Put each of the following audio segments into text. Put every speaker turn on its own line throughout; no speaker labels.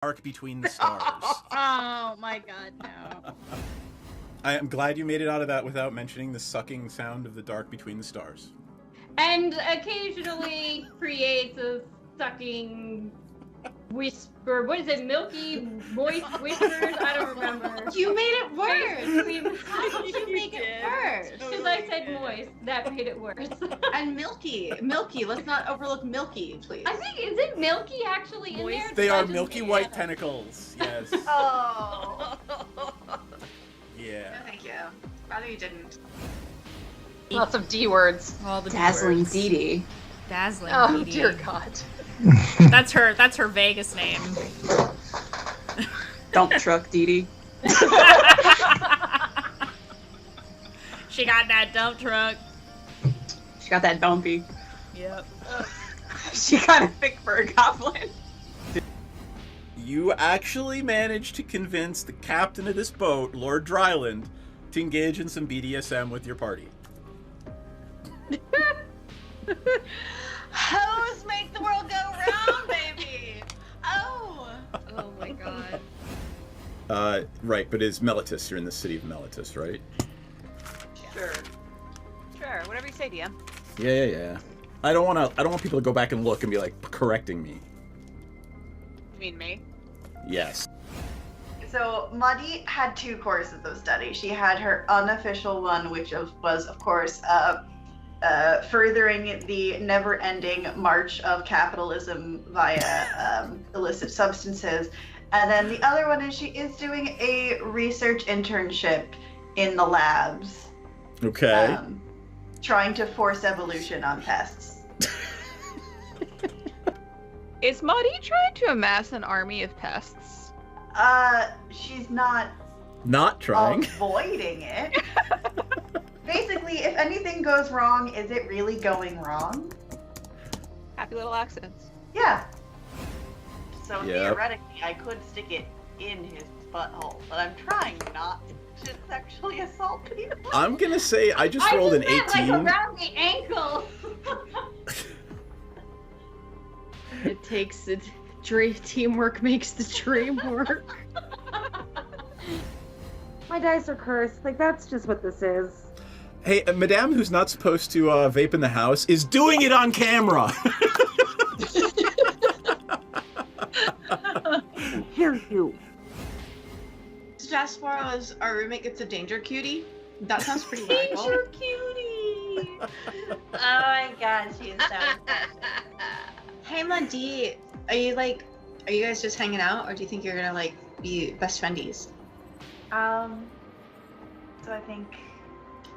Dark between the stars.
Oh my god, no.
I am glad you made it out of that without mentioning the sucking sound of the dark between the stars.
And occasionally creates a sucking whisper. What is it? Milky moist whispers? I don't remember.
You made it worse.
How did you make it worse? Because I said moist. That made it worse.
And milky. Milky. Let's not overlook milky, please.
I think, is it milky actually in there?
They are milky white tentacles. Yes.
Oh.
Yeah.
No, thank you. Rather you didn't.
Lots of D words.
All the
Dazzling
D-words.
Dee Dee.
Dazzling
Oh
Dee Dee.
dear God.
That's her Vegas name.
Dump truck Dee Dee.
She got that dump truck.
She got that dumpy.
Yep.
She got a thick fur goblin.
You actually managed to convince the captain of this boat, Lord Dryland, to engage in some BDSM with your party.
Hoes make the world go round, baby. Oh.
Oh my God.
Right, but is Meletus, you're in the city of Meletus, right?
Sure. Sure. Whatever you say, DM.
Yeah. I don't want people to go back and look and be like correcting me.
You mean me?
Yes.
So Muddy had two courses of study. She had her unofficial one, which was, of course, furthering the never-ending march of capitalism via illicit substances. And then the other one is she is doing a research internship in the labs.
Okay.
Trying to force evolution on pests.
Is Maudie trying to amass an army of pests?
She's not
trying.
avoiding it. Basically, if anything goes wrong, is it really going wrong?
Happy little accidents.
Yeah. So
Yep.
theoretically, I could stick it in his butthole, but I'm trying not to sexually assault people.
I'm gonna say I just rolled an 18.
Like around the ankle.
It takes it. Teamwork makes the dream work.
My dice are cursed. Like, that's just what this is.
Hey, Madame, who's not supposed to vape in the house, is doing it on camera.
Hear you.
Jaspar, our roommate gets a danger cutie. That sounds pretty radical.
Danger cutie! Oh my god, she is so
Hey, Muddy, are you guys just hanging out, or do you think you're gonna like be best friendies?
So I think,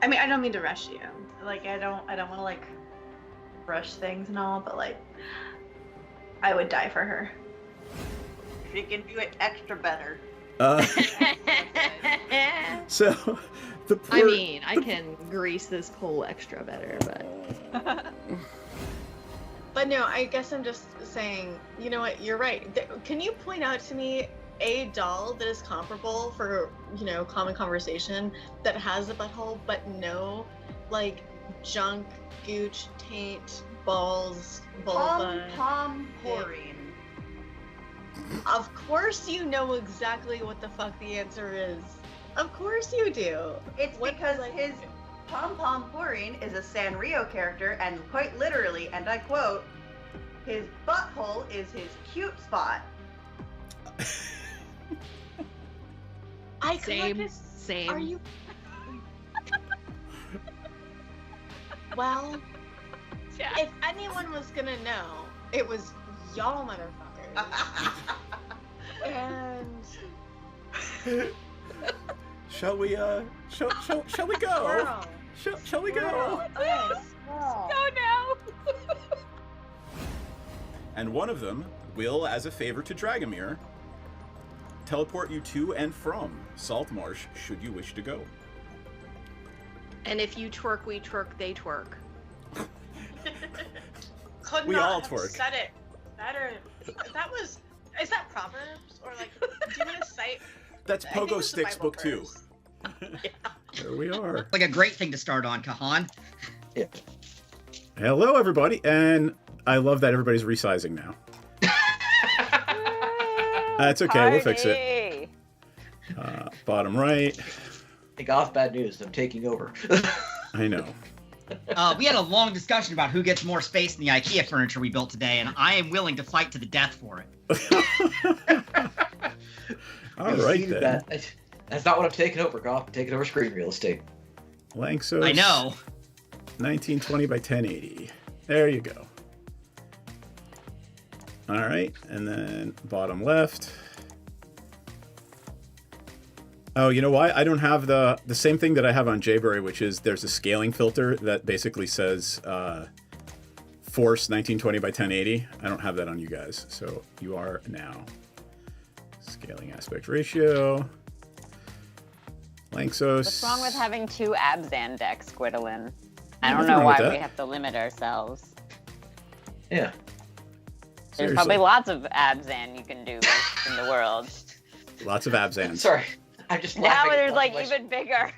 I mean, I don't mean to rush you.
like, I don't want to, like, rush things and all, but, like, I would die for her. She can do it extra better.
So, the poor...
I mean, I can grease this pole extra better, but...
But no, I guess I'm just saying, you know what, you're right. Can you point out to me a doll that is comparable for, you know, common conversation that has a butthole, but no, like, junk, gooch, taint, balls, vulva?
Pom porine.
Of course you know exactly what the fuck the answer is. Of course you do.
It's
What
because
was I
his
thinking?
Pom Porine is a Sanrio character, and quite literally, and I quote, his butthole is his cute spot.
I could like
Same,
this.
same.
Are you? Well, if anyone was gonna know, it was y'all motherfuckers. And
Shall we go?
girl,
Shall we go?
yes.
Go now!
And one of them will, as a favor to Dragomir, teleport you to and from Saltmarsh, should you wish to go.
And if you twerk, we twerk, they twerk.
Could
We
not
all
have
twerk.
said it better. That was. Is that Proverbs or like? Do you want to cite?
That's
I think
Pogo
it's the
Sticks
Bible
book 2.
verse.
There we are.
Like a great thing to start on, Kahan.
Hello, everybody, and I love that everybody's resizing now. That's okay. We'll fix it. Bottom right.
Take off bad news. I'm taking over.
I know.
We had a long discussion about who gets more space in the IKEA furniture we built today, and I am willing to fight to the death for it.
All right, then.
That's not what I'm taking over, Goff. I'm taking over screen real estate.
Lanxos.
I know.
1920 by 1080. There you go. All right, and then bottom left. Oh, you know why? I don't have the same thing that I have on Jayberry, which is there's a scaling filter that basically says force 1920 by 1080. I don't have that on you guys, so you are now. Scaling aspect ratio. Lanxos.
What's wrong with having 2 Abzan decks, Gwendolyn? I don't
Nothing
know
wrong
why
with
we
that.
have to limit ourselves.
Yeah.
There's
Seriously.
probably lots of Abzan you can do in the world.
Lots of Abzans.
Sorry. I'm just
Now
laughing.
there's
at
like
my-
even bigger.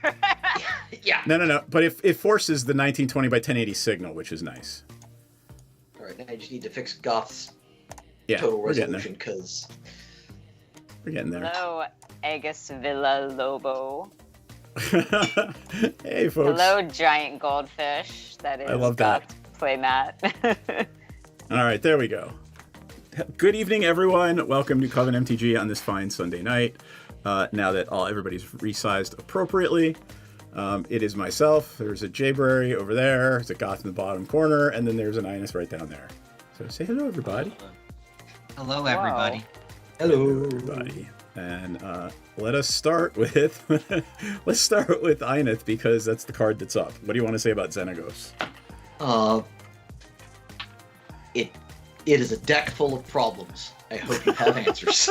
Yeah.
No. But if it forces the 1920 by 1080 signal, which is nice.
All right, now I just need to fix Goth's
Yeah,
total
we're getting there.
resolution because
We're getting there.
Hello, Agus Villa Lobo.
Hey, folks.
Hello, giant goldfish. That is
I love that.
Goth's playmat.
All right, there we go. Good evening, everyone. Welcome to CovenMTG on this fine Sunday night. Now that everybody's resized appropriately, it is myself. There's a Jayberry over there. There's a Goth in the bottom corner, and then there's an Inus right down there. So say hello, everybody.
Hello, everybody.
hello,
Everybody. And let us start with let's start with Ineth because that's the card that's up. What do you want to say about Xenagos?
It is a deck full of problems. I hope you have answers.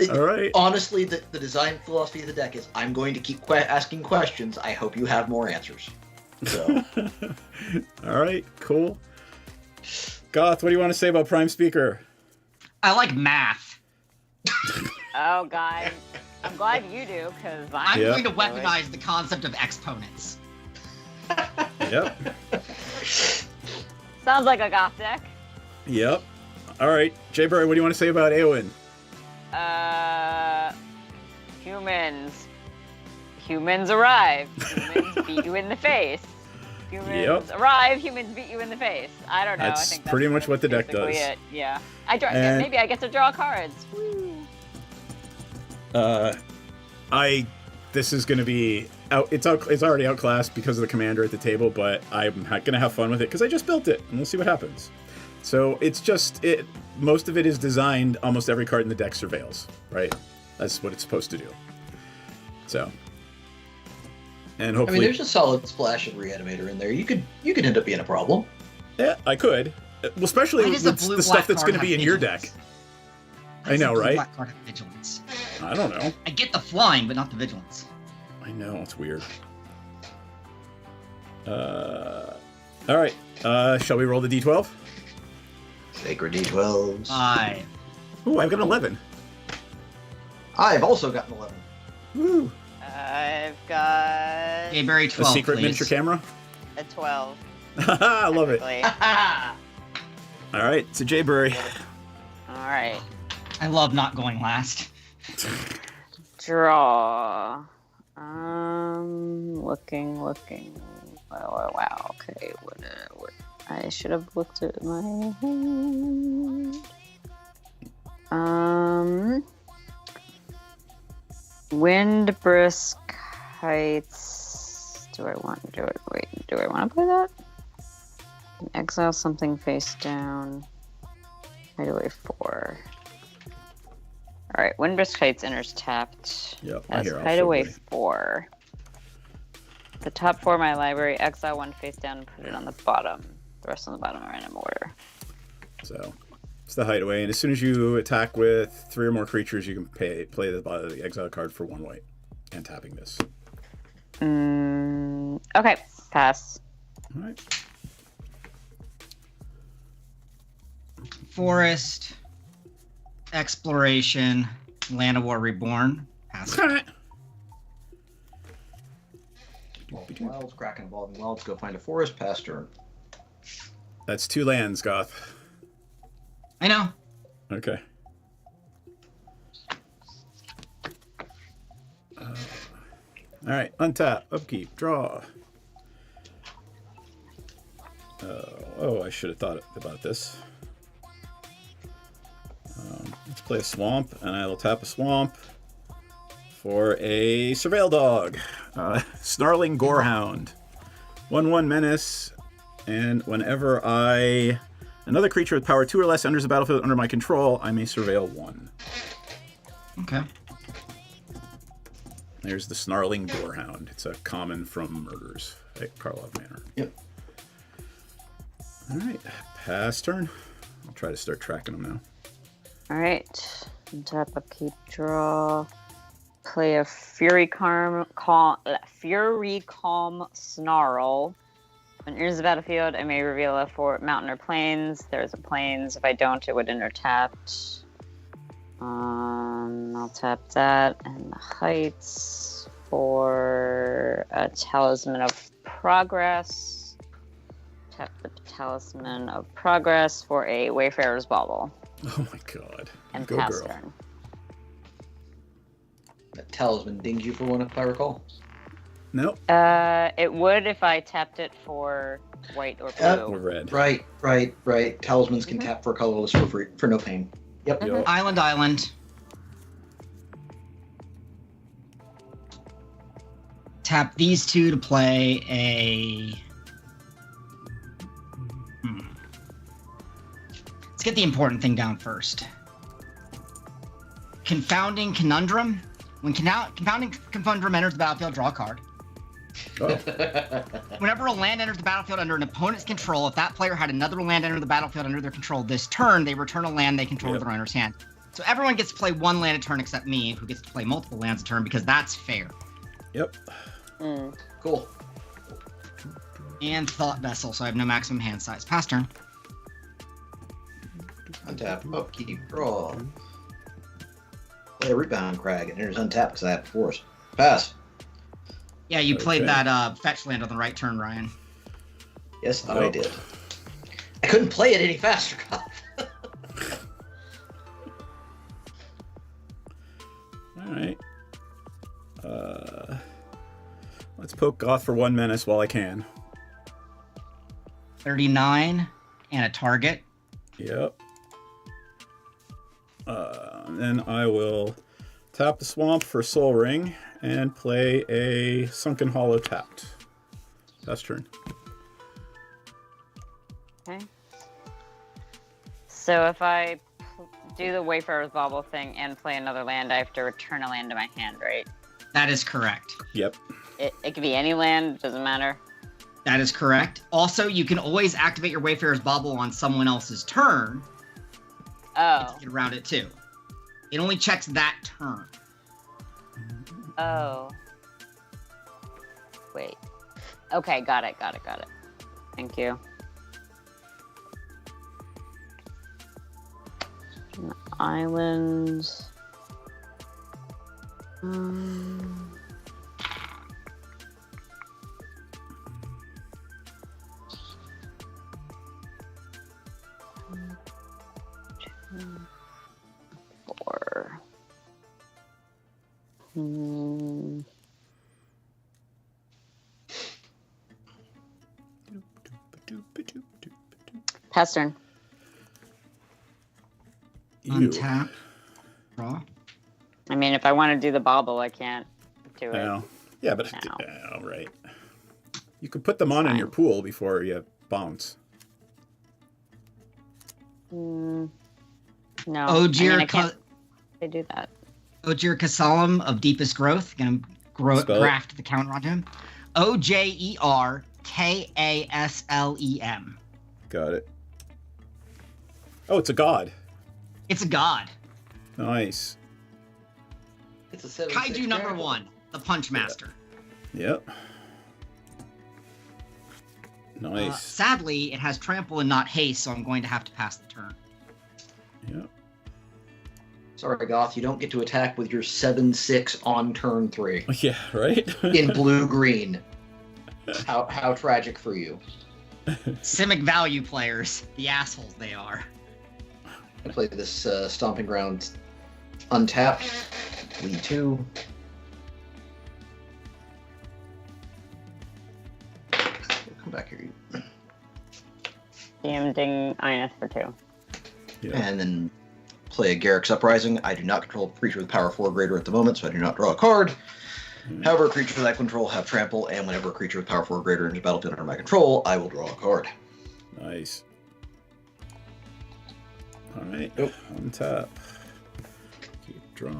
All right.
Honestly, the design philosophy of the deck is I'm going to keep asking questions. I hope you have more answers. So,
All right, cool. Goth, what do you want to say about Prime Speaker?
I like math.
Oh, God. I'm glad you do, because
I'm
Yeah.
going to weaponize the concept of exponents.
Yep.
Sounds like a Goth deck.
Yep. All right, Jayberry, what do you want to say about Eowyn?
Humans. Humans arrive. Humans beat you in the face. Humans arrive. Humans beat you in in the face. I don't know.
That's
I think
pretty much what the deck
basically
does.
It. Yeah. Yeah,
And-
maybe I get to draw cards. Woo.
This is going to be out. It's already outclassed because of the commander at the table, but I'm going to have fun with it because I just built it, and we'll see what happens. So it's just it. Most of it is designed. Almost every card in the deck surveils, right? That's what it's supposed to do. So, and
I
hopefully,
mean, there's a solid splash of Reanimator in there. You could end up being a problem.
yeah, I could. Well, especially
Why
with
does a blue
the stuff
black
that's
card
going to be
have
in your
vigilance?
deck.
Why
I
does a
know,
blue
right?
black card have vigilance?
I don't know.
I get the flying, but not the vigilance.
I know, it's weird. All right. Shall we roll the d12?
Sacred D12s.
5.
Ooh, I've got an 11.
I've also got an 11.
Woo.
I've got
Jayberry
A
12,
secret
please.
miniature camera.
a 12.
I love it.
technically.
All right, it's a Jayberry.
All right.
I love not going last.
Draw. Looking. Wow. Okay. What? I should have looked at my hand. Wind brisk heights. Do I want to do it? Wait. Do I want to play that? Exile something face down. Hideaway 4. All right. Wind brisk heights enters tapped.
Yep, I
Has
hear
hideaway
Alpha.
4. The top 4 of my library, exile 1 face down and put it on the bottom. The rest on the bottom are in order.
So it's the hideaway, and as soon as you attack with 3 or more creatures, you can play the exile card for 1 white, and tapping this.
Okay, pass.
All right.
Forest, Exploration, Land of War Reborn. Pass.
Wilds, Kraken, Evolving Wilds, go find a forest, pass turn.
That's 2 lands, Goth.
I know.
Okay. All right, untap, upkeep, draw. I should have thought about this. Let's play a swamp, and I will tap a swamp for a Surveil Dog. Snarling Gorehound. 1/1 menace, and whenever another creature with power 2 or less enters the battlefield under my control, I may surveil 1.
Okay.
There's the Snarling Gorehound. It's a common from Murders at Karlov Manor.
Yep.
All right, pass turn. I'll try to start tracking them now.
All right. Tap, upkeep, draw. Play a Fury Calm Snarl. When it enters the battlefield, I may reveal a mountain or plains. There's a plains. If I don't, it would enter tapped. I'll tap that and the heights for a Talisman of Progress. Tap the Talisman of Progress for a Wayfarer's Bauble.
Oh my god.
And
Go
pass
girl.
turn.
That talisman dinged you for one, if I recall.
Nope.
It would if I tapped it for white or blue.
Or red.
Right. Talismans can tap for colorless for free, for no pain. Yep.
Yep.
Island. Tap these two to play a... Let's get the important thing down first. Confounding Conundrum. When Confounding Conundrum enters the battlefield, draw a card.
Oh.
Whenever a land enters the battlefield under an opponent's control, if that player had another land enter the battlefield under their control this turn, they return a land they control with their owner's hand. So everyone gets to play one land a turn except me, who gets to play multiple lands a turn, because that's fair.
Yep.
Cool.
And Thought Vessel, so I have no maximum hand size. Pass turn.
Untap, upkeep, draw. Play a Rootbound Crag, and enters untapped because I have force. Pass.
Yeah, you
Okay.
played that fetch land on the right turn, Ryan.
Yes, I
Nope.
did. I couldn't play it any faster, Goth.
All right. Let's poke Goth for 1 menace while I can.
39 and a target.
Yep. Then I will tap the swamp for Soul Ring and play a Sunken Hollow tapped. That's turn.
Okay. So if I do the Wayfarer's Bauble thing and play another land, I have to return a land to my hand, right?
That is correct.
Yep.
It could be any land, doesn't matter.
That is correct. Also, you can always activate your Wayfarer's Bauble on someone else's turn.
Oh.
To get around it too. It only checks that turn.
Oh. Wait. Okay, got it. Thank you. An island. Four. Pass turn.
Untap. Draw.
I mean, if I want to do the bauble, I can't do it.
Now. Yeah, but
now.
right. You could put them on in your pool before you bounce.
No.
Ojir
I can't they do that.
Ojir Kasalam of Deepest Growth. Gonna graft the counter onto him. OJERKASLEM.
Got it. Oh, it's a god.
It's a god.
Nice.
It's a 7/6
Kaiju number
dragon.
1, the Punch Master.
Yep. Nice.
Sadly, it has trample and not haste, so I'm going to have to pass the turn.
Yep.
Sorry, Goth, you don't get to attack with your 7/6 on turn 3.
Yeah, right?
In blue-green. How tragic for you.
Simic value players, the assholes they are.
I play this Stomping Ground untapped. Lead 2.
DM ding Ineth for 2.
Yeah.
And then play a Garrick's Uprising. I do not control a creature with power 4 or greater at the moment, so I do not draw a card. However, creatures that I control have trample, and whenever a creature with power 4 or greater enters the battlefield under my control, I will draw a card.
Nice. Alright, on tap. Keep draw.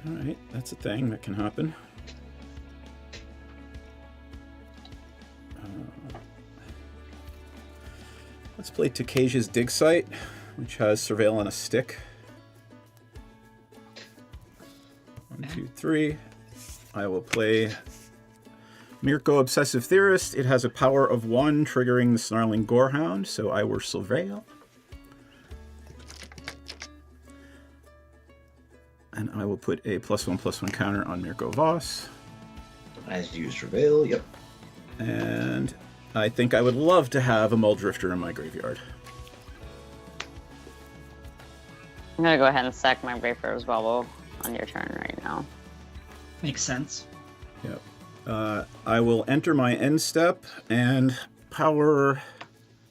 Alright, that's a thing that can happen. Let's play Takesia's Dig Site, which has Surveil on a stick. 1, 2, 3. I will play Mirko Obsessive Theorist. It has a power of 1, triggering the Snarling Gorehound, so I will Surveil. And I will put a +1/+1 counter on Mirko Voss.
As you Surveil, yep.
And I think I would love to have a Muldrifter in my graveyard.
I'm gonna go ahead and sack my Brayfar's Bubble on your turn right now.
Makes sense.
Yep. I will enter my end step and power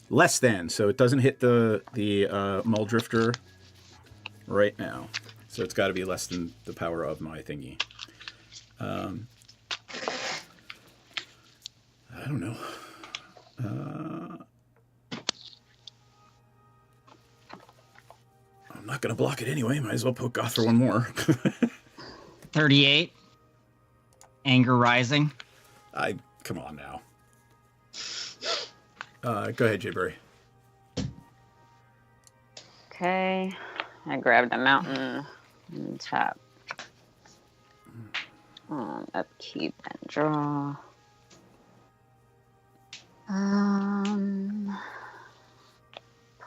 less than, so it doesn't hit the Muldrifter right now. So it's got to be less than the power of my thingy. I don't know. I'm not going to block it anyway. Might as well poke Goth for one more.
38. Anger Rising.
Come on now. Go ahead, Jayberry.
Okay. I grabbed a mountain and tap. Upkeep and draw.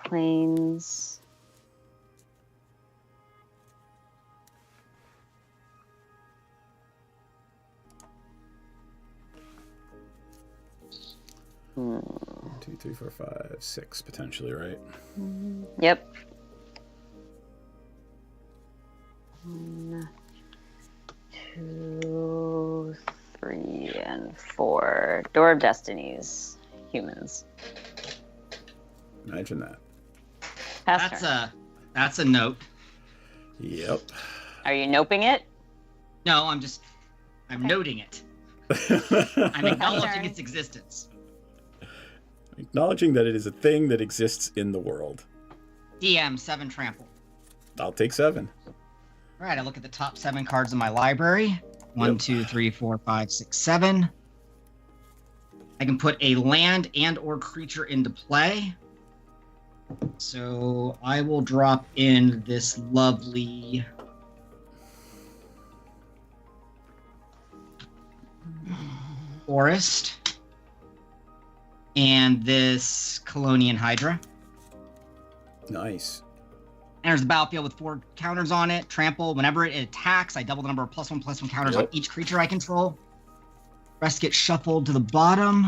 Plains. Hmm.
2, 3, 4, 5, 6 potentially, right?
Yep. 1, 2, 3, and 4. Door of Destinies. Humans.
Imagine that.
Pass turn.
That's a note.
Yep.
Are you noping it?
No, I'm noting it. I'm acknowledging its existence.
Acknowledging that it is a thing that exists in the world.
DM 7 trample.
I'll take 7.
All right, I look at the top 7 cards in my library. 1, 2, 3, 4, 5, 6, 7. I can put a land and or creature into play. So I will drop in this lovely forest and this Colonian Hydra.
Nice.
Enters the battlefield with 4 counters on it. Trample. Whenever it attacks, I double the number of +1/+1 counters on each creature I control. Rest gets shuffled to the bottom.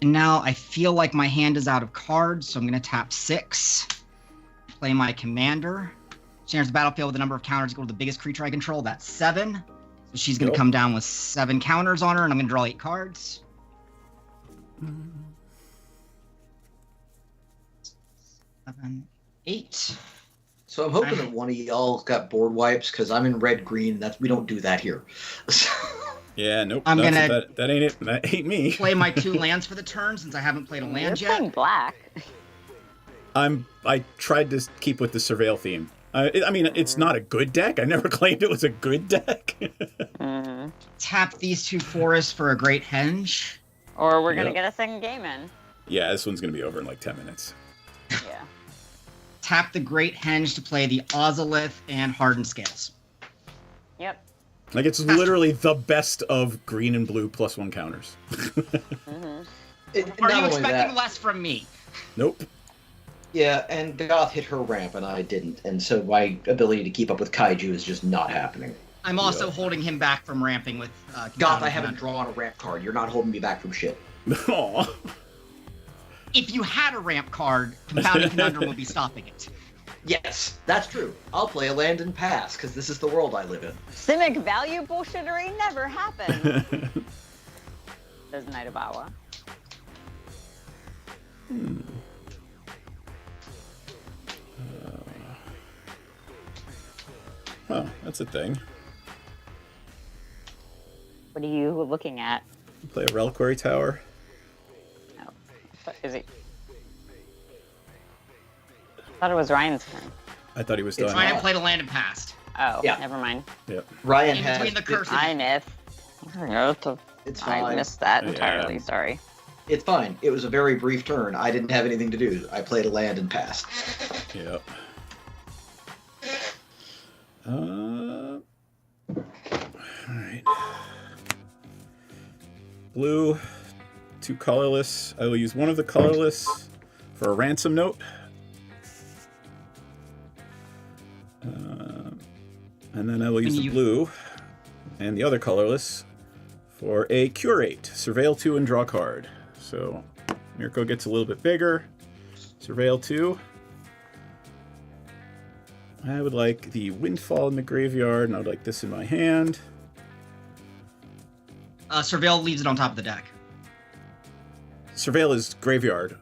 And now I feel like my hand is out of cards, so I'm going to tap 6. Play my commander. She enters the battlefield with the number of counters equal to the biggest creature I control. That's 7. So she's going to come down with 7 counters on her, and I'm going to draw 8 cards. 7, 8.
So I'm hoping that one of y'all got board wipes, because I'm in red-green. We don't do that here.
Yeah, nope.
I'm gonna
that ain't it. That ain't me.
Play my 2 lands for the turn since I haven't played a land
You're
yet.
playing black.
I tried to keep with the Surveil theme. I mean, it's not a good deck. I never claimed it was a good deck.
Tap these 2 forests for a Great Henge.
Or we're gonna get a second game in.
Yeah, this one's gonna be over in like 10 minutes.
Yeah.
Tap the Great Henge to play the Ozolith and Hardened Scales.
Yep.
Like, it's literally the best of green and blue +1 counters.
Are you expecting less from me?
Nope.
Yeah, and Goth hit her ramp and I didn't, and so my ability to keep up with Kaiju is just not happening.
I'm also holding him back from ramping with
Goth, I haven't drawn a ramp card. You're not holding me back from shit.
Aww.
If you had a ramp card, Confounding Conundrum would be stopping it.
Yes, that's true. I'll play a land and pass, because this is the world I live in.
Simic value bullshittery never happened. says Nightabawa.
Oh, that's a thing.
What are you looking at?
Play a Reliquary Tower.
Oh, is it? I thought it was Ryan's turn.
I thought he was done.
Ryan played a land and passed.
Oh,
Yeah.
never mind.
Yep.
Ryan
In
has.
between the curses.
I missed.
It's
I
fine.
missed that
Yeah.
entirely. Sorry.
It's fine. It was a very brief turn. I didn't have anything to do. I played a land and passed.
Yep. Alright. Blue, 2 colorless. I will use one of the colorless for a ransom note. And then I will use the blue and the other colorless for a curate. Surveil 2 and draw a card. So Mirko gets a little bit bigger. Surveil 2. I would like the Windfall in the graveyard, and I would like this in my hand.
Surveil leaves it on top of the deck.
Surveil is graveyard.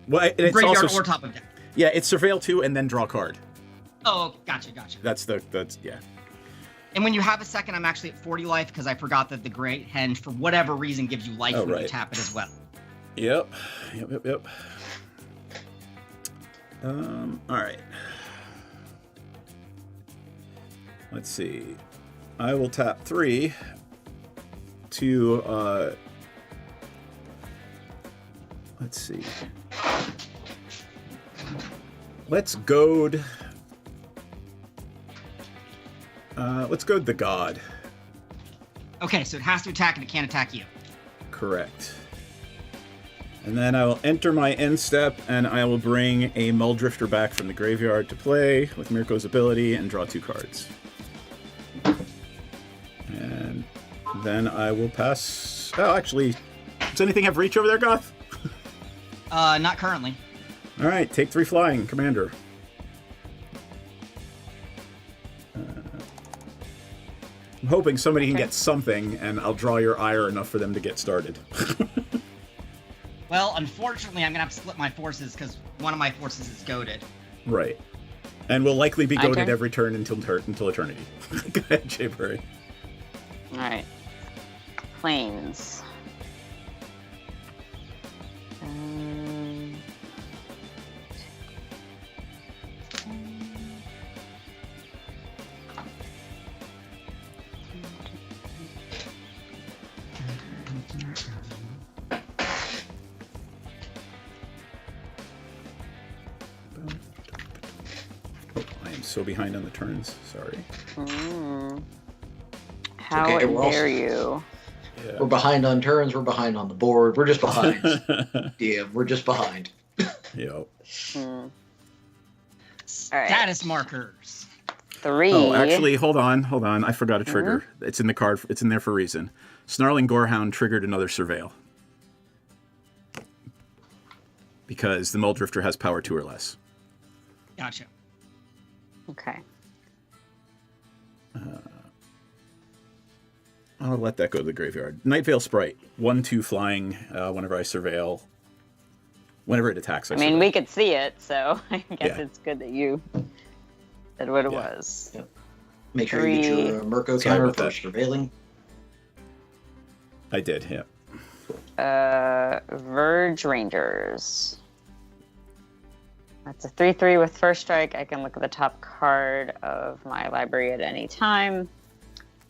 Well, and it's
Graveyard
also,
or top of deck.
Yeah, it's Surveil 2 and then draw a card.
Oh, gotcha.
That's yeah.
And when you have a second, I'm actually at 40 life because I forgot that the Great Henge, for whatever reason, gives you life when you tap it as well.
Yep. All right. Let's see. I will tap 3 to let's see. Let's goad. Let's goad the god.
Okay, so it has to attack and it can't attack you.
Correct. And then I will enter my end step, and I will bring a Muldrifter back from the graveyard to play with Mirko's ability and draw 2 cards. And then I will pass. Oh, actually, does anything have reach over there, Goth?
Not currently.
All right, take 3 flying, Commander. I'm hoping somebody can get something, and I'll draw your ire enough for them to get started.
Well, unfortunately, I'm going to have to split my forces because one of my forces is goaded.
Right. And will likely be
My
goaded
turn?
every turn until eternity. Go ahead, Jayberry.
Alright. Planes.
I am so behind on the turns. Sorry.
How
Okay, we're
dare
also-
you?
Yeah.
We're behind on turns. We're behind on the board. We're just behind. Yeah, we're just behind.
Yep.
Alright.
Status markers.
3.
Oh, actually, hold on. I forgot a trigger. It's in the card. It's in there for a reason. Snarling Gorehound triggered another Surveil. Because the Muldrifter has power 2 or less.
Gotcha.
Okay.
I'll let that go to the graveyard. Nightveil Sprite. 1/2 flying whenever I surveil. Whenever it attacks,
I mean,
surveil.
we could see it, so I guess
Yeah.
it's good that you said what it
Yeah.
was.
Yep. Make sure you get your Mirko
Sorry
counter
about
for
that.
surveilling.
I did, yeah.
Verge Rangers. That's a 3/3 with first strike. I can look at the top card of my library at any time.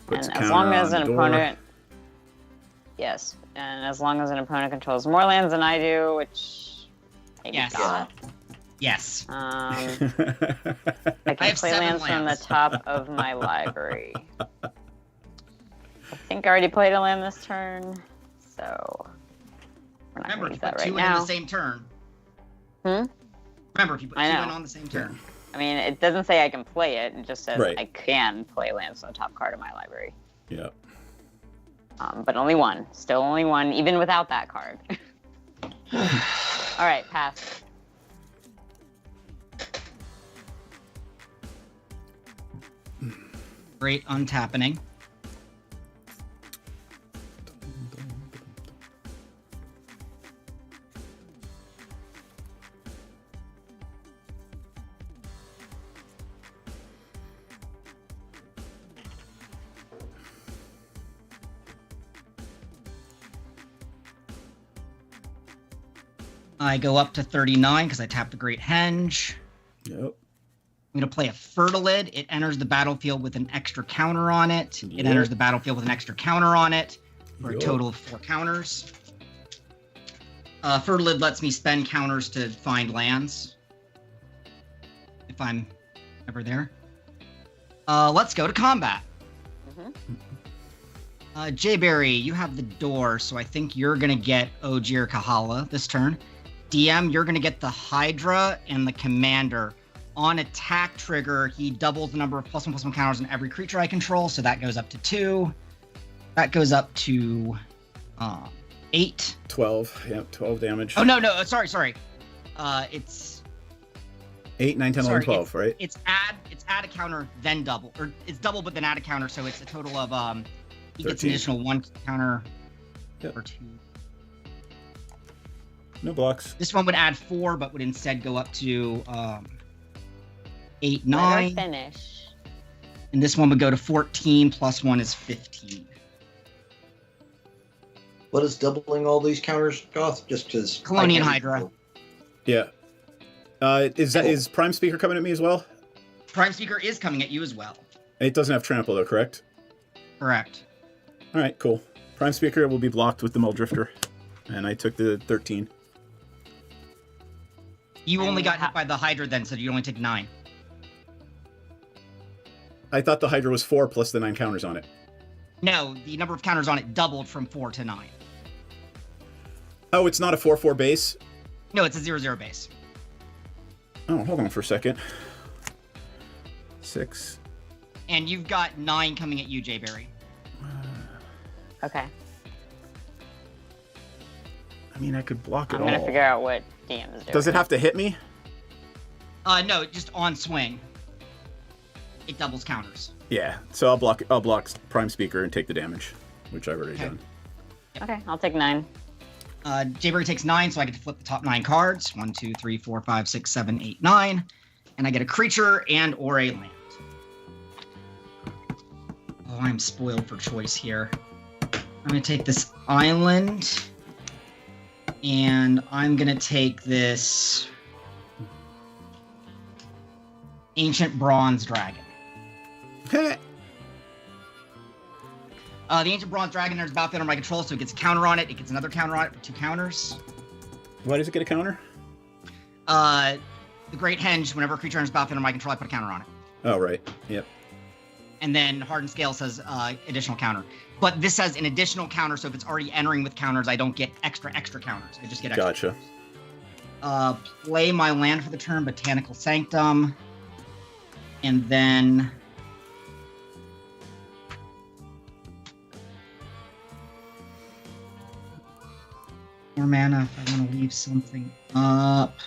Puts
And
a
as long
counter
as
on
an
the door.
opponent. Yes. And as long as an opponent controls more lands than I do, which maybe
Yes.
not.
Yes.
I
I
can
have
play
7
lands from the
lands.
top of my library. I think I already played a land this turn, so we're not
Remember,
going
if
to
you
use
put
that
2
right
in
now.
the same turn.
Hmm?
Remember, if you put 2
I
in
know.
on the same turn.
I mean, it doesn't say I can play it. It just says
Right.
I can play lands on the top card of my library.
Yeah.
But only one. Still only one, even without that card. All right, pass.
Great untapping. I go up to 39 because I tapped the Great Henge.
Yep.
I'm going to play a Fertilid. It enters the battlefield with an extra counter on it. It
Yep.
enters the battlefield with an extra counter on it for
Yep.
a total of 4 counters. Fertilid lets me spend counters to find lands if I'm ever there. Let's go to combat. Jayberry, you have the door, so I think you're going to get Ogier Kahala this turn. DM, you're going to get the Hydra and the Commander. On attack trigger, he doubles the number of +1/+1 counters on every creature I control, so that goes up to 2. That goes up to 8.
12. Yep, 12 damage.
Oh, no, sorry. It's
8, 9, 10, 11,
sorry,
12, right?
It's add a counter, then double. Or it's double, but then add a counter, so it's a total of, he gets an
13.
additional 1 counter
Yep.
or 2.
No blocks.
This one would add 4, but would instead go up to 8,
Let her
9.
finish.
And this one would go to 14, plus 1 is 15.
What is doubling all these counters, Goth? Just because.
Colonian Hydra.
Yeah. Is Prime Speaker coming at me as well?
Prime Speaker is coming at you as well.
It doesn't have trample though, correct?
Correct.
All right, cool. Prime Speaker will be blocked with the Muldrifter, and I took the 13.
You only got hit by the Hydra then, so you only take 9.
I thought the Hydra was 4 plus the 9 counters on it.
No, the number of counters on it doubled from 4 to 9.
Oh, it's not a 4/4 base?
No, it's a 0/0 base.
Oh, hold on for a second. 6.
And you've got 9 coming at you, Jayberry.
Okay.
I mean, I could block it
I'm
all.
gonna figure out what DM is doing.
Does it have to hit me?
No, just on swing. It doubles counters.
Yeah, so I'll block Prime Speaker and take the damage, which I've already done.
Okay, I'll take 9.
Jayberry takes 9, so I get to flip the top 9 cards. 1, 2, 3, 4, 5, 6, 7, 8, 9. And I get a creature and or a land. Oh, I'm spoiled for choice here. I'm going to take this island. And I'm going to take this Ancient Bronze Dragon. The Ancient Bronze Dragon enters battlefield under my control, so it gets a counter on it. It gets another counter on it for 2 counters.
Why does it get a counter?
The Great Henge, whenever a creature enters battlefield under my control, I put a counter on it.
Oh, right. Yep.
And then Hardened Scale says additional counter. But this says an additional counter, so if it's already entering with counters, I don't get extra counters. I just get extra.
Gotcha.
Play my land for the turn, Botanical Sanctum. And then... more mana if I want to leave something up.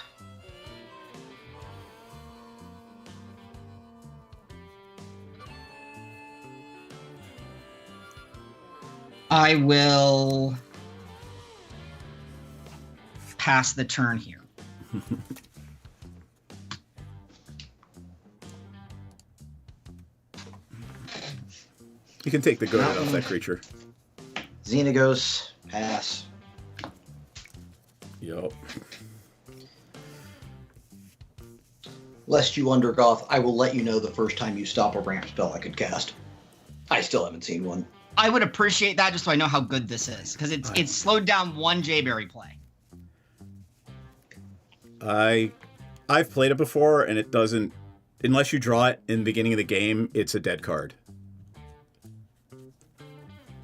I will pass the turn here.
You can take the good off that creature.
Xenagos, pass.
Yup.
Lest you wonder, Goth, I will let you know the first time you stop a ramp spell I could cast. I still haven't seen one.
I would appreciate that just so I know how good this is, because it's slowed down one Jayberry play.
I've played it before, and it doesn't... Unless you draw it in the beginning of the game, it's a dead card.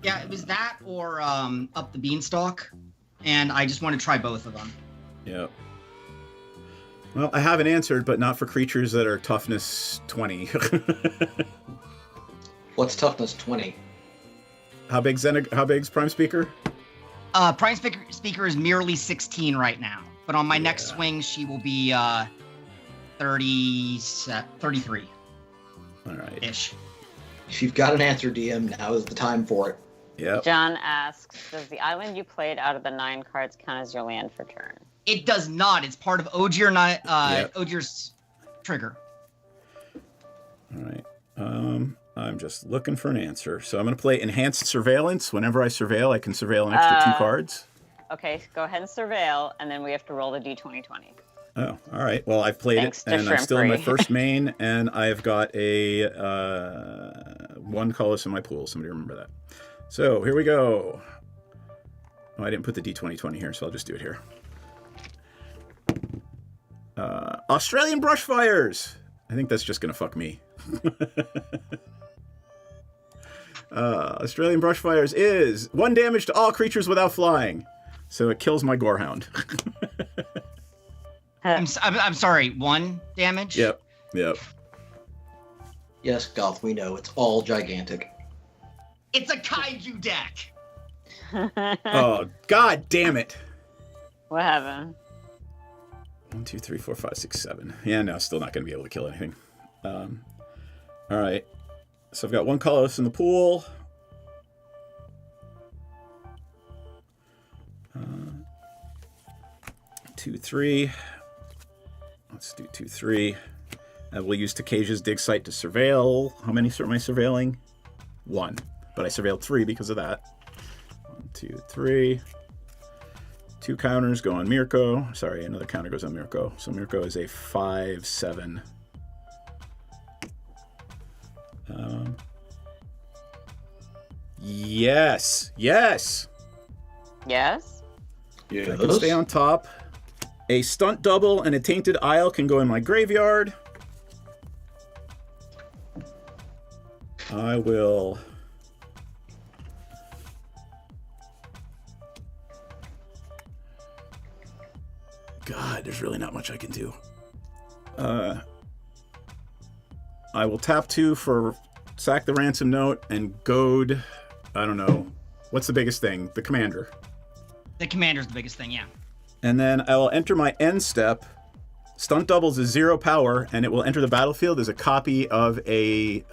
Yeah, it was that or Up the Beanstalk, and I just want to try both of them.
Yep. Well, I haven't answered, but not for creatures that are toughness 20.
What's toughness 20?
How big's Prime Speaker?
Prime Speaker is merely 16 right now, but on my next swing, she will be 33.
All right.
Ish.
If you've got an answer, DM, now is the time for it.
Yep.
John asks, does the island you played out of the 9 cards count as your land for turn?
It does not. It's part of Ogier's trigger.
All right. I'm just looking for an answer. So I'm going to play Enhanced Surveillance. Whenever I surveil, I can surveil an extra 2 cards.
Okay, go ahead and surveil, and then we have to roll the d20.
Oh, all right. Well, I've played
Thanks
it,
to
and I'm still in my
Shrimpery.
first main, and I've got a 1 colorless in my pool. Somebody remember that. So here we go. Oh, I didn't put the d20 here, so I'll just do it here. Australian brush fires. I think that's just gonna fuck me. Australian brush fires is 1 damage to all creatures without flying, so it kills my gorehound.
I'm sorry, 1 damage?
Yep.
Yes, Goth, we know. It's all gigantic.
It's a kaiju deck!
Oh, god damn it.
What happened?
1, 2, 3, 4, 5, 6, 7. Yeah, no, still not going to be able to kill anything. All right. So I've got 1 colorless in the pool. 2, 3. Let's do 2, 3. We'll use Takesia's dig site to surveil. How many am I surveilling? 1. But I surveilled 3 because of that. 1, 2, 3. 2 counters go on Mirko. Sorry, another counter goes on Mirko. So Mirko is a 5, 7. Yes.
Yes?
I can stay on top. A stunt double and a tainted isle can go in my graveyard. I will... God, there's really not much I can do. I will tap 2 for sack the ransom note and goad. I don't know. What's the biggest thing? The commander.
The commander's the biggest thing, yeah.
And then I will enter my end step. Stunt doubles is 0 power, and it will enter the battlefield as a copy of a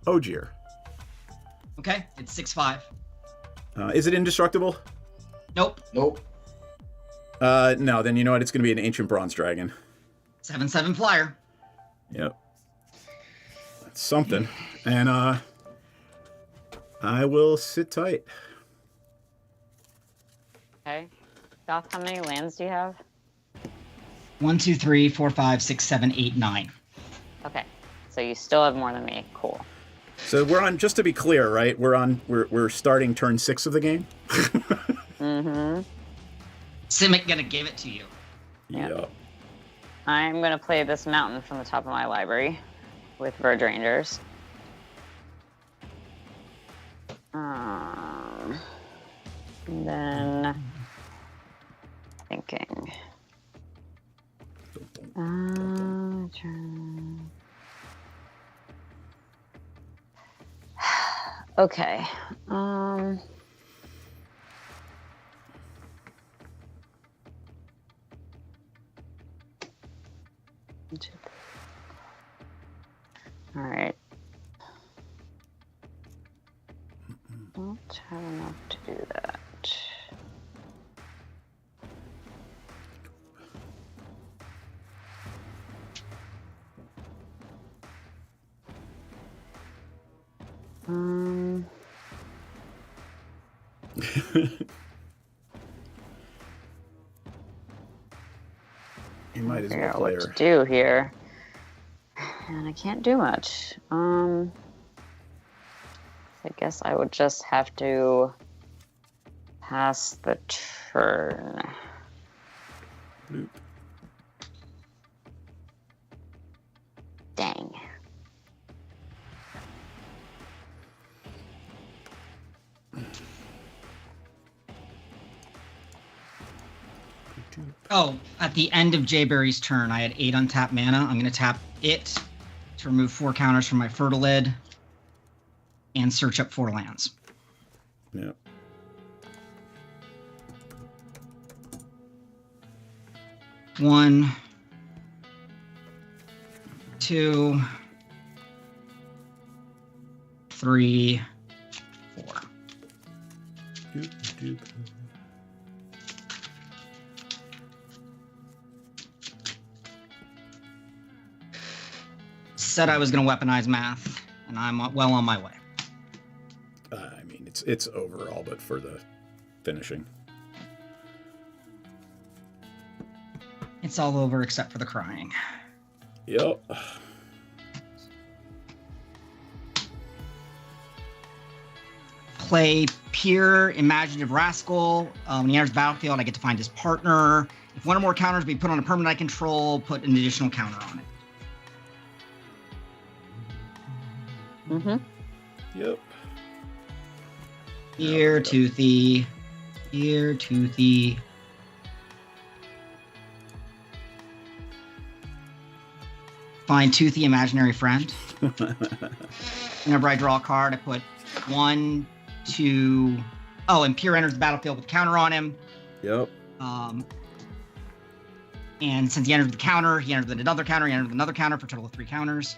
Ogier.
Okay, it's 6/5.
Is it indestructible?
Nope.
No, then you know what? It's going to be an ancient bronze dragon.
7/7 flyer.
Yep. That's something. And I will sit tight.
Okay. Goth, how many lands do you have?
1, 2, 3, 4, 5, 6, 7, 8, 9.
Okay. So you still have more than me. Cool.
So we're on, just to be clear, right? We're starting turn 6 of the game.
Mm-hmm.
Simic gonna give it to you.
Yep.
I'm gonna play this mountain from the top of my library with Verge Rangers. And then thinking. Turn. Okay. All right. Don't have enough to do that.
You might as
Figure
well
out
play
what
her.
to do here, and I can't do much. I guess I would just have to pass the turn.
Bloop.
Dang.
Oh, at the end of Jayberry's turn, I had 8 untapped mana. I'm going to tap it to remove 4 counters from my Fertilid and search up 4 lands.
Yep.
One, 2, 3, 4.
Doop, doop.
Said I was going to weaponize math, and I'm well on my way.
I mean, it's over all but for the finishing.
It's all over except for the crying.
Yep.
Play Pure Imaginative Rascal. When he enters the battlefield, I get to find his partner. If one or more counters be put on a permanent I control, put an additional counter on it.
Mm-hmm.
Yep.
Ear Toothy. Ear Toothy. Find Toothy Imaginary Friend. Whenever I draw a card, I put 1, 2. Oh, and Pure enters the battlefield with a counter on him.
Yep.
And since he entered the counter, he entered another counter, he entered another counter for a total of 3 counters.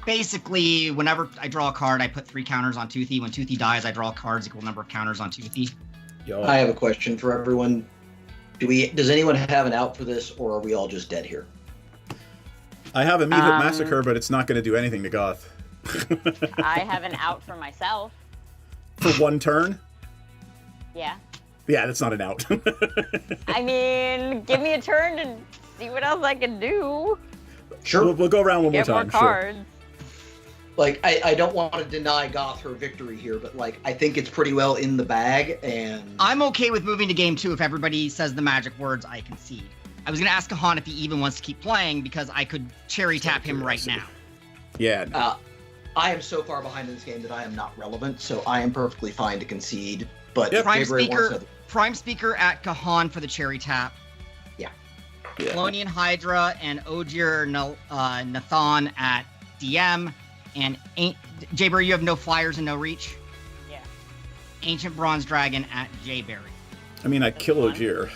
Basically, whenever I draw a card, I put 3 counters on Toothy. When Toothy dies, I draw cards equal number of counters on Toothy.
Yep.
I have a question for everyone. Does anyone have an out for this, or are we all just dead here?
I have a Meat Hook Massacre, but it's not going to do anything to Goth.
I have an out for myself.
For 1 turn?
Yeah.
Yeah, that's not an out.
I mean, give me a turn to see what else I can do.
Sure.
We'll go around one more
Get
time.
more cards.
Sure.
Like, I don't want to deny Goth her victory here, but, like, I think it's pretty well in the bag, and...
I'm okay with moving to game 2 if everybody says the magic words I concede. I was going to ask Kahan if he even wants to keep playing, because I could cherry tap him right now.
Yeah. No.
I am so far behind in this game that I am not relevant, so I am perfectly fine to concede, but
Yep.
if
Prime speaker at Kahan for the cherry tap.
Yeah.
Colonian Hydra and Ogier Nathan at DM. And Jayberry, you have no flyers and no reach?
Yeah.
Ancient Bronze Dragon at Jayberry.
I mean, I kill Ogier.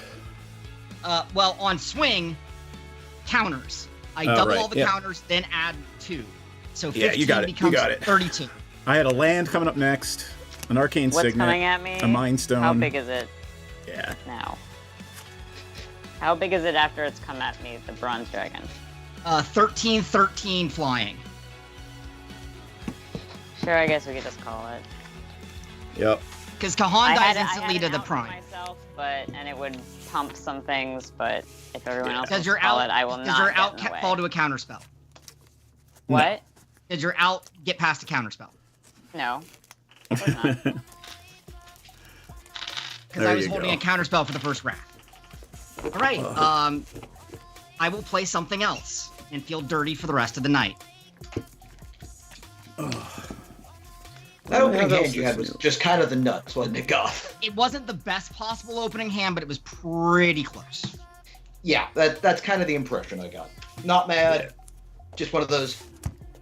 Well, on swing, counters. I double
right.
all the counters, then add 2. So 15
you got it.
becomes
You got it.
32.
I had a land coming up next, an Arcane
What's
Signet,
coming at me?
a Mind Stone.
How big is it?
Yeah.
Now. How big is it after it's come at me, the Bronze Dragon?
13 flying.
Sure, I guess we could just call it.
Yep.
Because Kahan dies
I
instantly
had
to
an
the
out for
prime.
myself, and it would pump some things, but if everyone else
Does
wants
your
to call
out,
it, I will not
does your
get
out
in the way.
fall to a counter spell?
What?
Does your out get past a counter spell?
No. Of course not.
Because I was holding a counter spell for the first wrath. All right. I will play something else and feel dirty for the rest of the night.
That opening hand you had was just kind of the nuts, wasn't it, Goth?
It wasn't the best possible opening hand, but it was pretty close.
Yeah, that's kind of the impression I got. Not mad, just one of those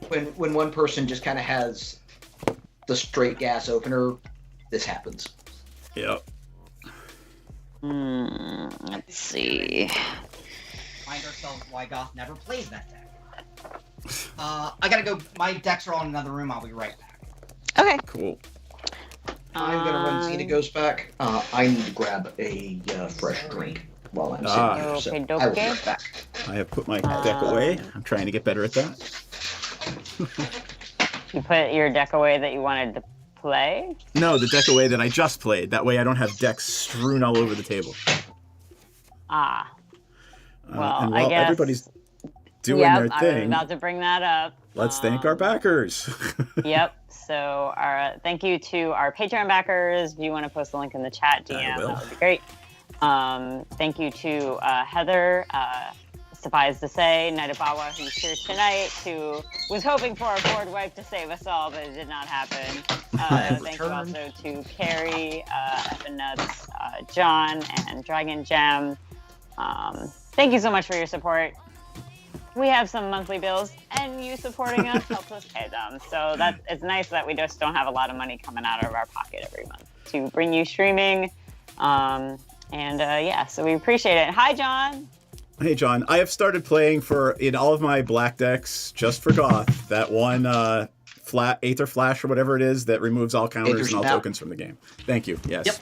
when one person just kind of has the straight gas opener, this happens.
Yep.
Let's see.
Find ourselves why Goth never plays that deck. I gotta go. My decks are all in another room. I'll be right back.
Okay.
Cool.
I'm gonna run Xena Goes back. I need to grab a fresh drink while I'm sitting here, so I will be right back.
I have put my deck away. I'm trying to get better at that.
You put your deck away that you wanted to play?
No, the deck away that I just played. That way I don't have decks strewn all over the table.
Ah. Well,
and
I
while
guess
everybody's doing their
I was
thing,
about to bring that up.
let's thank our backers.
Yep. So thank you to our Patreon backers. If you want to post the link in the chat DM, that would be great. Thank you to Heather, suffice to say, Naitabawa, who's here tonight, who was hoping for a board wipe to save us all, but it did not happen. Thank you also to Carrie, Evan Nuts, John, and Dragon Gem. Thank you so much for your support. We have some monthly bills, and you supporting us helps us pay them. So it's nice that we just don't have a lot of money coming out of our pocket every month to bring you streaming. So we appreciate it. Hi, John.
Hey, John. I have started playing in all of my black decks, just for Goth, that one Aether Flash or whatever it is that removes all counters and all tokens from the game. Thank you. Yes.
Yep.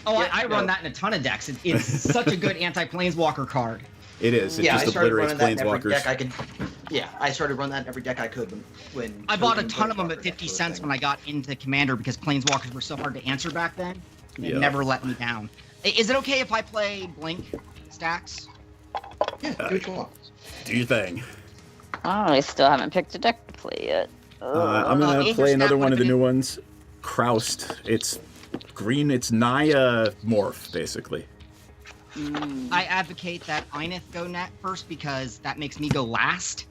Oh, I run that in a ton of decks. It's such a good anti-planeswalker card.
It is. It just
I started
obliterates
running that in every
planeswalkers.
deck I could Yeah, I started running that in every deck I could when
I bought a
Coven
ton of them
Planeswalker
at 50
was a
cents
thing.
when I got into Commander because Planeswalkers were so hard to answer back then. They
Yeah.
never let me down. Is it okay if I play Blink stacks?
Yeah, do what you want.
Do your thing.
Oh, I still haven't picked a deck to play yet.
I'm gonna
Aether
play another
Stack
one of the
would've
new ones. Croused. It's green. It's Naya morph, basically.
I advocate that Ineth go first because that makes me go last.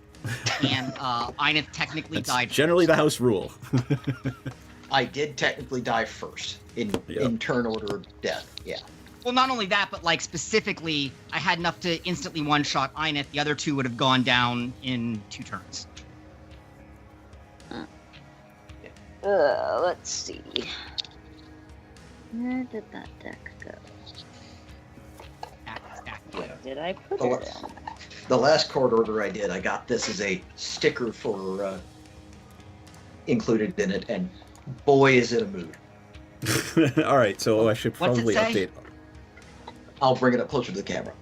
And Ineth technically
That's
died
generally
first.
the house rule.
I did technically die first in turn order of death. Yeah.
Well, not only that, but like specifically, I had enough to instantly one-shot Ineth. The other two would have gone down in 2 turns.
Let's see. Where did that deck go?
Yeah.
Did I put
The,
it in?
the last card order I did, I got this as a sticker for included in it, and boy, is it a mood.
All right, so I should
What's it
probably
say?
update.
I'll bring it up closer to the camera.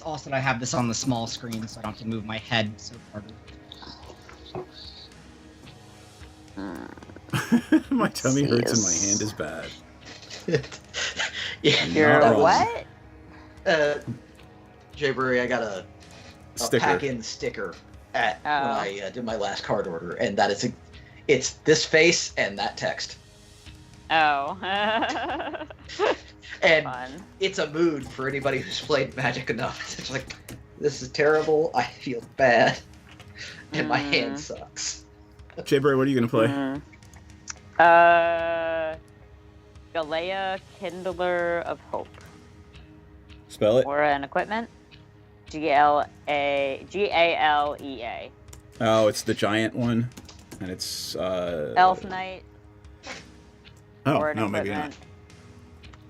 Also, I have this on the small screen, so I don't have to move my head so far.
My tummy hurts and my
Yes.
hand is bad.
Yeah.
You're
Not
what?
Jaybury, I got a
Sticker.
pack-in sticker when
Oh.
I did my last card order, and that is it's this face and that text,
Oh.
and
Fun.
it's a mood for anybody who's played Magic enough. It's like, this is terrible. I feel bad, and my hand sucks.
Jaybury, what are you gonna play?
Galea, Kindler of Hope.
Spell it.
Or an equipment. Galea.
Oh, it's the giant one, and it's
Elf Knight.
Oh
or an
no, maybe not.
equipment.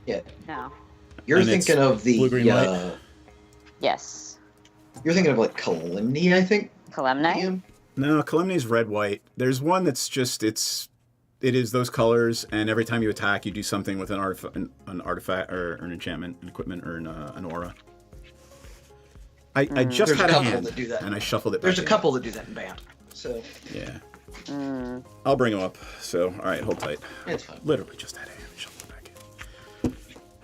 Yeah,
No.
you're
And it's
thinking of the
blue-green light?
Yes.
You're thinking of like Calamity, I think.
Calamite?
Ian?
No, Calamni's red-white. There's one that's just it is those colors, and every time you attack, you do something with an artifact or an enchantment, an equipment, or an aura. I just
There's a
had a
couple
hand,
that do that.
and I shuffled it.
There's
back
a
in.
couple that do that in band. So
Yeah,
Mm.
I'll bring them up. So, all right, hold tight.
it's fine.
Literally just had a hand. Shuffle it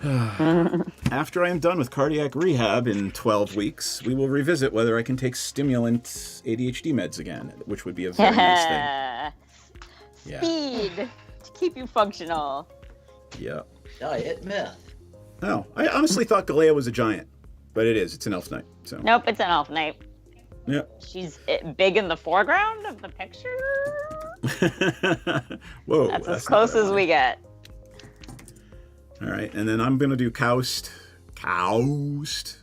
back in. After I am done with cardiac rehab in 12 weeks, we will revisit whether I can take stimulant ADHD meds again, which would be a very nice thing. Yeah.
Speed to keep you functional.
Yeah.
Diet meth.
Oh, I honestly thought Galea was a giant, but it is. It's an elf knight. So.
Nope, it's an Elf Knight.
Yeah.
She's big in the foreground of the picture.
Whoa.
That's as
not
close
what I
as we
wanted.
get.
All right, and then I'm gonna do Coust. Coust.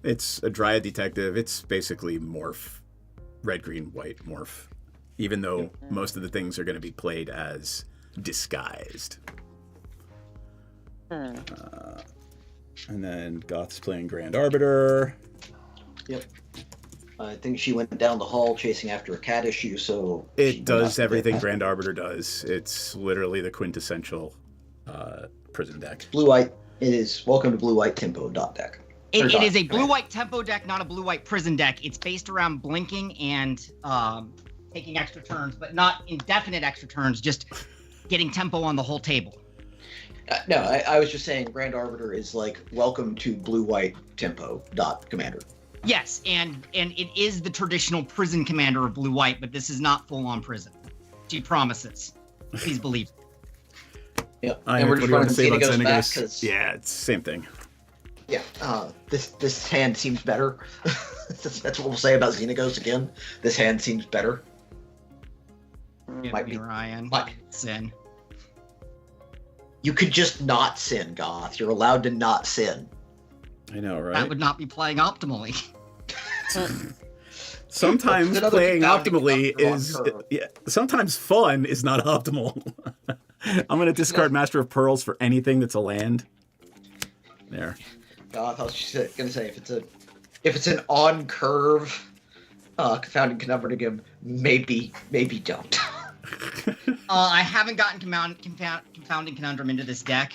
It's a Dryad detective. It's basically morph, red, green, white morph. Even though most of the things are gonna be played as disguised. And then Goth's playing Grand Arbiter.
Yep. I think she went down the hall chasing after a cat issue, so she
It
did
does
not
everything
get
Grand Arbiter does. It's literally the quintessential prison deck.
Blue-white. It is welcome to blue-white tempo dot deck. Or
It
dot,
is a
right?
blue-white tempo deck, not a blue-white prison deck. It's based around blinking and taking extra turns, but not indefinite extra turns, just getting tempo on the whole table.
No, I was just saying Grand Arbiter is like welcome to blue-white tempo dot commander.
Yes, and it is the traditional prison commander of blue-white, but this is not full-on prison. She promises. Please believe.
Yeah,
I
and
what
we're
do you want
just
to say
running
about
Xenagos back
Xenagos?
'cause-
Yeah, it's the same thing.
Yeah, this hand seems better. That's what we'll say about Xenagos again. This hand seems better.
Give
Might
me
be.
Ryan.
Mike.
Sin.
You could just not sin, Goth. You're allowed to not sin.
I know, right?
That would not be playing optimally.
Sometimes
Another
playing
confounding
optimally
factor on
is
curve.
yeah. Sometimes fun is not optimal. I'm gonna discard Master of Pearls for anything that's a land. There.
Goth, I was just gonna say if it's an on curve confounding conundrum, maybe don't.
I haven't gotten confounding conundrum into this deck.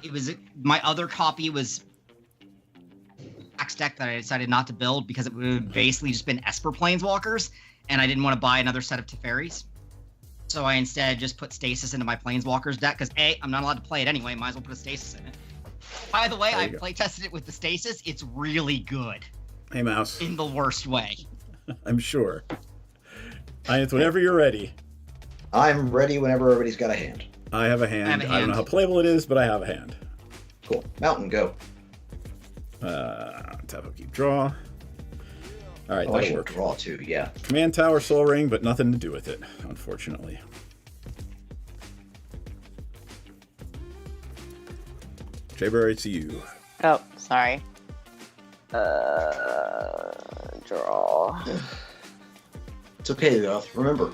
It was my other copy was Stax deck that I decided not to build because it would have basically just been Esper Planeswalkers, and I didn't want to buy another set of Teferis. So I instead just put Stasis into my Planeswalkers deck, because A, I'm not allowed to play it anyway, might as well put a Stasis in it. By the way, I playtested it with the Stasis, it's really good.
Hey, Mouse.
In the worst way.
I'm sure. It's whenever you're ready.
I'm ready whenever everybody's got a hand.
I have a hand. I don't know how playable it is, but I have a hand.
Cool. Mountain, go.
Tap up, keep, draw. All right,
I
that'll
should
work.
draw too, yeah.
Command Tower, Soul Ring, but nothing to do with it, unfortunately. Jayberry, it's you.
Oh, sorry. Draw.
It's okay, Goth. Remember,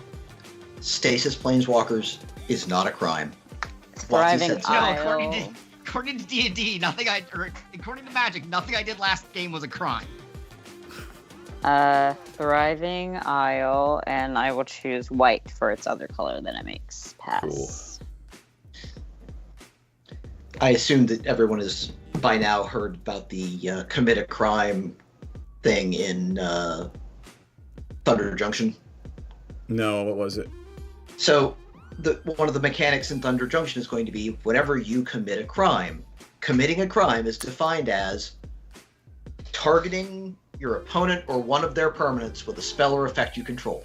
Stasis Planeswalkers is not a crime.
Thriving
said so.
No,
Isle.
according to D&D, according to Magic, nothing I did last game was a crime.
Thriving Isle, and I will choose white for its other color that it makes. Pass.
Cool.
I assume that everyone has by now heard about the commit a crime thing in Thunder Junction.
No, what was it?
So, one of the mechanics in Thunder Junction is going to be whenever you commit a crime, committing a crime is defined as targeting your opponent or one of their permanents with a spell or effect you control.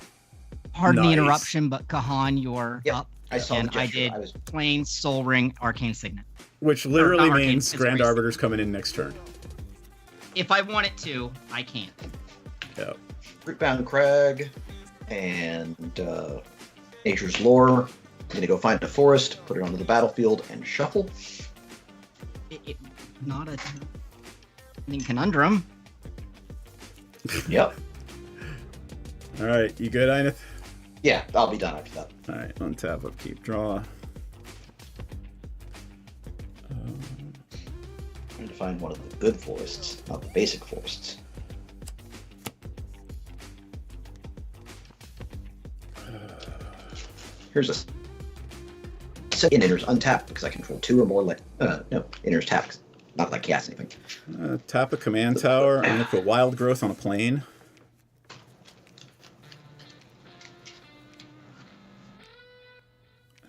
Pardon the
Nice.
interruption, but Kahan, you're
Yep,
up.
I saw
and
the
I
gesture.
did plain Soul Ring, Arcane Signet.
Which literally
not Arcane,
means
it's
Grand
Grace.
Arbiter's coming in next turn.
If I wanted to, I can.
Yep.
Rootbound Crag and Nature's Lore. I'm going to go find a forest, put it onto the battlefield, and shuffle.
Not a conundrum.
Yep.
All right, you good, Einith?
Yeah, I'll be done after that.
All right, untap, upkeep, draw.
Trying to find one of the good forests, not the basic forests. Here's a second Inner's untapped because I control 2 or more. No, Inner's tapped. Not like cast anything.
Tap a Command Tower. I'm going to put Wild Growth on a plane.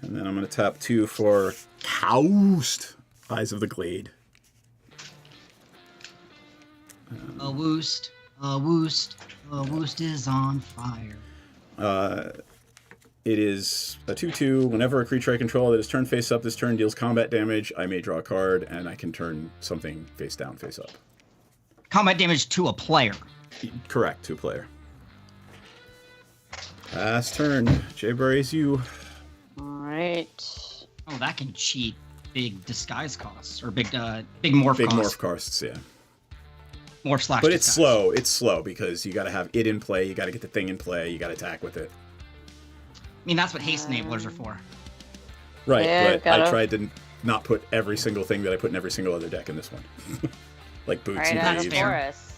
And then I'm going to tap 2 for Coust, Eyes of the Glade.
A woost is on fire.
It is a 2/2. Whenever a creature I control that is turned face up this turn deals combat damage, I may draw a card, and I can turn something face down, face up.
Combat damage to a player.
Correct, to a player. Last turn. Jayberry's you.
Alright.
Oh, that can cheat big disguise costs or big morph
Big
costs.
morph costs, yeah.
Morph slash
But it's
disguise.
slow. It's slow because you got to have it in play. You got to get the thing in play. You got to attack with it.
I mean, that's what haste enablers are for.
Right,
Yeah,
but I tried to not put every single thing that I put in every single other deck in this one. Like boots
Right
and
on a
greaves.
forest.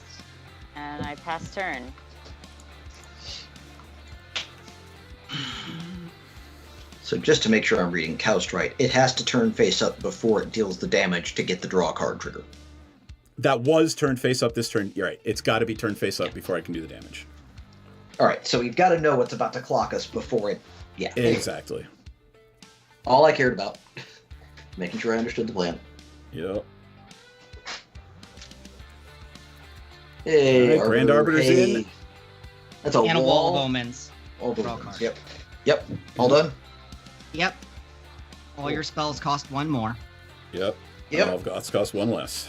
And I pass turn.
So just to make sure I'm reading Coust right, it has to turn face up before it deals the damage to get the draw card trigger.
That was turned face up this turn. You're right. It's got to be turned face up before I can do the damage.
All right, so we've got to know what's about to clock us before it. Yeah.
Exactly.
All I cared about, making sure I understood the plan.
Yep.
Hey,
All right, Grand Arbiter's in.
That's a
And a wall of
wall.
omens.
All the
Draw
omens.
card.
Yep. Yep. All done.
Yep. All your spells cost 1 more.
Yep.
Yep.
All Goths cost 1 less.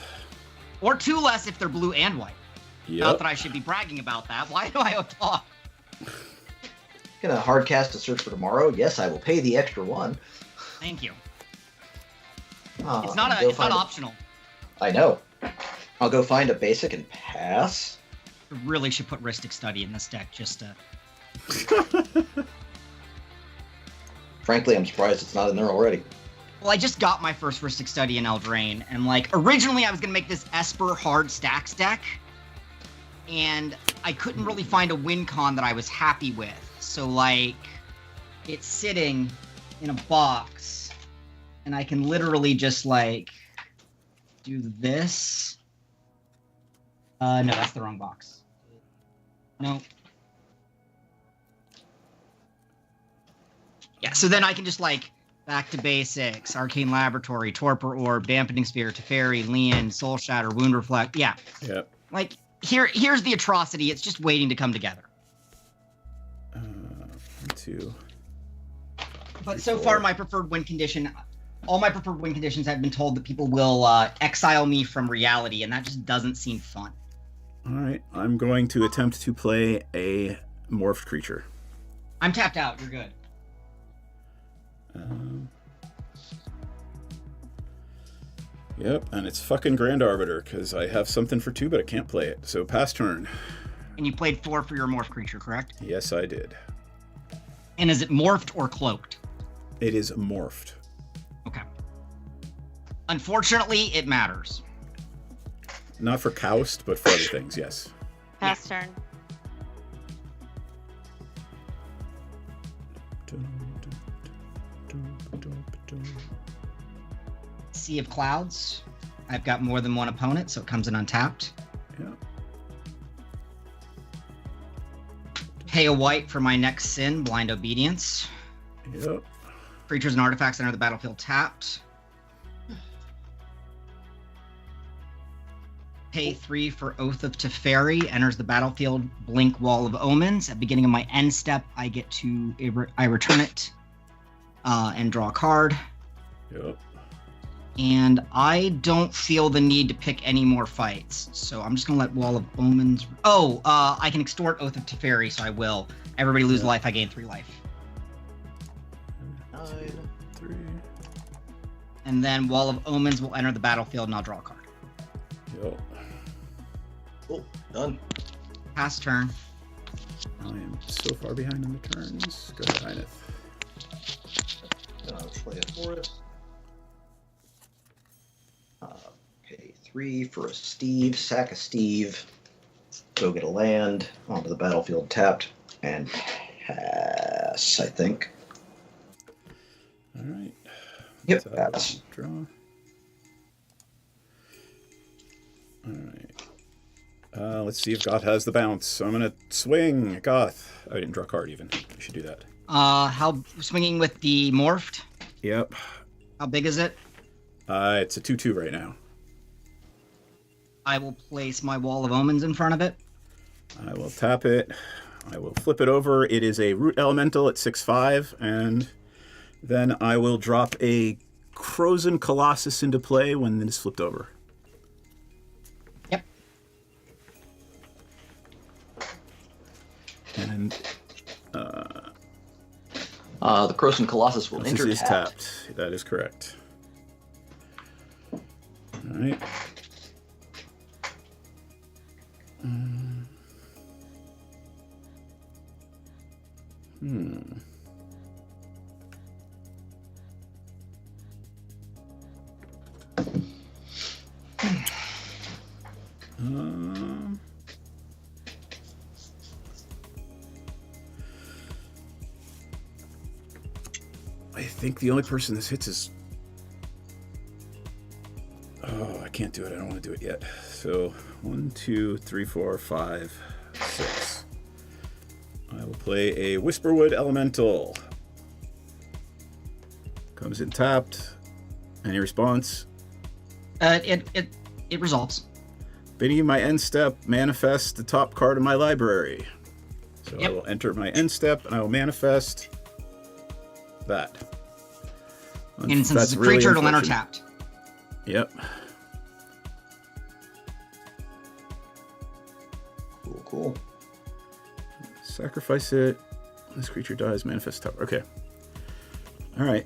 Or 2 less if they're blue and white. Not
Yep.
that I should be bragging about that. Why do I applaud?
Gonna hard cast a search for tomorrow. Yes, I will pay the extra 1.
Thank you.
Ah,
It's not
go
it's not
find a-
optional.
I know. I'll go find a basic and pass.
I really should put Rhystic Study in this deck just to...
Frankly, I'm surprised it's not in there already.
Well, I just got my first Rhystic Study in Eldraine, and like originally I was gonna make this Esper hard stacks deck, and I couldn't really find a win con that I was happy with. So like, it's sitting in a box, and I can literally just like do this, No, that's the wrong box. No. Yeah, so then I can just like back to basics, Arcane Laboratory, Torpor Orb, Dampening Sphere, Teferi, Lian, Soul Shatter, Wound Reflect. Yeah.
Yep.
Like here's the atrocity. It's just waiting to come together.
1, 2.
But so far, my preferred win condition, all my preferred win conditions, I've been told that people will exile me from reality, and that just doesn't seem fun.
All right, I'm going to attempt to play a morphed creature.
I'm tapped out. You're good.
Yep, and it's fucking Grand Arbiter, because I have something for 2, but I can't play it. So pass turn.
And you played 4 for your morph creature, correct?
Yes, I did.
And is it morphed or cloaked?
It is morphed.
Okay. Unfortunately, it matters.
Not for Koust, but for other things, yes.
Pass turn.
Sea of Clouds. I've got more than one opponent, so it comes in untapped.
Yeah.
Pay a white for my next sin, Blind Obedience.
Yep.
Creatures and artifacts enter the battlefield tapped. Pay 3 for Oath of Teferi, enters the battlefield, blink Wall of Omens. At the beginning of my end step, I get to, I return it and draw a card.
Yep.
And I don't feel the need to pick any more fights, so I'm just gonna let Wall of Omens. Oh, I can extort Oath of Teferi, so I will. Everybody lose life, I gain 3 life.
9,
3.
And then Wall of Omens will enter the battlefield, and I'll draw a card.
Yep.
Cool. Done.
Pass turn.
I am so far behind on the turns. Go ahead, Hyneth.
I'll play a forest. Pay 3 for a Steve, sack a Steve, go get a land, onto the battlefield tapped, and pass, I think.
All right.
Yep,
Tap,
pass.
draw. All right. Let's see if Goth has the bounce. So I'm going to swing Goth. I didn't draw a card even. I should do that.
How swinging with the morphed?
Yep.
How big is it?
It's a 2/2 right now.
I will place my Wall of Omens in front of it.
I will tap it. I will flip it over. It is a root elemental at 6/5, and then I will drop a Frozen Colossus into play when it is flipped over.
Yep.
And
the Frozen Colossus will enter
is
tapped.
tapped. That is correct. All right. I think the only person this hits is... Oh, I can't do it. I don't want to do it yet. So 1, 2, 3, 4, 5, 6. I will play a Whisperwood Elemental. Comes in tapped. Any response?
It resolves.
Beginning of my end step, manifest the top card of my library. So
Yep.
I will enter my end step and I will manifest that.
And since
That's
it's a
really
creature, it'll enter
unfortunate.
tapped.
Yep.
Cool.
Sacrifice it. This creature dies, manifest top. Okay. All right.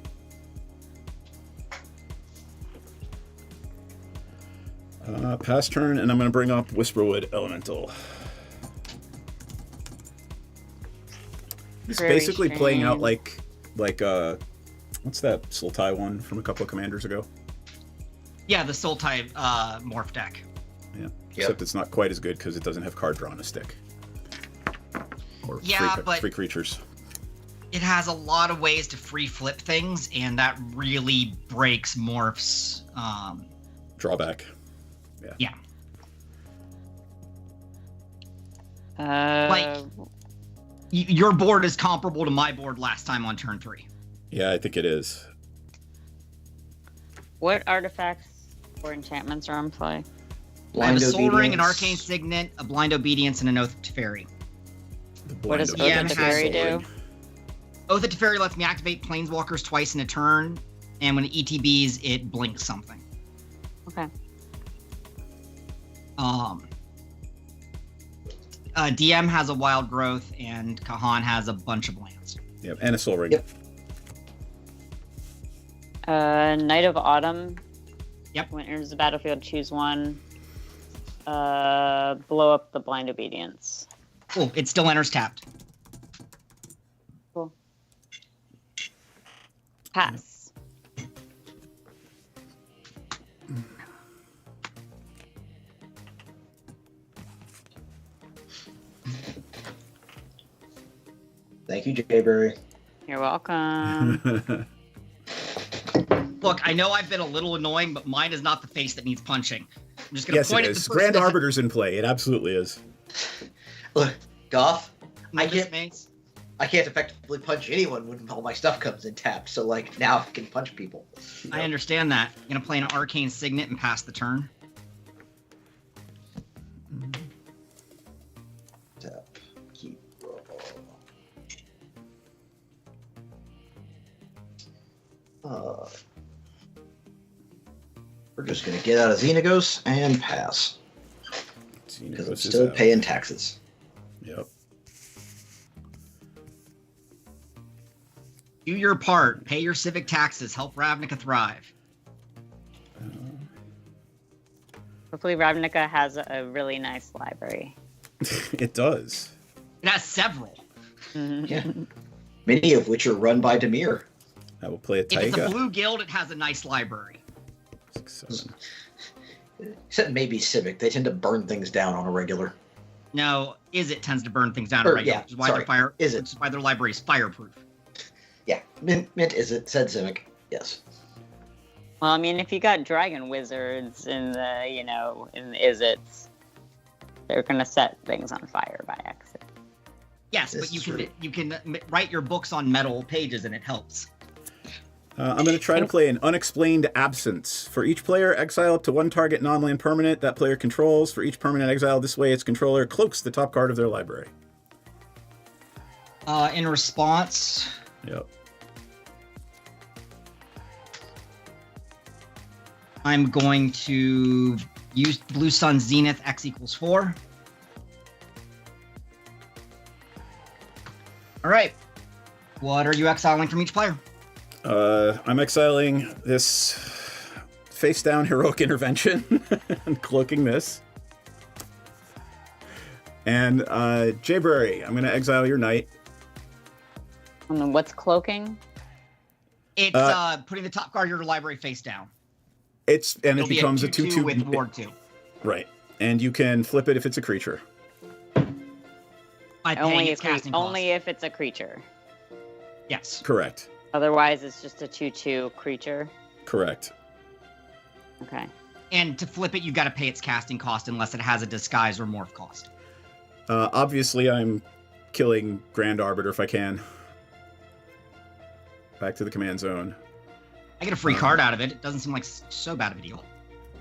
Pass turn, and I'm going to bring up Whisperwood Elemental. It's
Very
basically playing out
strange.
like what's that Sultai one from a couple of commanders ago?
Yeah, the Soul type morph deck.
Yeah. Except it's not quite as good because it doesn't have card draw on a stick. Or
Yeah, but-
free creatures.
It has a lot of ways to free flip things, and that really breaks morphs.
Drawback.
Yeah. Like, your board is comparable to my board last time on turn 3.
Yeah, I think it is.
What artifacts or enchantments are on play?
I have a
Blind
Soul Ring, an
Obedience.
Arcane Signet, a Blind Obedience, and an Oath of Teferi.
What does Oath
Yeah,
of
it has
Teferi
Soul
do?
Oath of Teferi lets me activate Planeswalkers twice in a turn, and when it ETBs, it blinks something.
Okay.
DM has a Wild Growth, and Kahan has a bunch of lands.
Yep, and a Soul Ring.
Yep.
Night of Autumn.
Yep.
When it enters the battlefield, choose one. Blow up the Blind Obedience.
Oh, it still enters tapped.
Cool. Pass.
Thank you, Jayberry.
You're welcome.
Look, I know I've been a little annoying, but mine is not the face that needs punching. I'm just gonna
Yes,
point
it
at the
is.
person
Grand
that's-
Arbiter's in play. It absolutely is.
Look, Goth, I
Notice
can't-
mace.
I can't effectively punch anyone when all my stuff comes in tapped. So like now I can punch people.
I understand that. I'm gonna play an Arcane Signet and pass the turn.
Tap. Keep. We're just gonna get out of Xenagos and pass because I'm
Xenagos is
still
out.
paying taxes.
Yep.
Do your part. Pay your civic taxes. Help Ravnica thrive.
Hopefully Ravnica has a really nice library.
It does.
It has several.
Yeah, many of which are run by Demir.
I will play a
If it's a
Taiga.
blue guild, it has a nice library.
6, 7.
Except maybe Civic, they tend to burn things down on a regular.
No, it tends to burn things down
Or,
already,
yeah,
which is why
sorry.
their fire
Is it?
which is why their library is fireproof.
Yeah, Mint is it? Said Civic. Yes.
Well, I mean, if you got dragon wizards in the, in the Izzets, they're gonna set things on fire by accident.
Yes,
This
but you
is
can
true.
you can write your books on metal pages and it helps.
I'm going to try to play an Unexplained Absence. For each player, exile up to one target non-land permanent that player controls. For each permanent exile, this way its controller cloaks the top card of their library.
In response,
Yep.
I'm going to use Blue Sun Zenith X equals 4. All right. What are you exiling from each player?
I'm exiling this face-down heroic intervention and cloaking this. And Jayberry, I'm going to exile your knight.
And then what's cloaking?
It's putting the top card of your library face down.
It
It'll be
becomes a
2/2
2/2
with Ward 2.
Right. And you can flip it if it's a creature.
By paying
Only
its casting cost.
only if it's a creature.
Yes.
Correct.
Otherwise, it's just a 2/2 creature.
Correct.
Okay.
And to flip it, you've got to pay its casting cost unless it has a disguise or morph cost.
Obviously, I'm killing Grand Arbiter if I can. Back to the command zone.
I get a free card out of it. It doesn't seem like so bad of a deal.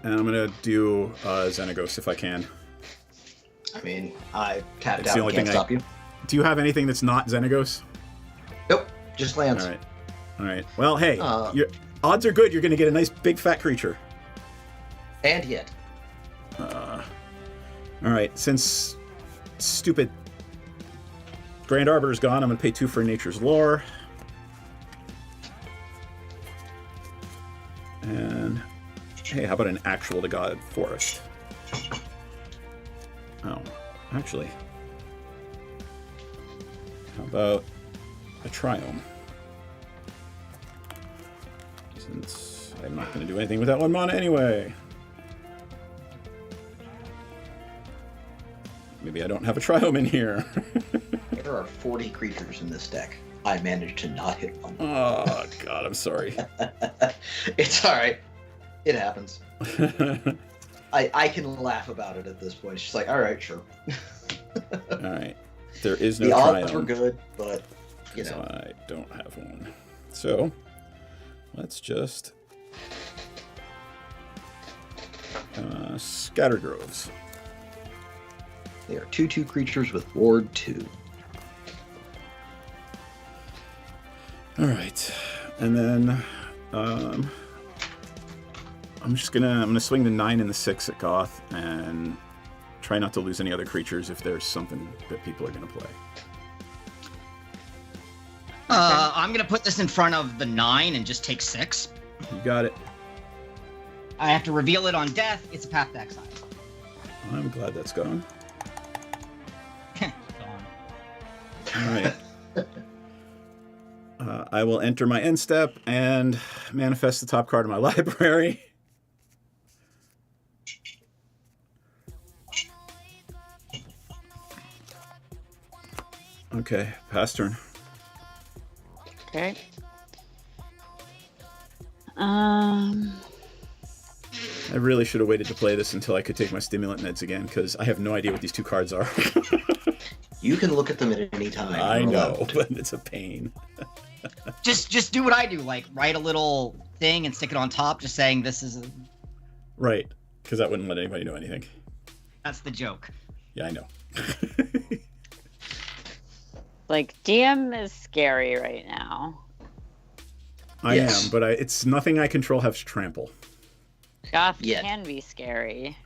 And I'm going to do Xenagos if I can.
I mean, I tapped
It's
out
the
and
only
can't
thing
stop you.
Do you have anything that's not Xenagos?
Nope, just lands.
All right. All right. Well, hey,
Uh,
your odds are good. You're going to get a nice big fat creature.
And yet.
All right. Since stupid Grand Arbiter's gone, I'm going to pay 2 for Nature's Lore. And hey, how about an actual to God forest? Oh, actually, how about a Triome? Since I'm not going to do anything with that 1 mana anyway. Maybe I don't have a Triome in here.
There are 40 creatures in this deck. I managed to not hit one.
Oh, God, I'm sorry.
It's alright. It happens. I can laugh about it at this point. She's like, alright, sure.
All right. There is no
The odds
triumph.
were good, but you
So
know.
I don't have one. So let's just Scatter Groves.
They are 2/2 creatures with Ward 2.
All right, and then I'm gonna swing the 9 and the 6 at Goth and try not to lose any other creatures if there's something that people are gonna play.
I'm gonna put this in front of the 9 and just take 6.
You got it.
I have to reveal it on death. It's a Path to Exile.
I'm glad that's gone.
Gone.
All right. I will enter my end step and manifest the top card of my library. Okay, pass turn.
Okay.
I really should have waited to play this until I could take my stimulant meds again, because I have no idea what these two cards are.
You can look at them at any time.
I
You're
know,
allowed to.
but it's a pain.
Just do what I do, like write a little thing and stick it on top, just saying this is a...
Right, because that wouldn't let anybody know anything.
That's the joke.
Yeah, I know.
Like, DM is scary right now.
I
Yes.
am, but it's nothing I control has trample.
Goth
Yeah.
can be scary.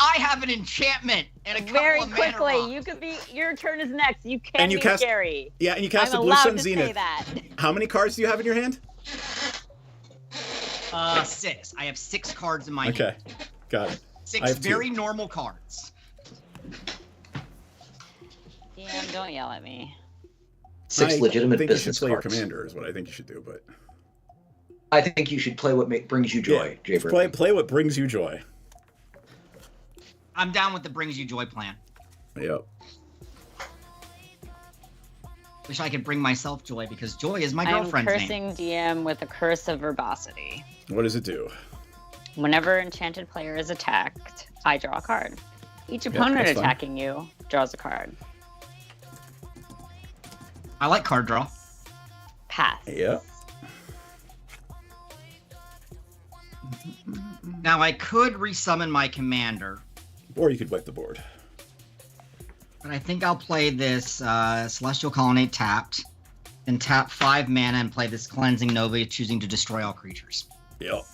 I have an enchantment and a couple
Very
of mana
quickly,
rocks.
you could be. Your turn is next. You can
And you
be
cast-
scary.
Yeah, and you cast
I'm
a Blue
allowed
Sun
to
Zenith.
say that.
How many cards do you have in your hand?
6. I have 6 cards in my
Okay,
hand.
got it. I
6
have 2.
very normal cards.
DM, don't yell at me.
6
I
legitimate
think
business
you should play
cards.
your commander is what I think you should do, but
I think you should play what brings you joy,
yeah,
Jay.
play what brings you joy.
I'm down with the Brings You Joy plan.
Yep.
Wish I could bring myself joy, because joy is my
I'm
girlfriend's
cursing
name.
DM with a curse of verbosity.
What does it do?
Whenever enchanted player is attacked, I draw a card. Each
Yeah,
opponent
that's fine.
attacking you draws a card.
I like card draw.
Pass.
Yep.
Now I could resummon my commander,
Or you could wipe the board.
but I think I'll play this Celestial Colonnade tapped, then tap 5 mana and play this Cleansing Nova, choosing to destroy all creatures.
Yep.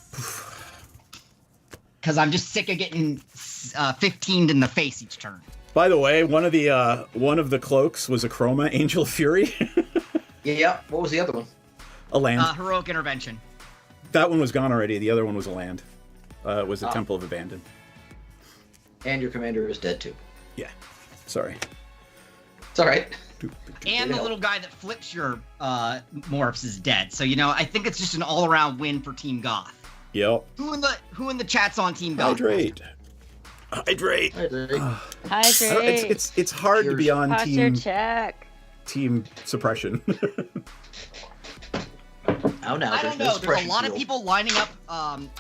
Because I'm just sick of getting 15'd in the face each turn.
By the way, one of the cloaks was a Chroma Angel of Fury,
Yeah. What was the other one?
a land.
Heroic Intervention.
That one was gone already. The other one was a land. It was a
Oh.
Temple of Abandon.
And your commander is dead too.
Yeah. Sorry.
It's all right.
And the
Yeah.
little guy that flips your morphs is dead. So, I think it's just an all-around win for Team Goth.
Yep.
Who in the chat's on Team Goth?
Hydrate. Hydrate.
Hydrate.
It's hard to be on
Posture
team
check.
suppression.
Oh, now
I
there's
don't
no
know. There's a
suppression
lot of
field.
people lining up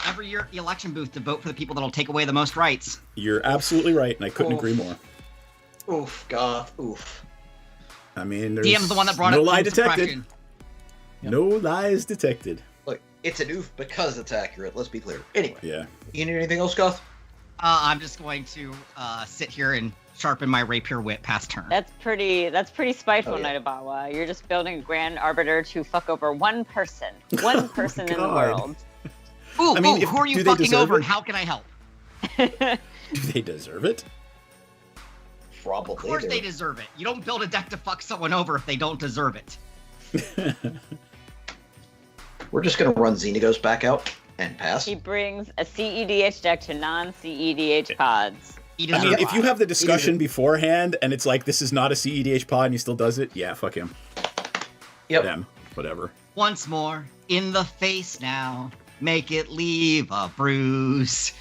every year at the election booth to vote for the people that'll take away the most rights.
You're absolutely right, and I couldn't
Oof.
agree more.
Oof, Goth. Oof.
I mean, there's
DM's the one that brought
no
up
lie
team
detected.
suppression.
No lies detected.
Look, it's an oof because it's accurate. Let's be clear. Anyway,
Yeah.
you need anything else, Goth?
I'm just going to sit here and sharpen my rapier wit past turn.
That's pretty spiteful,
Oh, yeah.
Knight of Bawa. You're just building a Grand Arbiter to fuck over one person. One person in the
God.
world.
Ooh,
I mean,
who are you
do they
fucking
deserve
over
it?
and how can I help?
Do they deserve it?
Probably.
Of course they deserve it. You don't build a deck to fuck someone over if they don't deserve it.
We're just gonna run Xenagos back out and pass.
He brings a CEDH deck to non-CEDH pods.
He
I
deserves
mean,
it.
if you have the discussion beforehand and it's like, this is not a CEDH pod and he still does it, yeah, fuck him.
Yep.
Them. Whatever.
Once more, in the face now, make it leave a bruise.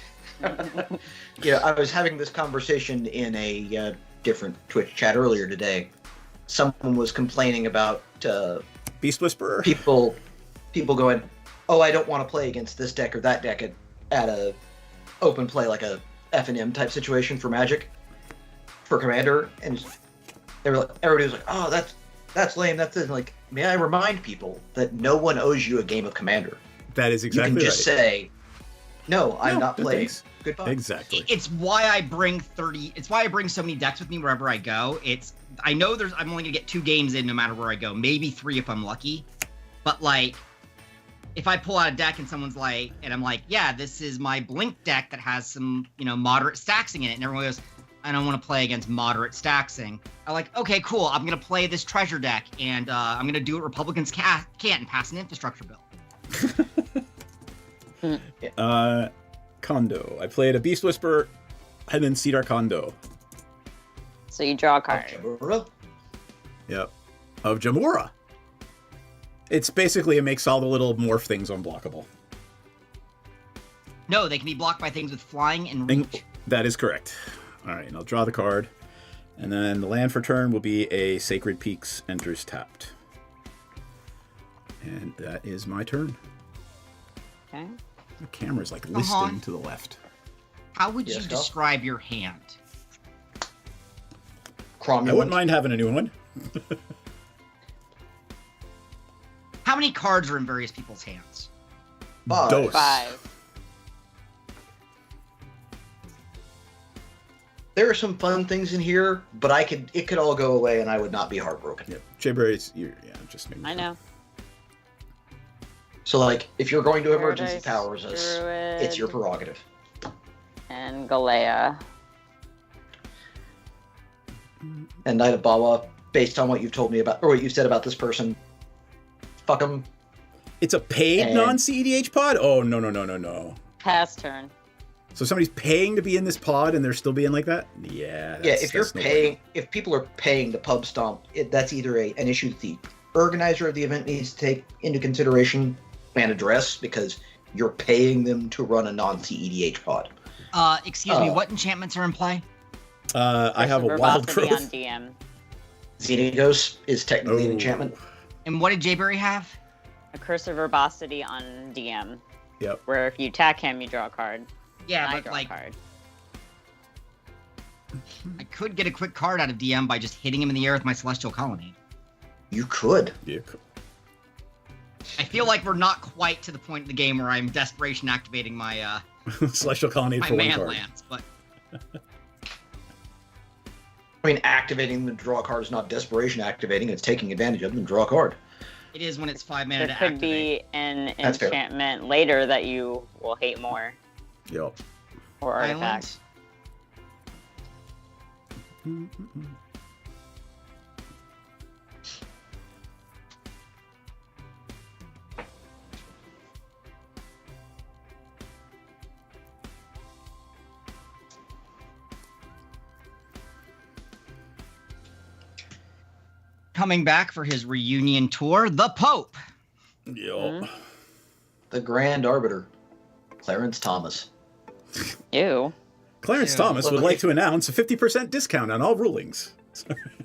Yeah, I was having this conversation in a different Twitch chat earlier today. Someone was complaining about
Beast Whisperer.
people going, "Oh, I don't want to play against this deck or that deck at a open play like a F&M type situation for Magic." for Commander, and everybody was like, "Oh, that's lame. That's it." Like, may I remind people that no one owes you a game of Commander.
That is exactly
You can just
right.
say, "No, I'm not
no
playing."
thanks.
Goodbye.
Exactly.
It's why I bring 30. It's why I bring so many decks with me wherever I go. I know I'm only gonna get 2 games in no matter where I go, maybe 3 if I'm lucky. But like, if I pull out a deck and someone's like, and I'm like, yeah, this is my Blink deck that has some, moderate staxing in it, and everyone goes, I don't want to play against moderate staxing. I'm like, okay, cool. I'm gonna play this treasure deck, and I'm gonna do what Republicans can't and pass an infrastructure bill.
Kondo. I played a Beast Whisperer and then Cedar Kondo.
So you draw a card.
Yep. Of Jamura. It's basically, it makes all the little morph things unblockable.
No, they can be blocked by things with flying and reach.
That is correct. All right, and I'll draw the card. And then the land for turn will be a Sacred Peaks enters tapped. And that is my turn.
Okay.
The camera's like listing to the left.
How would
Yes,
you
Kyle?
describe your hand?
I wouldn't mind having a new one.
How many cards are in various people's hands?
Dose.
5.
There are some fun things in here, but it could all go away and I would not be heartbroken.
Yep. Jayberry's, just maybe.
I know.
So, like, if you're going to emergency
Paradise
powers us, it's your
Druid.
prerogative.
And Galea.
And Knight of Bawa, based on what you've told me about, or what you said about this person, fuck them.
It's a paid
And-
non-CEDH pod? Oh, no.
Pass turn.
So somebody's paying to be in this pod and they're still being like that? Yeah.
Yeah, if you're
that's no
paying,
way.
if people are paying to pub stomp, that's either an issue that the organizer of the event needs to take into consideration and address, because you're paying them to run a non-CEDH pod.
Excuse me, what enchantments are in play?
I have a Wild
Verbosity
Growth.
on DM.
Xenagos is technically an
Oh.
enchantment.
And what did Jayberry have?
A Curse of Verbosity on DM.
Yep.
Where if you attack him, you draw a card.
Yeah,
I
but
draw
like,
a card.
I could get a quick card out of DM by just hitting him in the air with my Celestial Colony.
You could.
Yeah.
I feel like we're not quite to the point in the game where I'm desperation activating my
Celestial Colonnade
my
for one
man
card.
lands, but
I mean, activating them to draw a card is not desperation activating, it's taking advantage of them to draw a card.
it is when it's 5 mana
There
to
could
activate.
be an
That's fair.
enchantment later that you will hate more.
Yep.
Or artifact.
Islands. Coming back for his reunion tour, the Pope.
Yep.
The Grand Arbiter, Clarence Thomas.
Ew.
Clarence
Ew.
Thomas would like to announce a 50% discount on all rulings.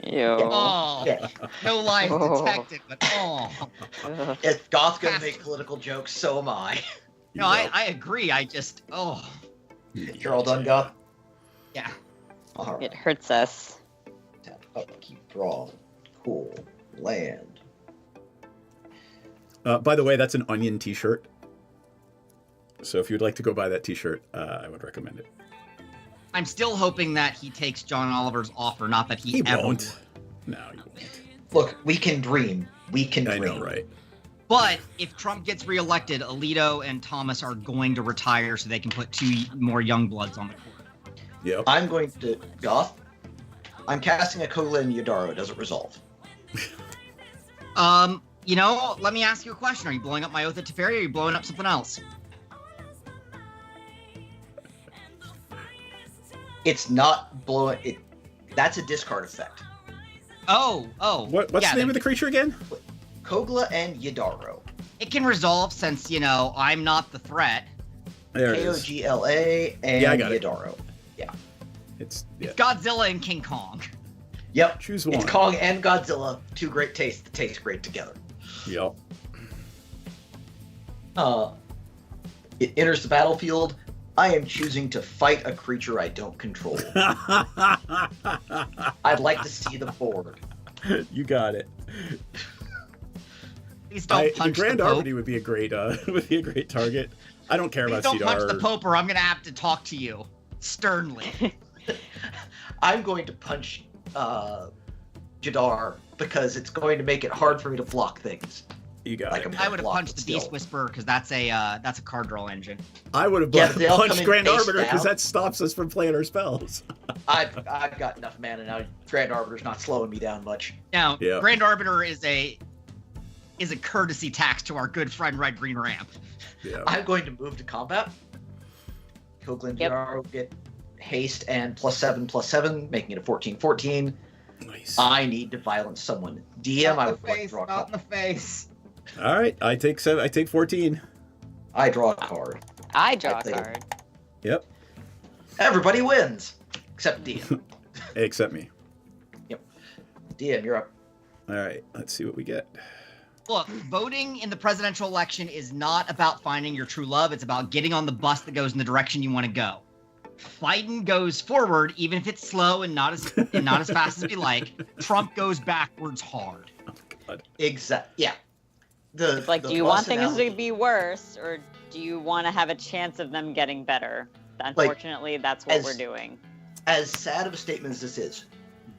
Ew.
Oh,
Yeah.
no lies
Oh.
detected, but oh.
Ugh.
If Goth's gonna make political jokes, so am I.
No,
Yep.
I agree. I just, oh.
You're all done, Goth?
Yeah.
Alright.
It hurts us.
Tap up, keep drawing. Cool. Land.
By the way, that's an Onion t-shirt. So if you'd like to go buy that t-shirt, I would recommend it.
I'm still hoping that he takes John Oliver's offer, not that he ever
won't.
would.
No, he won't.
Look, we can dream. We can
I
dream.
know, right?
But if Trump gets reelected, Alito and Thomas are going to retire so they can put 2 more young bloods on the court.
Yep.
I'm going to Goth. I'm casting a Kogla and Yadaro. Does it resolve?
Let me ask you a question. Are you blowing up my Oath at Teferi, or are you blowing up something else?
It's not blowing it. That's a discard effect.
Oh.
What's
yeah,
the name
then
of the creature again?
Kogla and Yadaro.
It can resolve since, I'm not the threat.
There it is.
Kogla and
Yeah, I got it.
Yadaro.
It's
It's Godzilla and King Kong.
Yep.
Choose one.
It's Kong and Godzilla, 2 great tastes that taste great together.
Yep.
It enters the battlefield. I am choosing to fight a creature I don't control. I'd like to see the board.
You got it.
Please don't
The
punch
Grand
the Pope.
Arbiter would be a great target. I don't care
Please
about
don't punch
Cedar.
the Pope, or I'm gonna have to talk to you sternly.
I'm going to punch Jadar because it's going to make it hard for me to block things.
You got
Like
it.
a
I would have
block,
punched
but
the Beast
still.
Whisperer because that's a card draw engine.
I would have
Yeah, but they all come
punched
in
Grand
face
Arbiter because
down.
that stops us from playing our spells.
I've got enough mana now. Grand Arbiter's not slowing me down much.
Now,
Yeah.
Grand Arbiter is a courtesy tax to our good friend Red Green Ramp.
Yeah.
I'm going to move to combat. Coughlin Jadar will get haste and +7/+7, making it a 14/14.
Nice.
I need to violence someone. DM, I would like to draw a
not in
card.
the face.
All right, I take 14.
I draw a card.
I draw a
think-
card.
Yep.
Everybody wins, except DM.
Except me.
DM, you're up.
All right, let's see what we get.
Look, voting in the presidential election is not about finding your true love. It's about getting on the bus that goes in the direction you want to go. Biden goes forward, even if it's slow and not as fast as we like. Trump goes backwards hard.
Oh God.
Yeah. The
Do you want things to be worse, or do you want to have a chance of them getting better? Unfortunately, that's what we're doing.
As sad of a statement as this is,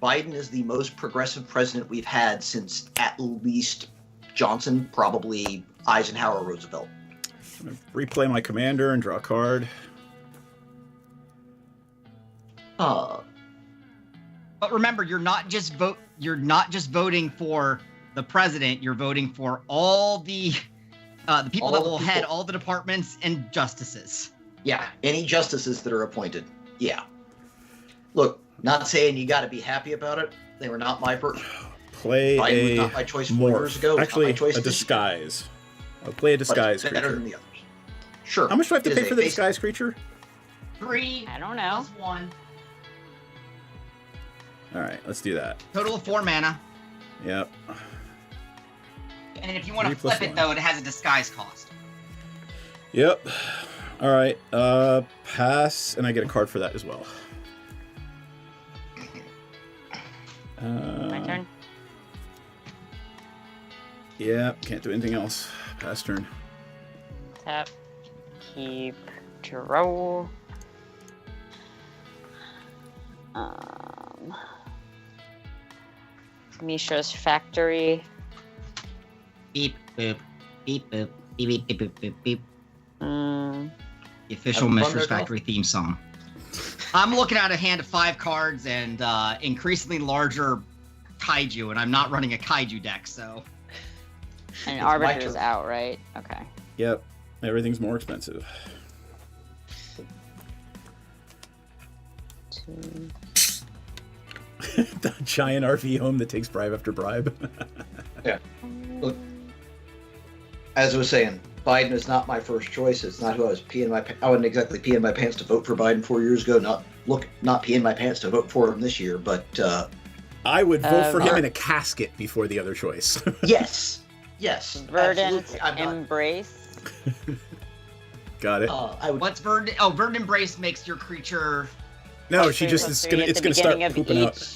Biden is the most progressive president we've had since at least Johnson, probably Eisenhower, Roosevelt.
I'm gonna replay my commander and draw a card.
But remember, you're not just voting for the president. You're voting for all the people
All
that
the
will
people.
head all the departments and justices.
Yeah, any justices that are appointed. Yeah. Look, not saying you got to be happy about it. They were not my first.
Play
Biden was
a
not my choice 4 years ago. It's not
Actually,
my choice
a
this year,
disguise. I'll play a
but
disguise
it's better
creature.
than the others. Sure.
How much do I have to
It
pay
is
for
a
the
basic-
disguise creature?
3
I don't know.
plus 1.
All right, let's do that.
Total of 4 mana.
Yep.
And if you want to
3 plus
flip it,
1.
though, it has a disguise cost.
Yep. All right. Pass, and I get a card for that as well.
My turn.
Yeah, can't do anything else. Pass turn.
Tap. Keep. Draw. Mishra's Factory.
Beep boop. Beep boop. Beep beep beep beep beep.
Mm,
The official
Have fun
Mistress
there, Doc.
Factory theme song. I'm looking at a hand of 5 cards and increasingly larger kaiju, and I'm not running a kaiju deck, so.
and
It's my
Arbiter's
turn.
out, right? Okay.
Yep. Everything's more expensive.
2.
The giant RV home that takes bribe after bribe.
Look, as I was saying, Biden is not my first choice. It's not who I was peeing my. I wouldn't exactly pee in my pants to vote for Biden 4 years ago. Not peeing my pants to vote for him this year. But
I would vote for him
Alright.
in a casket before the other choice.
yes,
Verdant
absolutely. I'm not.
Embrace.
Got it.
I would.
What's Verdant? Oh, Verdant Embrace makes your creature.
No, she
+3,
just
+3
is gonna.
at
It's
the
gonna start
beginning of
pooping out.
each.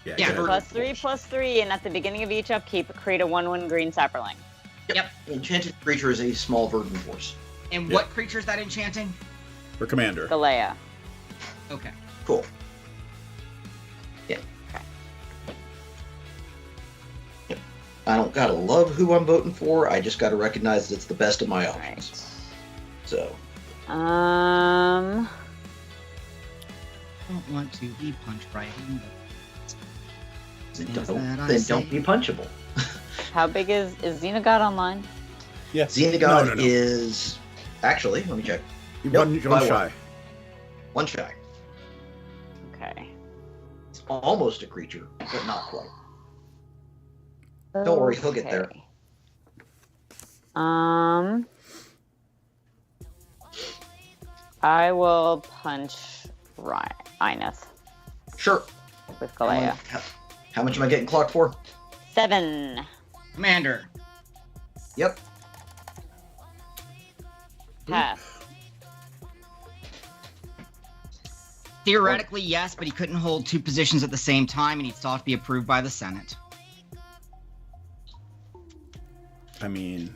Yeah.
Yeah,
go ahead.
+3/+3, and at the beginning of each upkeep, create a 1/1 green sapperling.
Yep.
Enchanted creature is a small verdant force.
And
Yep.
what creature is that enchanting?
For commander.
Galea.
Okay.
Cool. Yeah. Yep. I don't gotta love who I'm voting for. I just gotta recognize that it's the best of my options. So.
Um.
I don't want to be punched right in the.
Then don't be punchable.
How big is Xenogod online?
Yeah.
Xenogod
No.
is actually. Let me check.
One
by
shy.
One shy.
Okay.
It's almost a creature, but not quite. Don't worry, he'll get there.
Okay. I will punch Ineth
Sure.
with Galea.
How much am I getting clocked for?
7.
Commander.
Yep.
Pass.
Theoretically, yes, but he couldn't hold 2 positions at the same time, and he'd still have to be approved by the Senate.
I mean,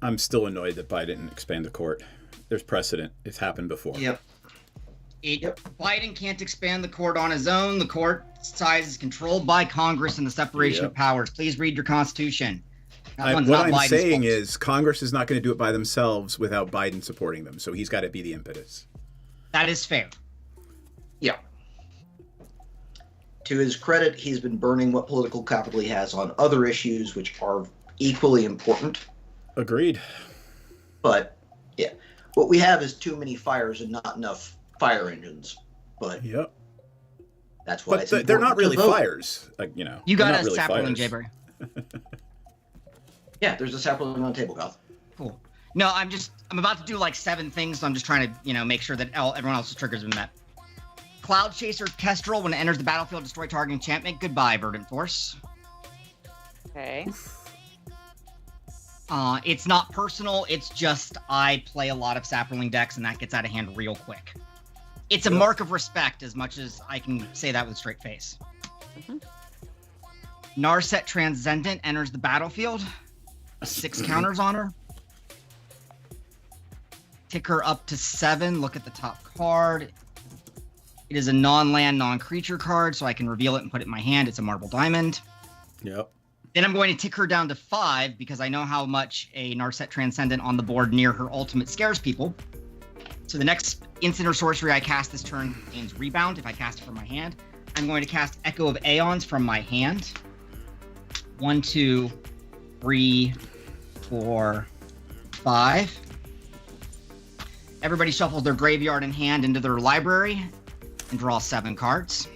I'm still annoyed that Biden didn't expand the court. There's precedent. It's happened before.
Yep.
Biden can't expand the court on his own. The court size is controlled by Congress and the separation of powers. Please read your Constitution.
What I'm saying is Congress is not going to do it by themselves without Biden supporting them. So he's got to be the impetus.
That is fair.
Yeah. To his credit, he's been burning what political capital he has on other issues, which are equally important.
Agreed.
But, yeah. What we have is too many fires and not enough fire engines. But
yep.
That's why
but they're not really fires. Like, you know.
You got a
really
sapling, Jayberry.
Yeah, there's a sapling on the table, Goth.
Cool. No, I'm about to do like 7 things, so I'm just trying to, make sure that everyone else's triggers have been met. Cloud Chaser Kestrel, when it enters the battlefield, destroy target enchantment. Goodbye, Verdant Force.
Okay.
It's not personal, it's just I play a lot of sapling decks, and that gets out of hand real quick. It's a mark of respect, as much as I can say that with a straight face.
Mm-hmm.
Narset Transcendent enters the battlefield. 6 counters on her. Tick her up to 7. Look at the top card. It is a non-land, non-creature card, so I can reveal it and put it in my hand. It's a Marble Diamond.
Yep.
Then I'm going to tick her down to 5 because I know how much a Narset Transcendent on the board near her ultimate scares people. So the next instant or sorcery I cast this turn gains Rebound if I cast it from my hand. I'm going to cast Echo of Aeons from my hand. 1, 2, 3, 4, 5. Everybody shuffles their graveyard in hand into their library and draw 7 cards.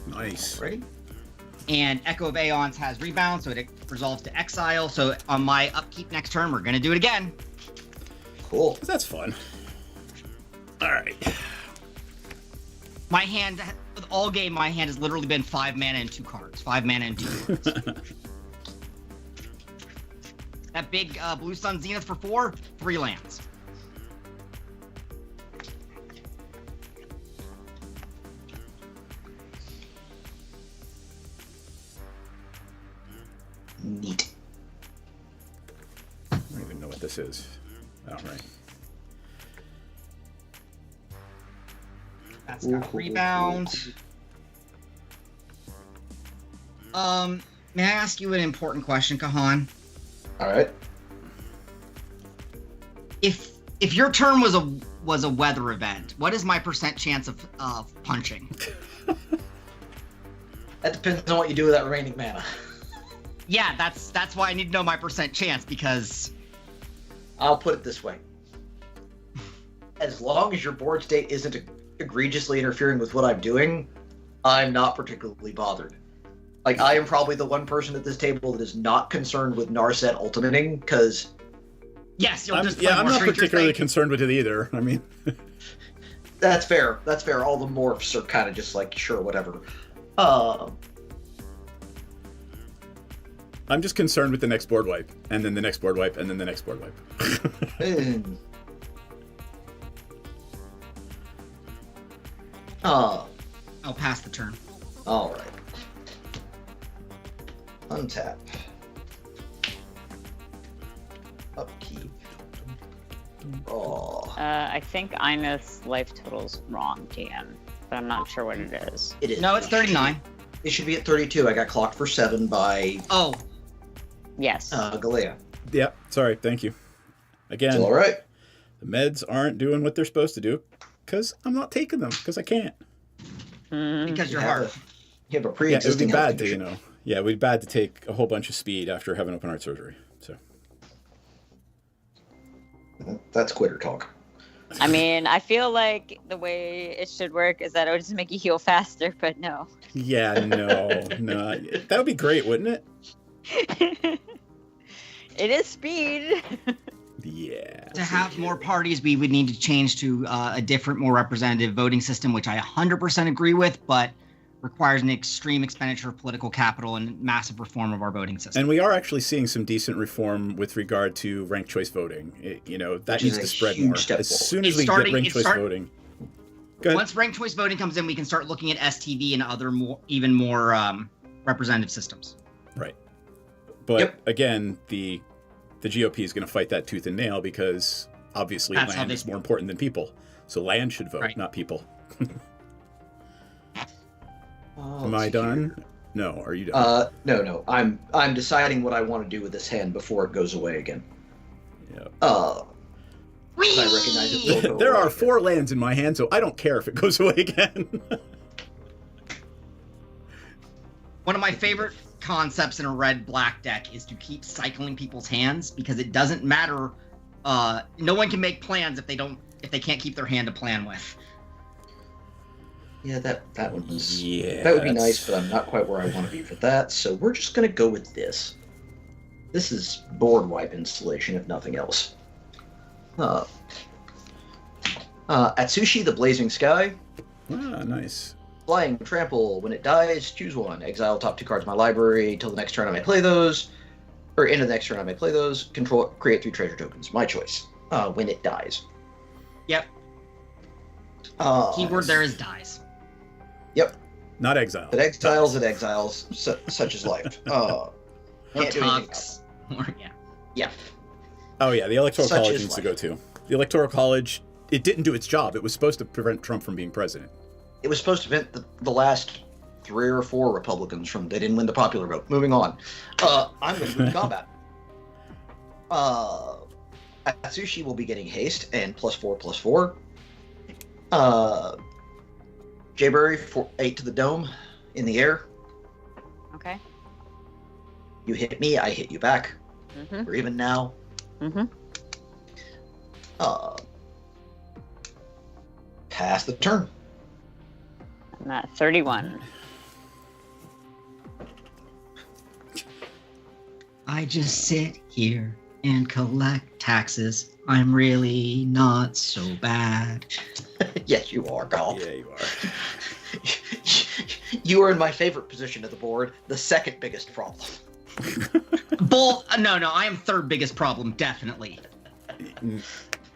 Nice.
Ready?
And Echo of Aeons has Rebound, so it resolves to exile. So on my upkeep next turn, we're going to do it again.
Cool.
That's fun. All right.
My hand, with all game, my hand has literally been 5 mana and 2 cards. 5 mana and 2 cards. That big Blue Sun Zenith for 4, 3 lands.
Neat.
I don't even know what this is. Oh, right.
That's got Rebound. May I ask you an important question, Kahan?
All right.
If your turn was a weather event, what is my % chance of punching?
That depends on what you do with that remaining mana.
Yeah, that's why I need to know my % chance, because
I'll put it this way. As long as your board state isn't egregiously interfering with what I'm doing, I'm not particularly bothered. Like, I am probably the one person at this table that is not concerned with Narset ultimating, because...
Yes, you'll just
I'm not particularly concerned with it either. I mean...
That's fair. That's fair. All the morphs are kind of just like, sure, whatever.
I'm just concerned with the next board wipe, and then the next board wipe, and then the next board wipe.
I'll pass the turn.
All right. Untap. Upkeep. Oh.
I think Ina's life total's wrong, GM, but I'm not sure what it is.
It is.
No, it's 39.
It should be at 32. I got clocked for 7 by...
Oh.
Yes.
Galea.
Yep. Sorry. Thank you. Again.
It's all right.
The meds aren't doing what they're supposed to do because I'm not taking them because I can't.
Because you're hard.
You have a
Yeah, it would
pre-existing
be
health
bad to,
condition.
Yeah, it would be bad to take a whole bunch of speed after having open heart surgery. So.
That's quitter talk.
I mean, I feel like the way it should work is that it would just make you heal faster, but no.
Yeah, no. That would be great, wouldn't it?
It is speed.
Yeah.
To have more parties, we would need to change to a different, more representative voting system, which I 100% agree with, but requires an extreme expenditure of political capital and massive reform of our voting system.
And we are actually seeing some decent reform with regard to ranked choice voting. That
Which
needs
is
to
a
spread
huge
more.
step
As
forward.
soon as we get ranked choice voting. Go ahead.
Once ranked choice voting comes in, we can start looking at STV and other even more representative systems.
Right. But again, the GOP is going to fight that tooth and nail because obviously land is more important than people. So land should vote, not people. Am I done? No, are you done?
No. I'm deciding what I want to do with this hand before it goes away again.
Yeah.
I recognize it will go
There
away
are 4 lands in my hand, so I don't care if it goes away again.
One of my favorite concepts in a red-black deck is to keep cycling people's hands because it doesn't matter. No one can make plans if they can't keep their hand to plan with.
Yeah, that would be nice, but I'm not quite where I want to be for that. So we're just gonna go with this. This is board wipe installation, if nothing else. Atsushi, the Blazing Sky.
Ah, nice.
Flying Trample. When it dies, choose one. Exile top 2 cards of my library till the next turn I may play those. Or into the next turn I may play those. Control. Create 3 treasure tokens. My choice. When it dies.
Yep. Keyword there is dies.
Yep.
Not exile.
It exiles, such as life.
Or
Can't do anything
tux.
else. Yeah.
Oh yeah, the Electoral
Such
College
is
needs to
life.
go too. The Electoral College, it didn't do its job. It was supposed to prevent Trump from being president.
It was supposed to prevent the last 3 or 4 Republicans from. They didn't win the popular vote. Moving on. I'm going to move to combat. Atsushi will be getting haste and +4/+4. Jayberry for 8 to the dome in the air.
Okay.
You hit me, I hit you back.
Mm-hmm.
We're even now.
Mm-hmm.
Pass the turn.
I'm at 31.
I just sit here and collect taxes. I'm really not so bad.
Yes, you are, Golf.
Yeah, you are.
You are in my favorite position of the board, the second biggest problem.
No, I am third biggest problem, definitely.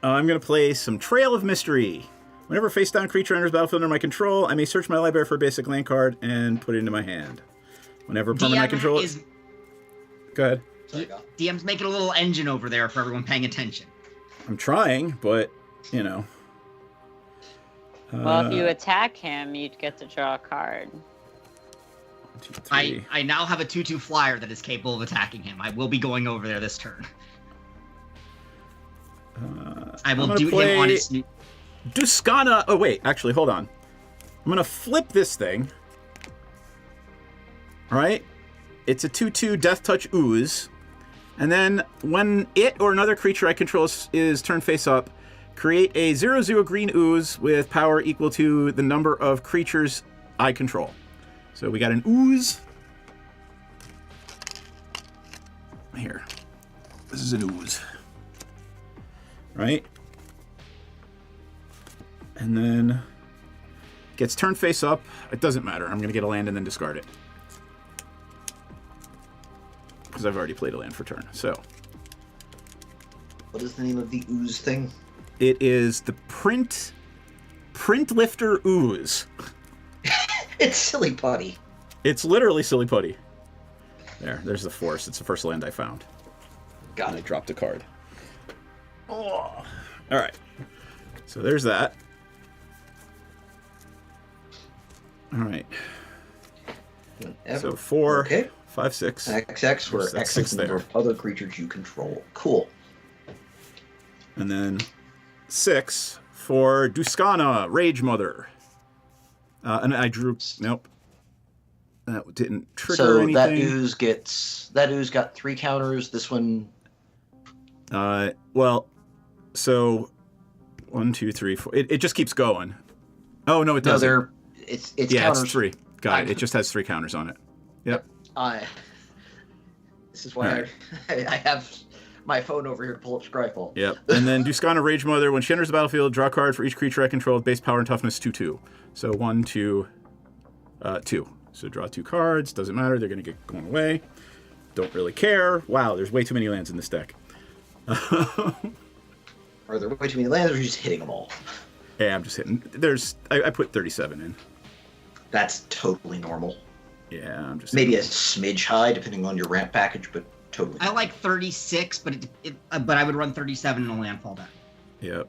I'm going to play some Trail of Mystery. Whenever a face-down creature enters battlefield under my control, I may search my library for a basic land card and put it into my hand. Whenever permanent I control it... Go ahead.
DM's making a little engine over there for everyone paying attention.
I'm trying, but, you know.
Well, if you attack him, you'd get to draw a card.
1, 2, 3.
I now have a 2/2 flyer that is capable of attacking him. I will be going over there this turn. I will do him on his...
Duskana... Oh, wait. Actually, hold on. I'm going to flip this thing. All right? It's a 2/2 Death Touch Ooze. And then when it or another creature I control is turned face up, create a 0/0 green ooze with power equal to the number of creatures I control. So we got an ooze. Here. This is an ooze. Right? And then gets turned face up. It doesn't matter. I'm going to get a land and then discard it. Because I've already played a land for turn. So.
What is the name of the ooze thing?
It is the Print Lifter Ooze.
It's Silly Putty.
It's literally Silly Putty. There's the force. It's the first land I found.
Got
and
it.
I dropped a card. Oh. All right. So there's that. All right.
Whenever.
So 4,
okay.
5, 6.
XX, where
That's
X is
6
the number
there.
of other creatures you control. Cool.
And then 6 for Duskana, Rage Mother. And I drew... Nope. That didn't trigger
So
anything.
that ooze got 3 counters. This one...
Well, so 1, 2, 3, 4. It just keeps going. Oh, no, it doesn't.
No, it's
yeah,
counters.
it's 3. Got it. It just has 3 counters on it. Yep.
This is why I have my phone over here to pull up Scryfall.
Yep. And then Duskana Rage Mother, when she enters the battlefield, draw a card for each creature I control with base power and toughness 2/2. So 1, 2, 2. So draw 2 cards. Doesn't matter. They're going to get going away. Don't really care. Wow, there's way too many lands in this deck.
Are there way too many lands, or are you just hitting them all?
Yeah, I'm just hitting. I put 37 in.
That's totally normal.
Yeah, I'm just
maybe a smidge high depending on your ramp package, but totally.
I like 36, but but I would run 37 in a landfall deck.
Yep.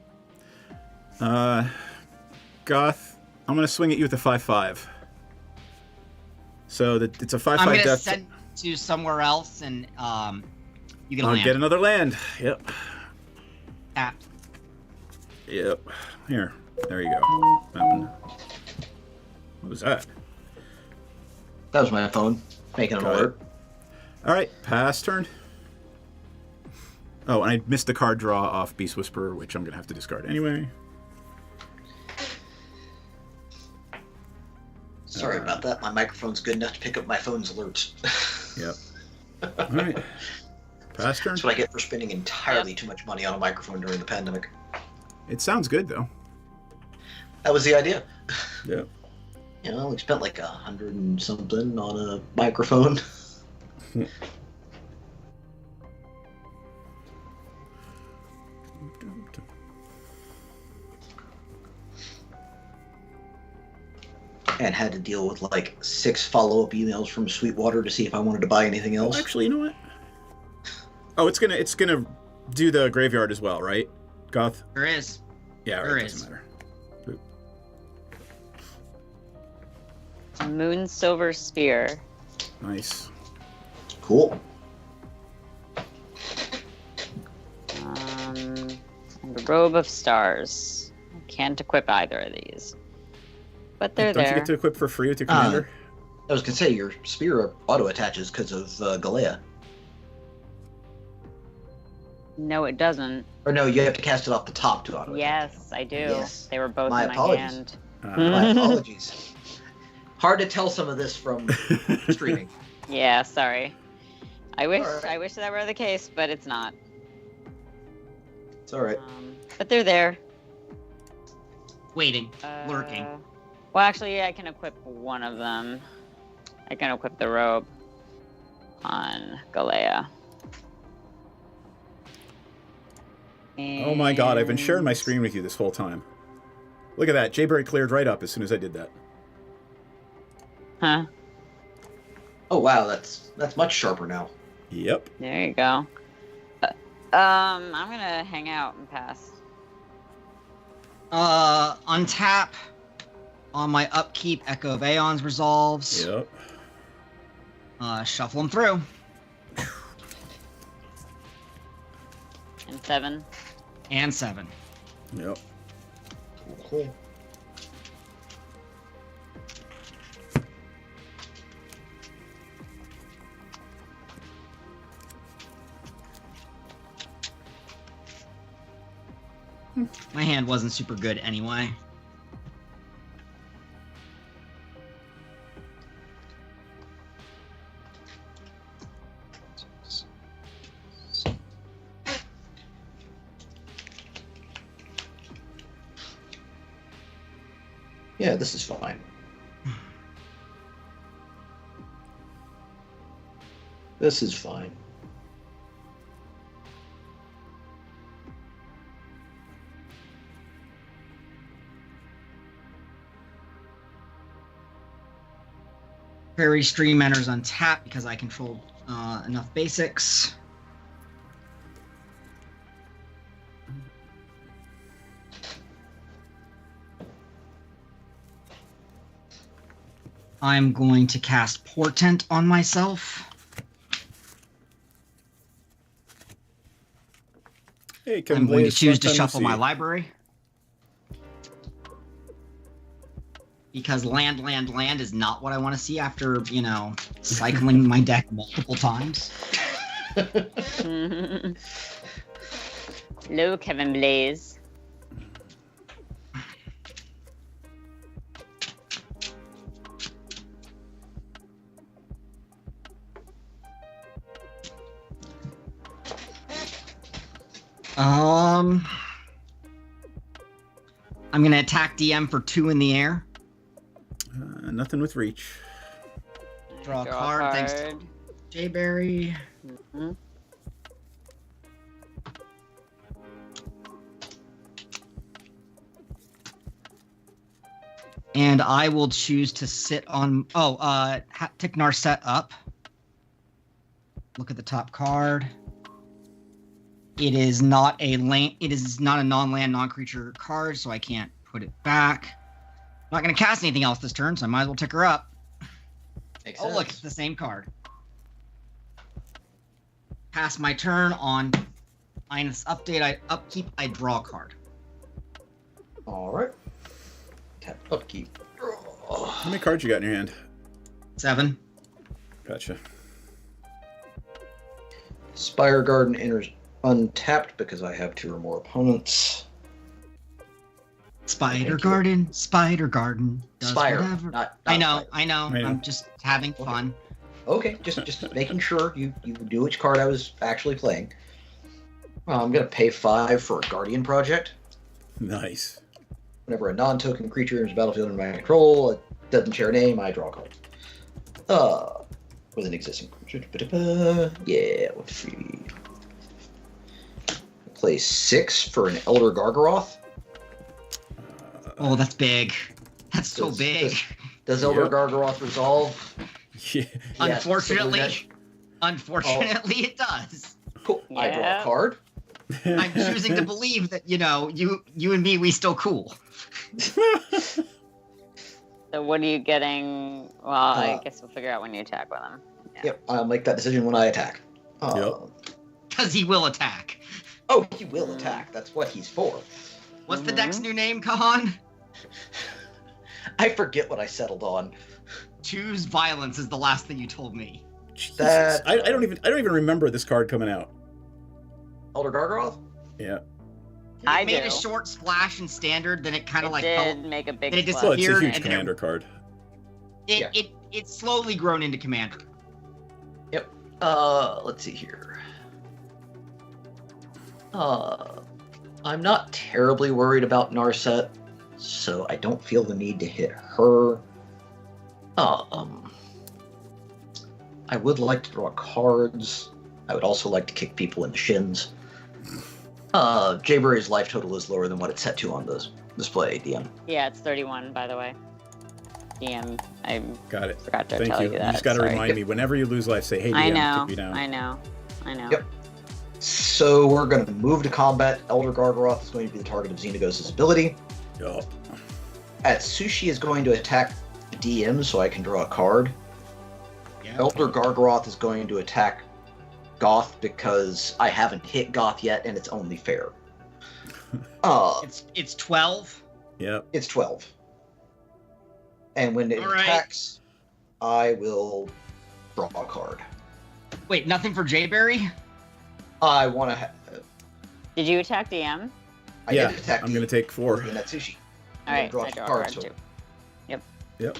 Goth, I'm gonna swing at you with a 5/5. So it's a 5/5
I'm gonna
death.
send to somewhere else, and you get a
I'll
land.
get another land. Yep.
Tap.
Yep. Here. There you go. That one. What was that?
That was my phone making an alert.
All right, pass turn. Oh, and I missed the card draw off Beast Whisperer, which I'm gonna have to discard anyway.
Sorry about that. My microphone's good enough to pick up my phone's alerts.
Yep. All right. Pass turn.
That's what I get for spending entirely too much money on a microphone during the pandemic.
It sounds good though.
That was the idea.
Yep.
You know, I only spent like $100 and something on a microphone. And had to deal with like 6 follow-up emails from Sweetwater to see if I wanted to buy anything else.
Actually, you know what? Oh, it's gonna do the graveyard as well, right? Goth?
There is.
Yeah,
There
right,
is.
doesn't matter.
Moon Silver Spear.
Nice.
Cool.
And a Robe of Stars. I can't equip either of these. But they're
Don't
there.
you get to equip for free with your commander?
I was gonna say your spear auto attaches because of Galea.
No, it doesn't.
Or no, you have to cast it off the top to auto.
Yes, I do.
Yes.
They were both
My
in my
apologies.
hand.
My apologies. Hard to tell some of this from streaming.
Yeah, sorry. I wish
Alright.
I wish that were the case, but it's not.
It's alright.
But they're there.
Waiting. Lurking.
Well, actually, yeah, I can equip one of them. I can equip the robe on Galea.
Oh my god, I've been sharing my screen with you this whole time. Look at that. Jayberry cleared right up as soon as I did that.
Huh?
Oh wow, that's much sharper now.
Yep.
There you go. I'm gonna hang out and pass.
Untap. On my upkeep, Echo of Aeons resolves.
Yep.
Shuffle them through.
And 7.
And 7.
Yep.
Cool.
My hand wasn't super good anyway.
Yeah, this is fine. This is fine.
Prairie Stream enters untap because I controlled enough basics. I'm going to cast Portent on myself.
Hey,
I'm going to
Blaze,
choose
long
to
time no
shuffle my
see.
library. Because land is not what I want to see after, you know, cycling my deck multiple times.
Hello, Kevin Blaze.
I'm gonna attack DM for 2 in the air.
Nothing with reach.
Draw a card, thanks to Jayberry.
Mhm.
And I will choose to sit on. Tick Narset up. Look at the top card. It is not a land. It is not a non-land, non-creature card, so I can't put it back. I'm not going to cast anything else this turn, so I might as well tick her up.
Makes
Oh,
sense.
look, it's the same card. Pass my turn on minus update. Upkeep. I draw a card.
All right. Tap upkeep.
How many cards you got in your hand?
7.
Gotcha.
Spire Garden enters untapped because I have 2 or more opponents.
Spider
Thank you.
Garden. Spider Garden. Does
Spire,
whatever.
not
I know.
Spire.
I know.
I know.
I'm just having fun.
Okay, just making sure you knew which card I was actually playing. Well, I'm gonna pay 5 for a Guardian Project.
Nice.
Whenever a non-token creature enters the battlefield under my control, it doesn't share a name, I draw a card. With an existing creature. Yeah, let's see. Play 6 for an Elder Gargaroth.
Oh, that's big. That's so
Does-
big.
Does Elder
Yep.
Gargaroth resolve?
Yeah.
Yes,
Unfortunately,
so
unfortunately, it does.
Cool. I draw
Yeah.
a card.
I'm choosing to believe that you and me, we still cool.
So what are you getting? Well, I
Uh,
guess we'll figure out when you attack with him. Yeah.
Yep, I'll make that decision when I attack.
Because he will attack.
Oh, he will attack. That's what he's for.
What's the deck's new name, Kahan?
I forget what I settled on.
Choose violence is the last thing you told me.
Jesus.
That-
I don't even remember this card coming out.
Elder Gargaroth?
Yeah.
I
It made
do.
a short splash in standard, then it kind
It
of like
did
felt,
make a big
Then it just
Well,
splash.
it's a
Appeared
huge
and then
commander card.
Yeah.
it's slowly grown into commander.
Yep. Let's see here. I'm not terribly worried about Narset, so I don't feel the need to hit her. I would like to draw cards. I would also like to kick people in the shins. Jayberry's life total is lower than what it's set to on this display, DM.
Yeah, it's 31, by the way. DM, I
Got it.
forgot to
Thank
tell
you.
you that.
You just got to
sorry.
remind me whenever you lose life. Say, "Hey, DM,
I know.
kick me down."
I know. I know.
Yep. So we're going to move to combat. Elder Gargaroth is going to be the target of Xenagos' ability.
Yup.
Atsushi is going to attack DM so I can draw a card.
Yeah.
Elder Gargaroth is going to attack Goth because I haven't hit Goth yet and it's only fair.
It's 12.
Yep.
It's 12. And when it
All right.
attacks, I will draw a card.
Wait, nothing for Jayberry?
I want to.
Did you attack DM?
I
Yeah,
did attack
I'm gonna take 4.
in Atsushi.
All right,
draw
I
two
draw a
cards,
card
so-
too. Yep.
Yep.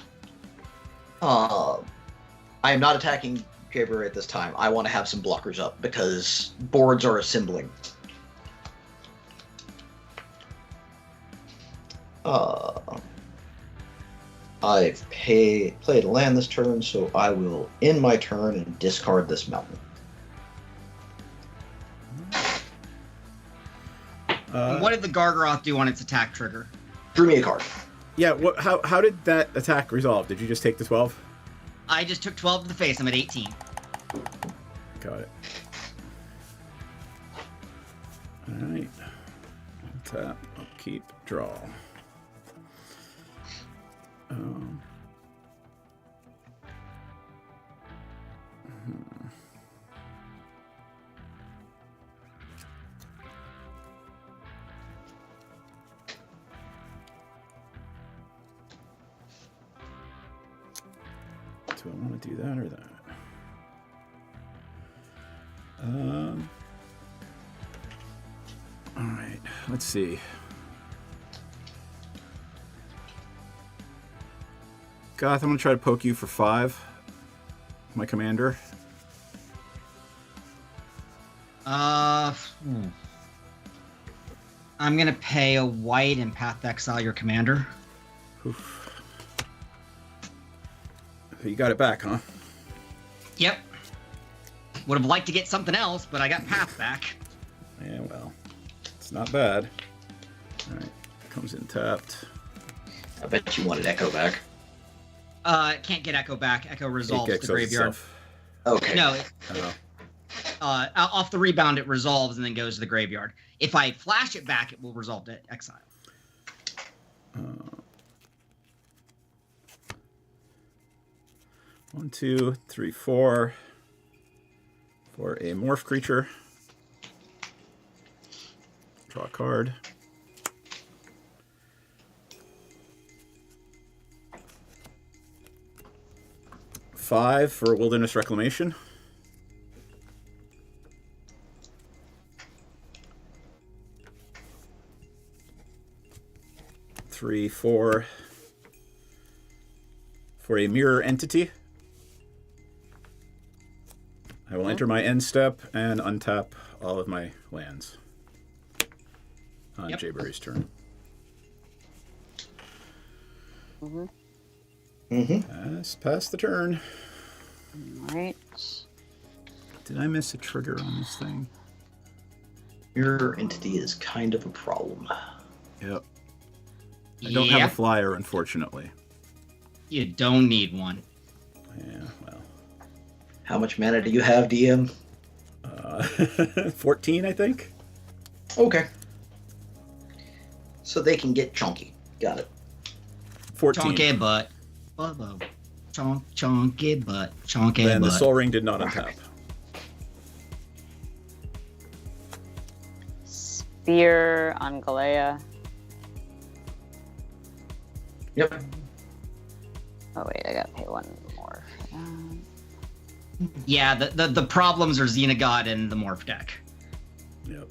I am not attacking Jayberry at this time. I want to have some blockers up because boards are assembling. I've played a land this turn, so I will end my turn and discard this mountain.
What did the Gargaroth do on its attack trigger?
Drew me a card.
Yeah. What? How did that attack resolve? Did you just take the 12?
I just took 12 to the face. I'm at 18.
Got it. All right. Tap. Upkeep. Draw. Do I want to do that or that? All right. Let's see. Goth, I'm gonna try to poke you for 5. My commander.
I'm gonna pay a white and path exile your commander.
Oof. You got it back, huh?
Yep. Would have liked to get something else, but I got Path back.
Yeah, well, it's not bad. All right, comes in tapped.
I bet you wanted Echo back.
Can't get Echo back. Echo resolves
It
the graveyard.
itself.
Okay.
No,
Oh.
off the rebound it resolves and then goes to the graveyard. If I flash it back, it will resolve to exile.
1, 2, 3, 4 for a morph creature. Draw a card. Five for Wilderness Reclamation. Three, four for a Mirror Entity. I will enter my end step and untap all of my lands on Jayberry's turn. Pass the turn.
Right.
Did I miss a trigger on this thing?
Mirror Entity is kind of a problem.
Yep. I don't have a flyer, unfortunately.
You don't need one.
Yeah, well.
How much mana do you have, DM?
14, I think.
Okay. So they can get chunky. Got it.
14.
Chunky butt. Chunky butt. Chunky
Then
butt.
the Soul Ring did not untap.
Spear on Galea.
Yep.
Oh wait, I gotta pay one more.
Yeah, the problems are Xenagod and the Morph deck.
Yep.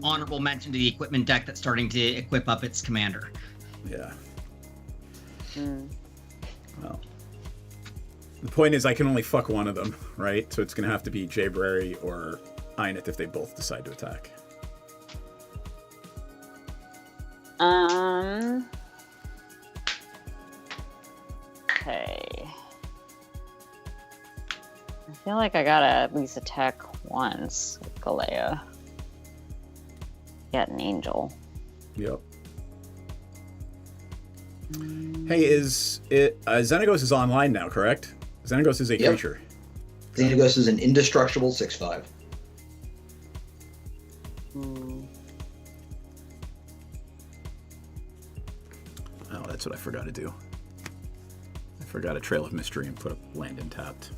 Honorable mention to the equipment deck that's starting to equip up its commander.
Yeah.
Mm.
Well, the point is I can only fuck one of them, right? So it's going to have to be Jayberry or Einit if they both decide to attack.
Okay. I feel like I gotta at least attack once with Galea. Get an angel.
Yep. Hey, is it Xenagos is online now, correct? Xenagos is a creature.
Xenagos is an indestructible 6/5.
Oh, that's what I forgot to do. I forgot a Trail of Mystery and put a land in tapped.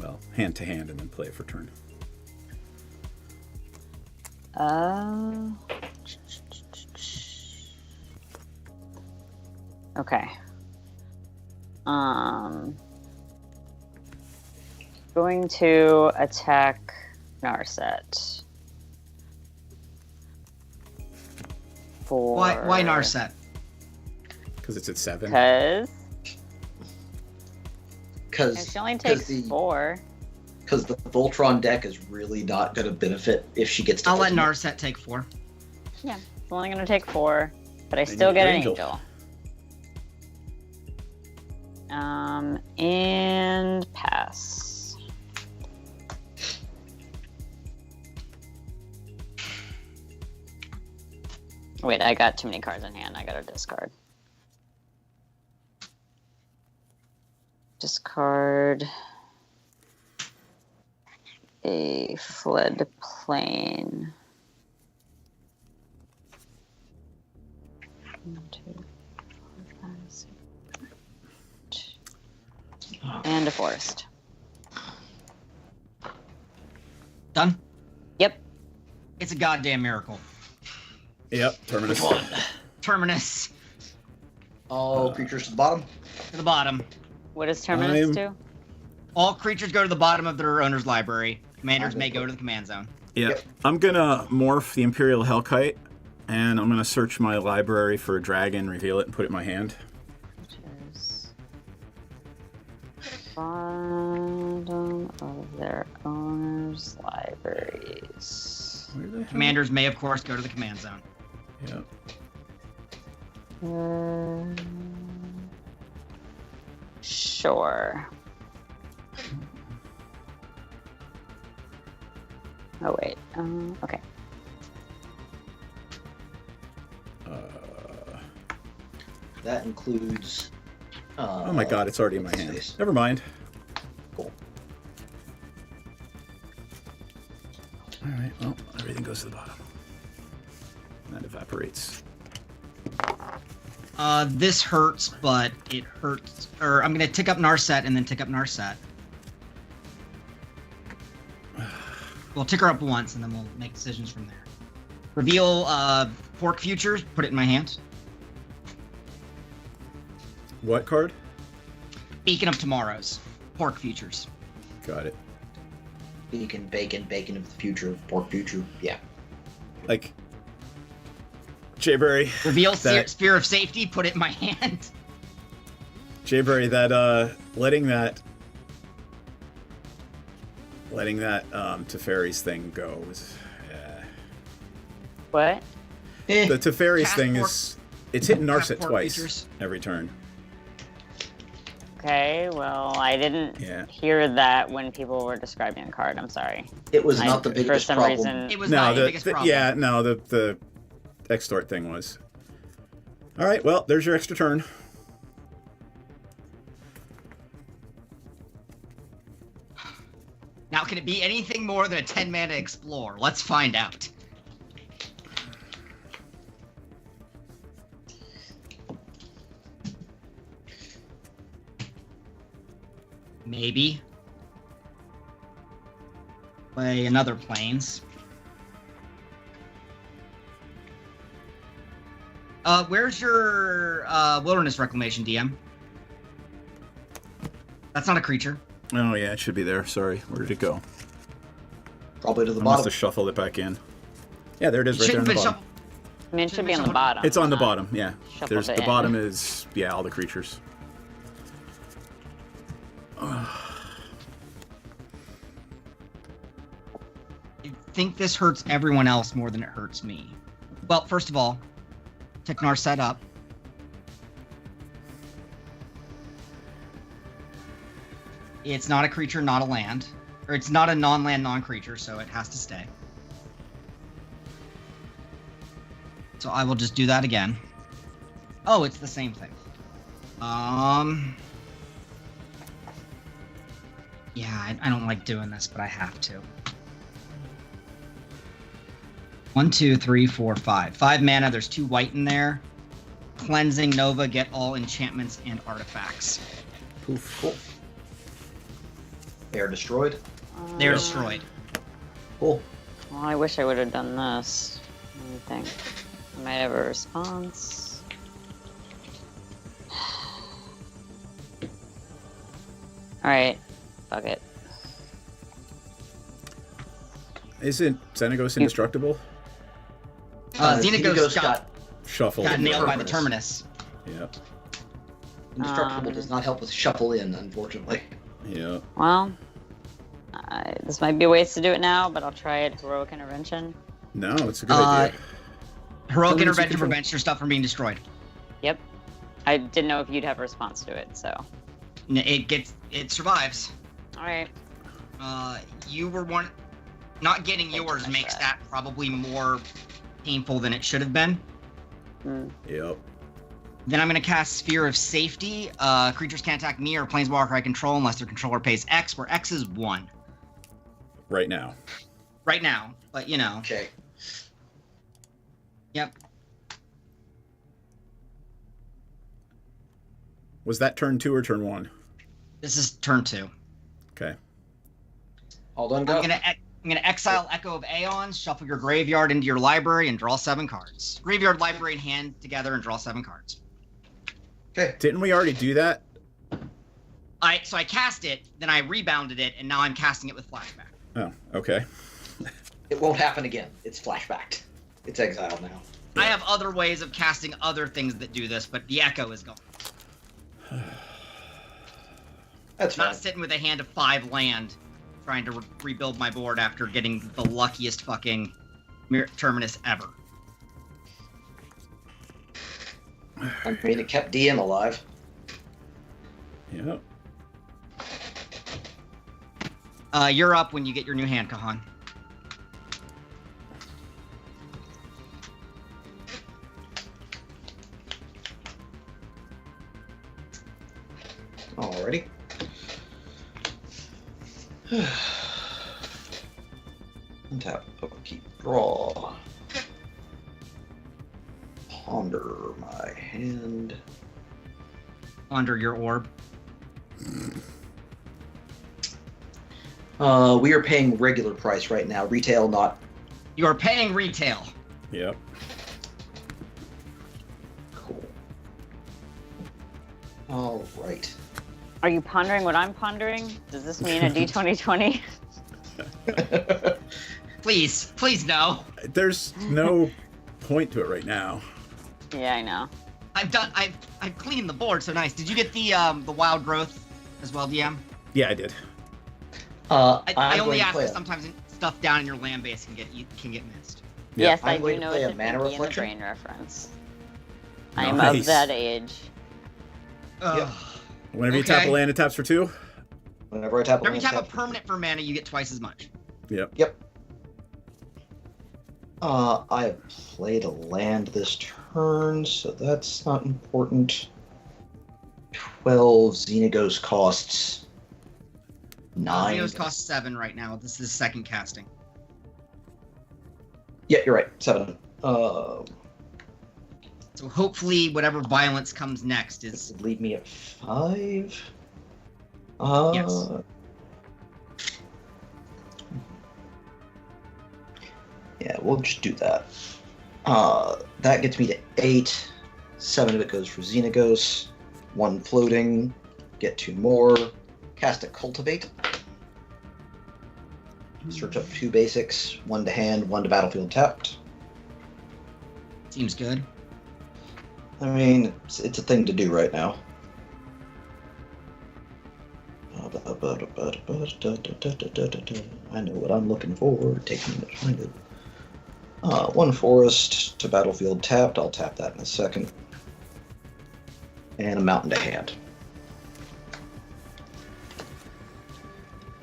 Well, hand to hand and then play it for turn.
Okay. Going to attack Narset. For...
Why Narset?
Because it's at 7.
Because she only takes 4.
Because the Voltron deck is really not going to benefit if she gets to
I'll let Narset take 4.
Yeah, it's only going to take 4, but I still get an angel. And pass. Wait, I got too many cards in hand. I gotta discard. Discard a fled plane. 1, 2, 4, 5, 6. And a forest.
Done?
Yep.
It's a goddamn miracle.
Yep, Terminus.
Terminus.
All creatures to the bottom?
To the bottom.
What does Terminus do?
All creatures go to the bottom of their owner's library. Commanders may go to the command zone.
Yep. I'm gonna morph the Imperial Hellkite, and I'm gonna search my library for a dragon, reveal it, and put it in my hand.
Bottom of their owner's libraries.
Commanders may, of course, go to the command zone.
Yep.
Sure. Oh wait. Okay.
That includes.
Oh my god, it's already in my hand. Never mind.
Cool.
Alright, well, everything goes to the bottom. That evaporates.
This hurts, but it hurts. Or I'm gonna tick up Narset and then tick up Narset. We'll tick her up once and then we'll make decisions from there. Reveal Pork Futures, put it in my hand.
What card?
Beacon of Tomorrows. Pork Futures.
Got it.
Beacon, bacon of the future, pork future. Yeah.
Like, Jayberry.
Reveal
that,
Sphere of Safety, put it in my hand.
Jayberry, that, letting that Teferi's thing go was...
What?
The Teferi's
Cast
thing
pork-
is... It's hitting
cast
Narset
pork
twice
features.
every turn.
Okay, well, I didn't hear that when people were describing a card. I'm sorry.
It was not the biggest
For some
problem.
reason...
It was not the biggest problem.
Yeah, no, the extort thing was. Alright, well, there's your extra turn.
Now, can it be anything more than a 10-mana Explore? Let's find out. Maybe. Play another Plains. Where's your Wilderness Reclamation, DM? That's not a creature.
Oh, yeah, it should be there. Sorry. Where did it go?
Probably to the
I
bottom.
must have shuffled it back in. Yeah, there it is, right there on
Shouldn't
the
been
bottom.
I mean, it should be on the bottom.
It's on the bottom, yeah.
Shuffled
There's
it
the
in.
bottom is, yeah, all the creatures.
I think this hurts everyone else more than it hurts me. Well, first of all, Tiknar set up. It's not a creature, not a land. Or it's not a non-land, non-creature, so it has to stay. So I will just do that again. Oh, it's the same thing. Yeah, I don't like doing this, but I have to. 1, 2, 3, 4, 5. 5 mana, there's 2 white in there. Cleansing Nova, get all enchantments and artifacts.
Poof.
Cool. They are destroyed.
They're destroyed.
Cool.
Well, I wish I would have done this. Let me think. I might have a response. Alright. Fuck it.
Isn't Xenagos indestructible?
Xenagos got
Shuffled.
got nailed by the
Terminus.
Terminus.
Yep.
Indestructible does not help with shuffle in, unfortunately.
Yep.
Well, this might be ways to do it now, but I'll try it. Heroic Intervention.
No, it's a good idea.
Heroic
Terminus
Intervention
control.
prevents your stuff from being destroyed.
Yep. I didn't know if you'd have a response to it, so.
It survives.
Alright.
You were one. Not getting yours makes that probably more painful than it should have been.
Yep.
Then I'm going to cast Sphere of Safety. Creatures can't attack me or Planeswalker I control unless their controller pays X, where X is 1.
Right now.
Right now, but you know.
Okay.
Yep.
Was that turn 2 or turn 1?
This is turn 2.
Okay.
All done,
I'm
go.
gonna exile Echo of Aeons, shuffle your graveyard into your library, and draw 7 cards. Graveyard, library, and hand together, and draw 7 cards.
Okay.
Didn't we already do that?
So I cast it, then I rebounded it, and now I'm casting it with flashback.
Oh, okay.
It won't happen again. It's flashbacked. It's exiled now.
I have other ways of casting other things that do this, but the Echo is gone.
That's
Not
fine.
sitting with a hand of 5 land, trying to rebuild my board after getting the luckiest fucking Terminus ever.
I mean, it kept DM alive.
Yep.
You're up when you get your new hand, Kahan.
Alrighty. Untap, upkeep, draw. Ponder my hand.
Under your orb.
We are paying regular price right now. Retail, not.
You are paying retail.
Yep.
Cool. All right.
Are you pondering what I'm pondering? Does this mean a D2020?
Please no.
There's no point to it right now.
Yeah, I know.
I've cleaned the board, so nice. Did you get the wild growth as well, DM?
Yeah, I did.
I only ask because sometimes stuff down in your land base can get missed.
Yeah.
Yes, I
I'm
do
going to
know
play
it's
a
a
mana
Pinky and the
reflection.
Brain reference. I am
Nice.
of that age.
Yep.
Whenever you tap a land, it taps for 2.
Whenever I tap
Whenever you tap a
tap-
permanent for mana, you get twice as much.
Yep.
Yep. I have played a land this turn, so that's not important. 12 Xenagos costs 9.
Xenos costs 7 right now. This is second casting.
Yeah, you're right. 7.
So hopefully whatever violence comes next
This
is...
would leave me at 5.
Yes.
Yeah, we'll just do that. That gets me to 8. 7 of it goes for Xenagos. 1 floating. Get 2 more. Cast a Cultivate. Search up 2 basics. 1 to hand, 1 to battlefield tapped.
Seems good.
I mean, it's a thing to do right now. I know what I'm looking for. Take a minute to find it. 1 forest to battlefield tapped. I'll tap that in a second. And a mountain to hand.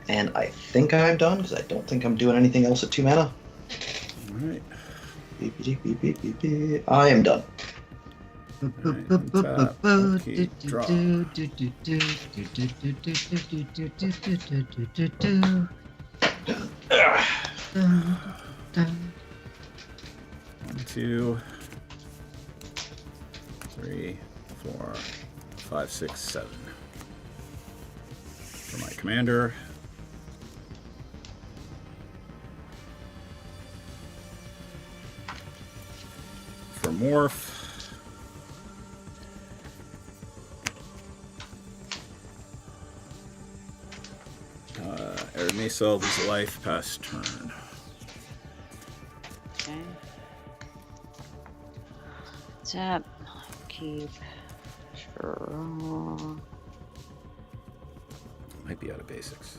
And I think I'm done, because I don't think I'm doing anything else at 2 mana.
Alright.
I am done.
Tap, upkeep, draw. One, 2, 3, 4, 5, 6, 7. For my commander. For morph. Arid Mesa loses life past turn.
Okay. Tap. Keep. Draw.
Might be out of basics.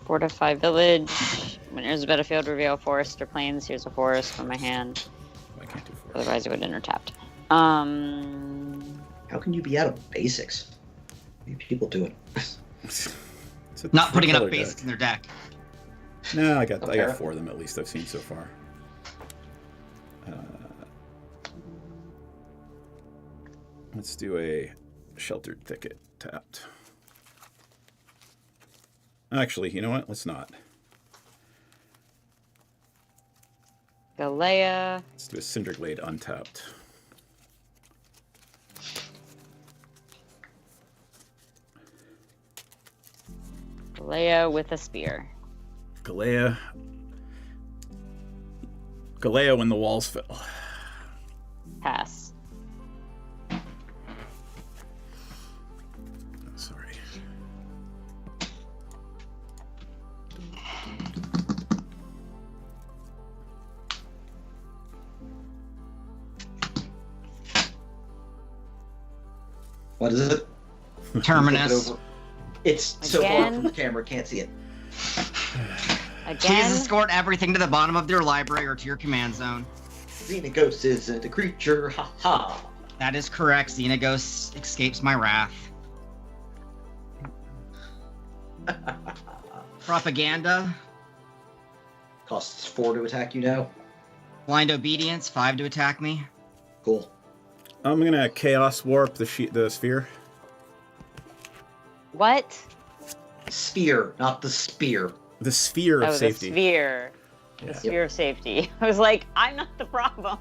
Fortify village. When there's a battlefield, reveal forest or plains. Here's a forest from my hand.
I can't do 4.
Otherwise, it would enter tapped.
How can you be out of basics? What are people doing?
It's a
Not putting enough
three-color
basics in their deck.
No, I got
Okay.
4 of them at least I've seen so far. Let's do a sheltered thicket tapped. Actually, you know what? Let's not.
Galea.
Let's do a Cinderglade untapped.
Galea with a spear.
Galea. Galea when the walls fell.
Pass.
Sorry.
What is it?
Terminus.
Look it over. It's so far
Again?
from the camera, can't see it.
Please
Again?
escort everything to the bottom of your library or to your command zone.
Xenagos isn't a creature, ha ha.
That is correct. Xenagos escapes my wrath. Propaganda.
Costs 4 to attack you now.
Blind Obedience, 5 to attack me.
Cool.
I'm gonna Chaos Warp the sphere.
What?
Sphere, not the spear.
The sphere of
Oh,
safety.
the sphere.
Yeah.
The sphere of safety. I was like, I'm not the problem.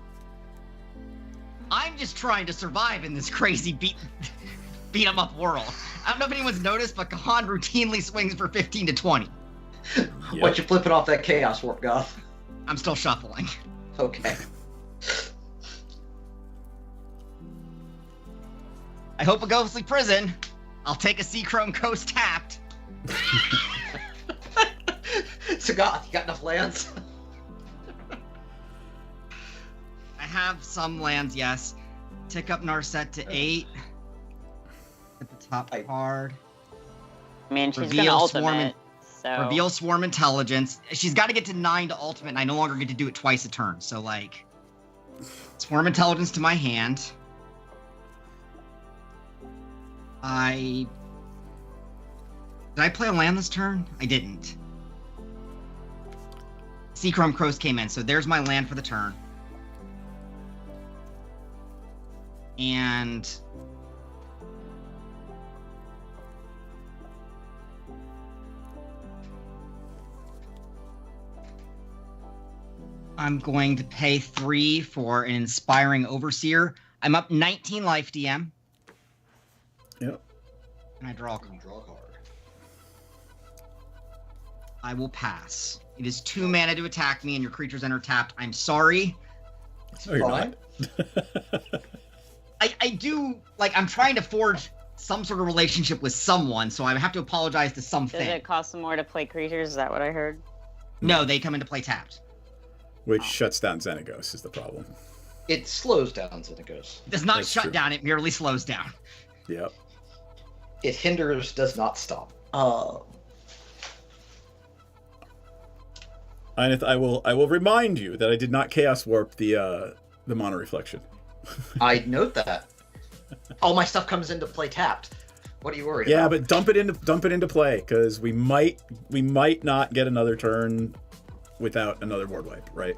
I'm just trying to survive in this crazy beat 'em up world. I don't know if anyone's noticed, but Kahan routinely swings for 15 to 20.
What you flipping off that Chaos Warp, Goth?
I'm still shuffling.
Okay.
I hope a ghostly prison. I'll take a Seachrome Coast tapped.
So Goth, you got enough lands?
I have some lands, yes. Tick up Narset to 8. At the top card.
I mean, she's
Reveal
gonna
Swarm
ultimate, so...
Reveal Swarm Intelligence. She's got to get to 9 to ultimate, and I no longer get to do it twice a turn. So, like, Swarm Intelligence to my hand. Did I play a land this turn? I didn't. Seachrome Coast came in, so there's my land for the turn. And I'm going to pay 3 for an Inspiring Overseer. I'm up 19 life, DM.
Yep.
And I draw a card. I will pass. It is 2 mana to attack me, and your creatures enter tapped. I'm sorry.
It's
Oh, you're
fine.
not.
I do, like, I'm trying to forge some sort of relationship with someone, so I have to apologize to something.
Does it cost some more to play creatures? Is that what I heard?
No, they come into play tapped.
Which shuts down Xenagos is the problem.
It slows down Xenagos.
It does not
That's
shut
true.
down, it merely slows down.
Yep.
It hinders, does not stop.
And I will remind you that I did not Chaos Warp the Mono Reflection.
I note that. All my stuff comes into play tapped. What are you worried
Yeah,
about?
but dump it into play, because we might not get another turn without another board wipe, right?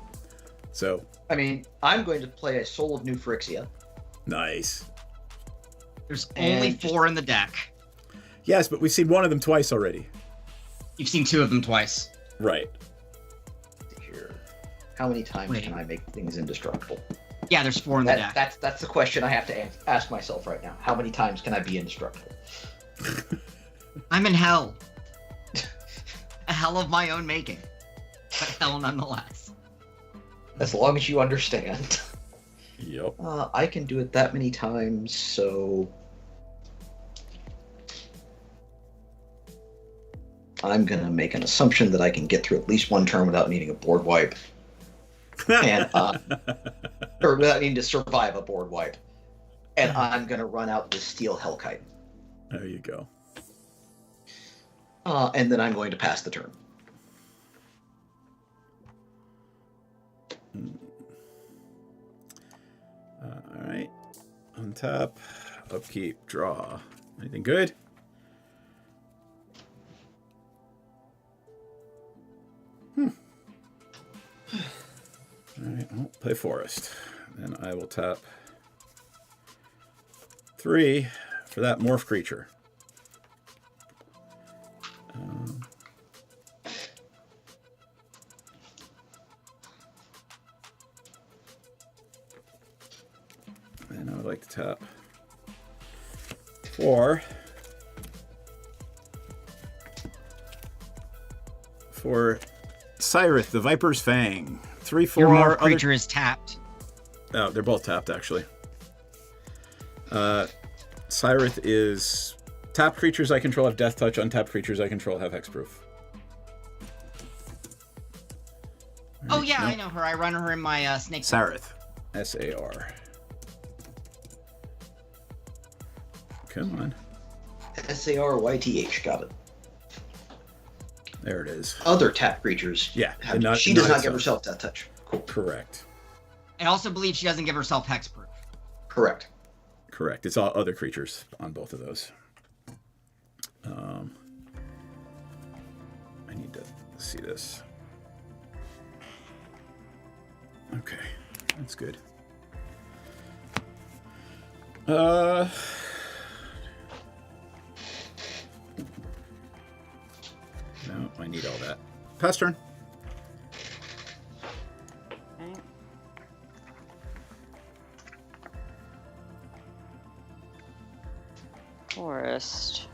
So
I mean, I'm going to play a Soul of New Phyrexia.
nice.
There's
And
only
just-
4 in the deck.
Yes, but we've seen one of them twice already.
You've seen 2 of them twice.
Right.
Here. How many times
Wait.
can I make things indestructible?
Yeah, there's 4 in the deck.
That's the question I have to ask myself right now. How many times can I be indestructible?
I'm in hell. A hell of my own making. But hell nonetheless.
As long as you understand.
Yep.
I can do it that many times, so... I'm gonna make an assumption that I can get through at least one turn without needing a board wipe. And, or without needing to survive a board wipe. And I'm gonna run out the Steel Hellkite.
There you go.
And then I'm going to pass the turn.
All right. Untap, upkeep, draw. Anything good? All right. I'll play Forest. Then I will tap 3 for that morph creature. And I would like to tap 4 for Cyrith, the Viper's Fang. 3/4
Your morph
other
creature is tapped.
Oh, they're both tapped, actually. Cyrith is... Tapped creatures I control have Death Touch. Untapped creatures I control have Hexproof.
Oh yeah,
Nope.
I know her. I run her in my snake.
Sarith. S-A-R. Come on.
S-A-R-Y-T-H, got it.
There it is.
Other tap creatures.
Yeah.
Have,
and not-
she does not
itself.
give herself Death Touch. Cool.
Correct.
I also believe she doesn't give herself hexproof.
Correct.
Correct. It's all other creatures on both of those. I need to see this. Okay, that's good. No, I need all that. Pass turn.
Okay. Forest.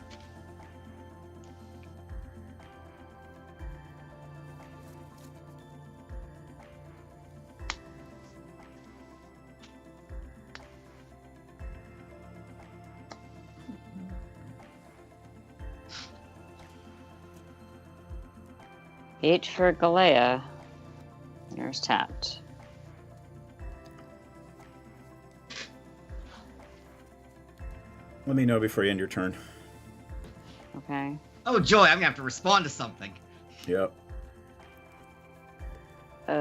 H for Galea. There's tapped.
Let me know before you end your turn.
Okay.
Oh, joy, I'm gonna have to respond to something.
Yep.
Is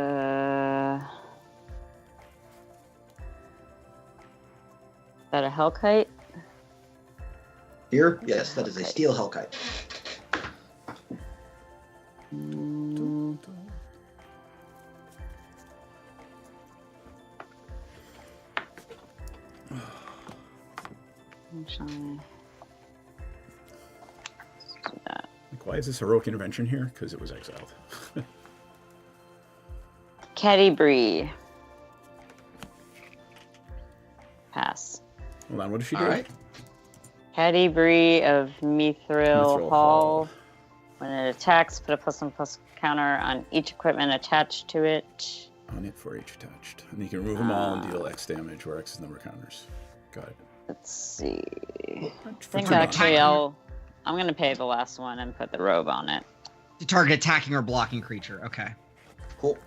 that a Hellkite?
Here? Yes, that is a steel Hellkite.
Actually, let's do that.
Like, why is this heroic intervention here? Because it was exiled.
Catti-brie. Pass.
Hold on, what did she do?
All right.
Catti-brie of Mithril
Mithril
Hall.
Hall.
When it attacks, put a +1/+1 counter on each equipment attached to it.
On it for each attached. And you can remove them all and deal X damage where X is number of counters. Got it.
Let's see. I
For
think
turn on.
actually I'm gonna pay the last one and put the robe on it.
To target attacking or blocking creature. Okay.
Cool.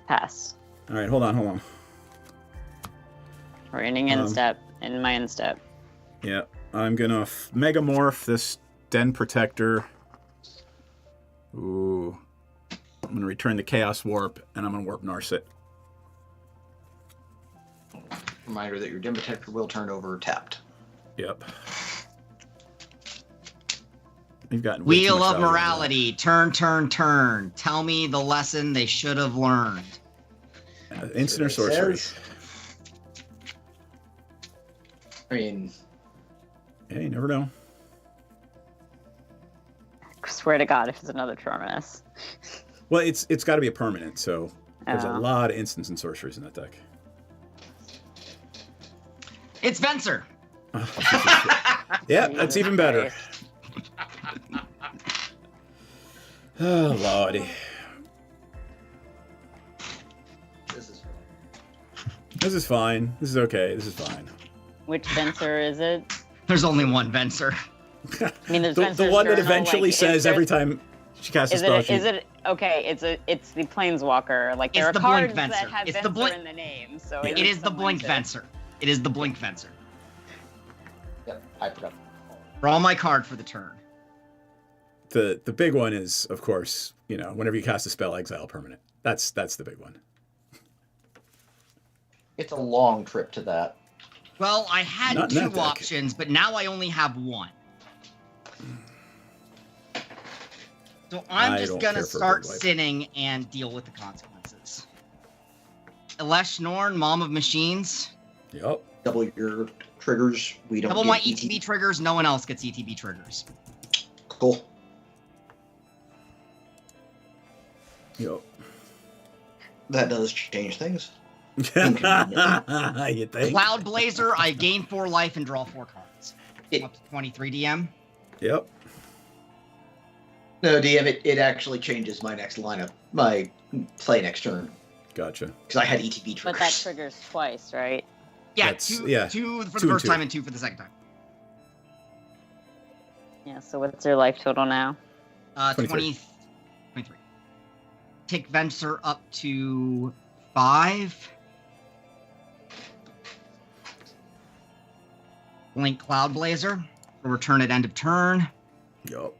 Pass.
All right, hold on.
We're ending instep in my instep.
Yeah, I'm gonna megamorph this Den Protector. Ooh. I'm gonna return the Chaos Warp, and I'm gonna warp Narset.
Reminder that your Den Protector will turn over tapped.
Yep. We've gotten way too
Wheel
much
of
value out
Morality. Turn, turn, turn. Tell me the lesson they should have learned.
that. Instant or sorcery?
I mean,
Yeah, you never know.
I swear to God, if it's another Terminus.
Well, it's got to be a permanent, so there's a
Oh.
lot of instants and sorceries in that deck.
It's Venser.
Yeah, that's even better. Oh, lordy. This is fine. This is okay. This is fine.
Which Venser is it?
There's only one Venser.
I mean, there's
The
Venser's
one that
Journal,
eventually
like,
says
is
every
it-
time she casts a
Is
spell,
it? Is it okay? It's the Planeswalker. Like there
It's
are
the Blink
cards that
Venser.
have
It's the
Venser
Blink-
in the name, so
Yeah.
It is the
someone
Blink
to-
Venser. It is the Blink Venser.
yep, I forgot.
Draw my card for the turn.
The big one is, of course, whenever you cast a spell, exile permanent. That's the big one.
It's a long trip to that.
Well, I had
Not in that
two
deck.
options, but now I only have one. So I'm
I
just
don't
gonna
care for a
start
big wipe.
sinning and deal with the consequences. Elesh Norn, Mom of Machines.
Yep.
Double your triggers. We don't
Double
get
my ETB triggers. No one else gets ETB triggers.
Cool.
Yep.
That does change things.
You think?
Cloud Blazer, I gain 4 life and draw 4 cards.
It-
Up to 23 DM.
Yep.
No, DM, it actually changes my next lineup. My play next turn.
Gotcha.
Because I had ETB
But
triggers.
that triggers twice, right?
Yeah,
That's-
two,
yeah,
two for
2
the
and
first
2.
time and 2 for the second time.
Yeah. So what's your life total now?
23.
23. Take Venser up to 5. Blink Cloud Blazer. Return at end of turn.
Yep.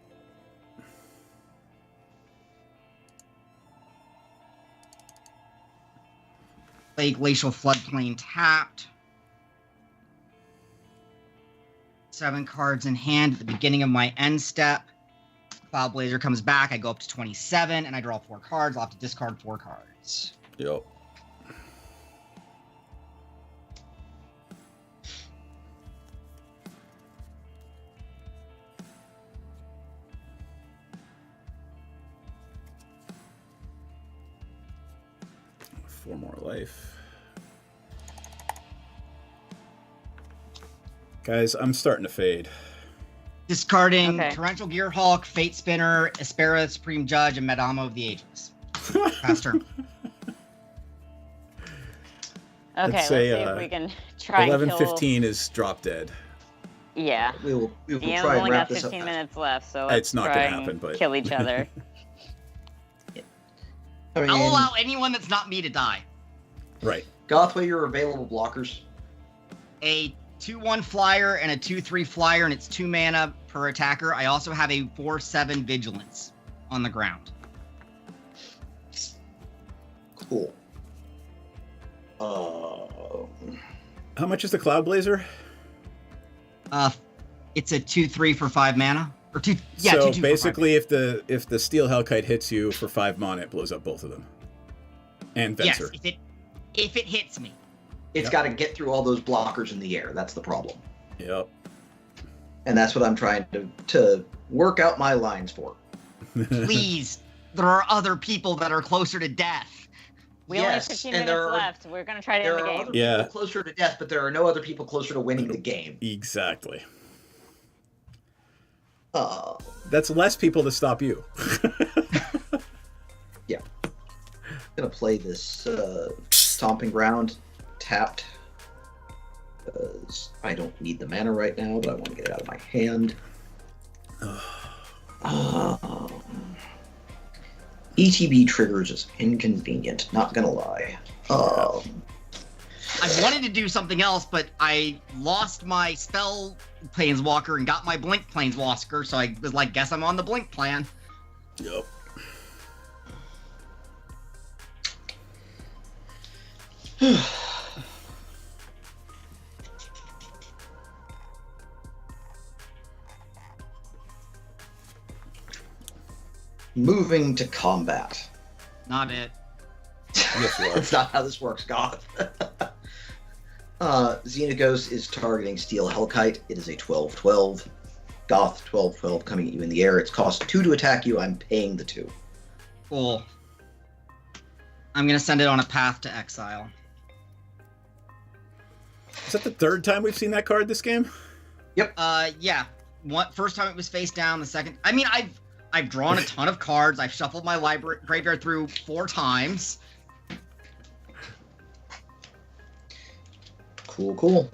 Play Glacial Floodplain tapped. 7 cards in hand at the beginning of my end step. Cloud Blazer comes back. I go up to 27, and I draw 4 cards. I'll have to discard 4 cards.
Yep. Four more life. Guys, I'm starting to fade.
Discarding
Okay.
Torrential Gearhulk, Fate Spinner, Espera, Supreme Judge, and Madama of the Ages. Pass turn.
Okay,
Let's
let's
say,
see if we can try
11:15
and
is drop dead.
kill... Yeah.
We will
The
try
end's
and
only
wrap
got
this up.
15 minutes left, so
It's
let's
not
try
gonna
and
happen, but-
kill each other.
I mean,
I'll allow anyone that's not me to die.
Right.
Goth, what are your available blockers?
A 2/1 flyer and a 2/3 flyer, and it's 2 mana per attacker. I also have a 4/7 vigilance on the ground.
Cool.
How much is the Cloud Blazer?
It's a 2/3 for 5 mana. Or 2, yeah,
so
2/2
basically, if the Steel Hellkite hits you for 5 mana, it blows up both of them. And
for 5.
Venser.
Yes, if it hits me.
It's
Yep.
got to get through all those blockers in the air. That's the problem.
Yep.
And that's what I'm trying to work out my lines for.
Please, there are other people that are closer to death.
We only have
Yes,
15
and
minutes
there are-
left. We're going to try to
There
end the
are
game.
other
Yeah.
people closer to death, but there are no other people closer to winning the game.
Exactly.
Uh,
That's less people to stop you.
yeah. Gonna play this Stomping Ground tapped. Because I don't need the mana right now, but I want to get it out of my hand. ETB triggers is inconvenient, not gonna lie.
I wanted to do something else, but I lost my spell planeswalker and got my blink planeswalker, so I was like, guess I'm on the blink plan.
Yep.
Moving to combat.
Not it.
Yes, you are.
That's not how this works, Goth. Xenagos is targeting Steel Hellkite. It is a 12/12. Goth 12/12 coming at you in the air. It's cost 2 to attack you. I'm paying the 2.
Cool. I'm gonna send it on a path to exile.
Is that the third time we've seen that card this game?
Yeah. First time it was face down. The second, I mean, I've drawn a ton of cards. I've shuffled my library graveyard through 4 times.
Cool.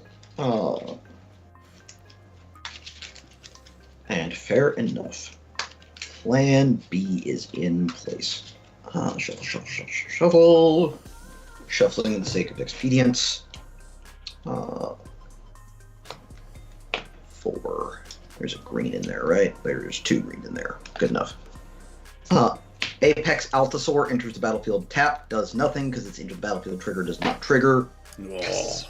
And fair enough. Plan B is in place. Shuffle. Shuffling in the sake of expedience. 4. There's a green in there, right? There's 2 green in there. Good enough. Apex Altasaur enters the battlefield tapped. Does nothing because its into the battlefield trigger does not trigger.
Oh.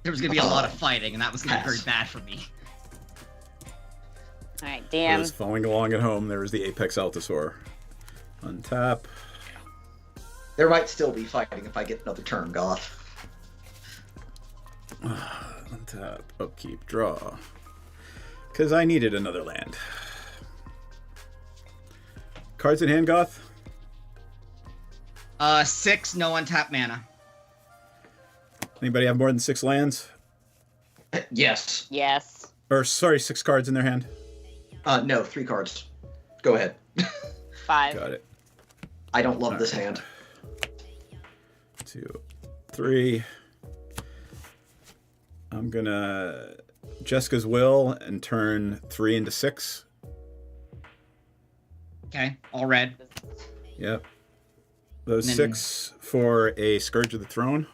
There was gonna be a lot of fighting, and that was gonna be
Pass.
very bad for me.
Alright,
For
damn.
those following along at home, there is the Apex Altasaur. Untap.
There might still be fighting if I get another turn, Goth.
Untap. Upkeep. Draw. Because I needed another land. Cards in hand, Goth?
6, no untapped mana.
Anybody have more than 6 lands?
Yes.
Yes.
Or, sorry, 6 cards in their hand?
No, 3 cards. Go ahead.
5.
Got it.
I don't love this hand.
2, 3. I'm gonna Jessica's Will and turn 3 into 6.
Okay, all red.
Yep. Those
And then-
6 for a Scourge of the Throne.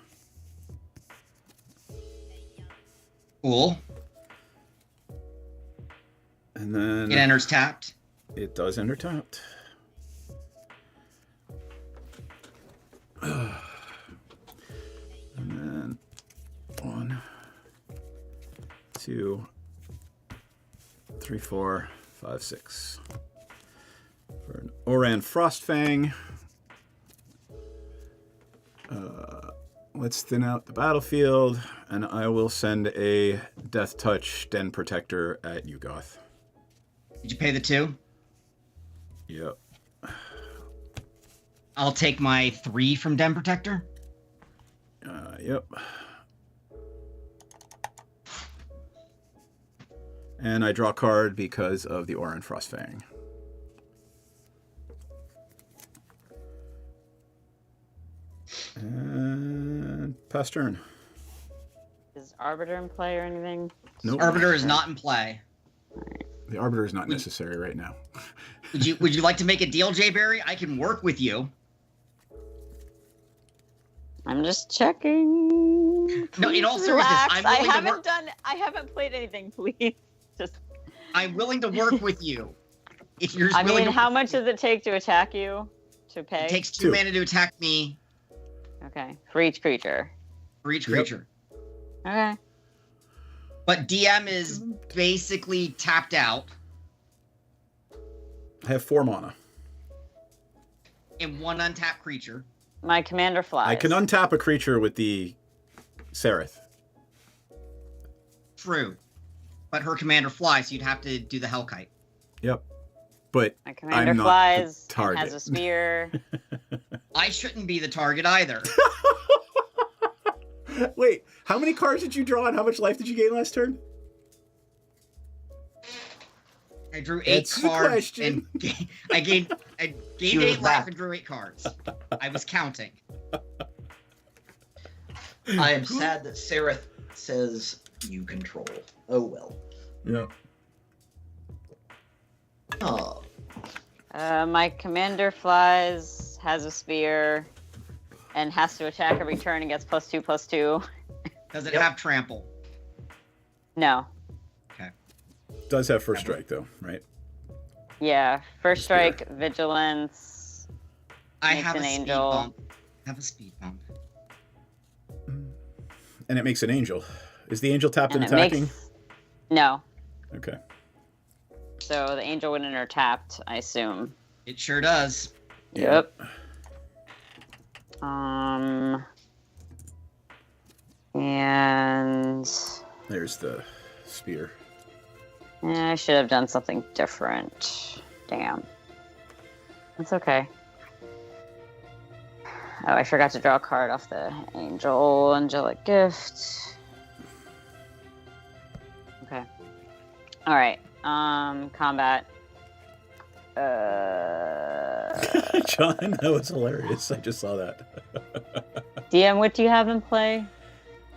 Cool.
And then
It enters tapped.
it does enter tapped. And then 1, 2, 3, 4, 5, 6. For an Oran Frostfang. Let's thin out the battlefield, and I will send a Death Touch Den Protector at Yugoth.
Did you pay the 2?
Yep.
I'll take my 3 from Den Protector.
Yep. And I draw a card because of the Oran Frostfang. And pass turn.
Is Arbiter in play or anything?
Nope.
Arbiter is not in play.
The Arbiter is not necessary right now.
Would you like to make a deal, Jay Barry? I can work with you.
I'm just checking.
No, in all
Please
seriousness,
relax.
I'm willing to work.
I haven't played anything. Please, just.
I'm willing to work with you. If you're
I
willing
mean,
to.
how much does it take to attack you? To pay?
It takes 2 mana to attack me.
Okay, for each creature.
For each creature.
Okay.
But DM is basically tapped out.
I have 4 mana.
In 1 untapped creature.
My commander flies.
I can untap a creature with the Sereth.
True. But her commander flies, so you'd have to do the Hellkite.
Yep. But
My commander
I'm not
flies.
the target.
Has a spear.
I shouldn't be the target either.
Wait, how many cards did you draw and how much life did you gain last turn?
I drew 8
That's the
cards
question.
and I gained 8 life and drew 8 cards. I was counting.
I am sad that Sereth says you control. Oh well.
Yeah.
Oh.
My commander flies, has a spear, and has to attack every turn and gets +2/+2.
Does it have trample?
No.
Okay.
Does have first strike though, right?
Yeah. First strike, vigilance.
I
makes
have
an
a speed
angel.
bump. I have a speed bump.
And it makes an angel. Is the angel tapped
And
and
it
attacking?
makes... No.
Okay.
So the angel wouldn't are tapped, I assume.
It sure does.
Yep. And
There's the spear.
I should have done something different. Damn. It's okay. Oh, I forgot to draw a card off the angelic gift. Okay. All right. Combat.
John, that was hilarious. I just saw that.
DM, what do you have in play?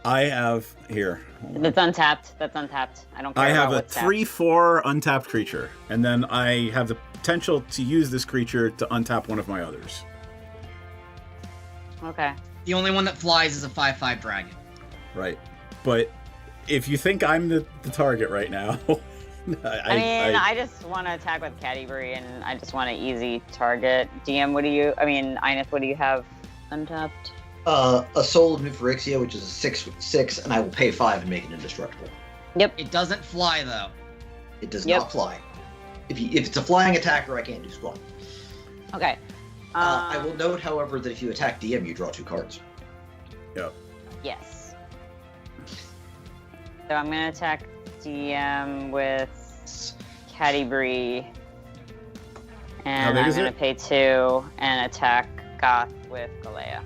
I have here.
That's untapped. That's untapped. I don't care
I have
about
a
what's tapped.
3/4 untapped creature, and then I have the potential to use this creature to untap one of my others.
Okay.
The only one that flies is a 5/5 dragon.
Right, but if you think I'm the target right now,
I just want to attack with Cadbury, and I just want an easy target. DM, Ineth, what do you have untapped?
A Soul of Nuphyrixia, which is a 6/6, and I will pay 5 and make it indestructible.
Yep.
It doesn't fly though.
It does not fly. If it's a flying attacker, I can't do squat.
Okay.
I will note, however, that if you attack DM, you draw 2 cards.
Yep.
Yes. So I'm gonna attack DM with Cadbury, and I'm gonna pay 2 and attack Goth with Galea.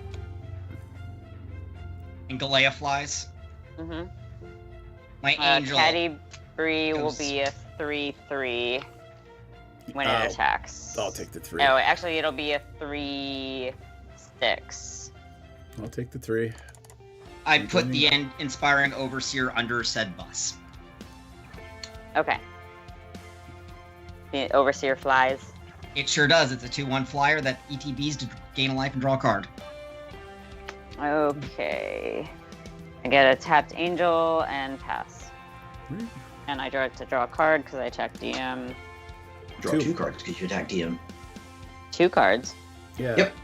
And Galea flies.
Mm-hmm.
My angel.
Cadbury will be a 3/3 when it attacks.
I'll take the 3.
No, actually, it'll be a 3/6.
I'll take the 3.
I put the Inspiring Overseer under said bus.
Okay. The Overseer flies.
It sure does. It's a 2/1 flyer that ETBs to gain a life and draw a card.
Okay. I get a tapped angel and pass. And I draw a card because I attacked DM.
Draw 2 cards because you attack DM.
2 cards?
Yeah.
Yep.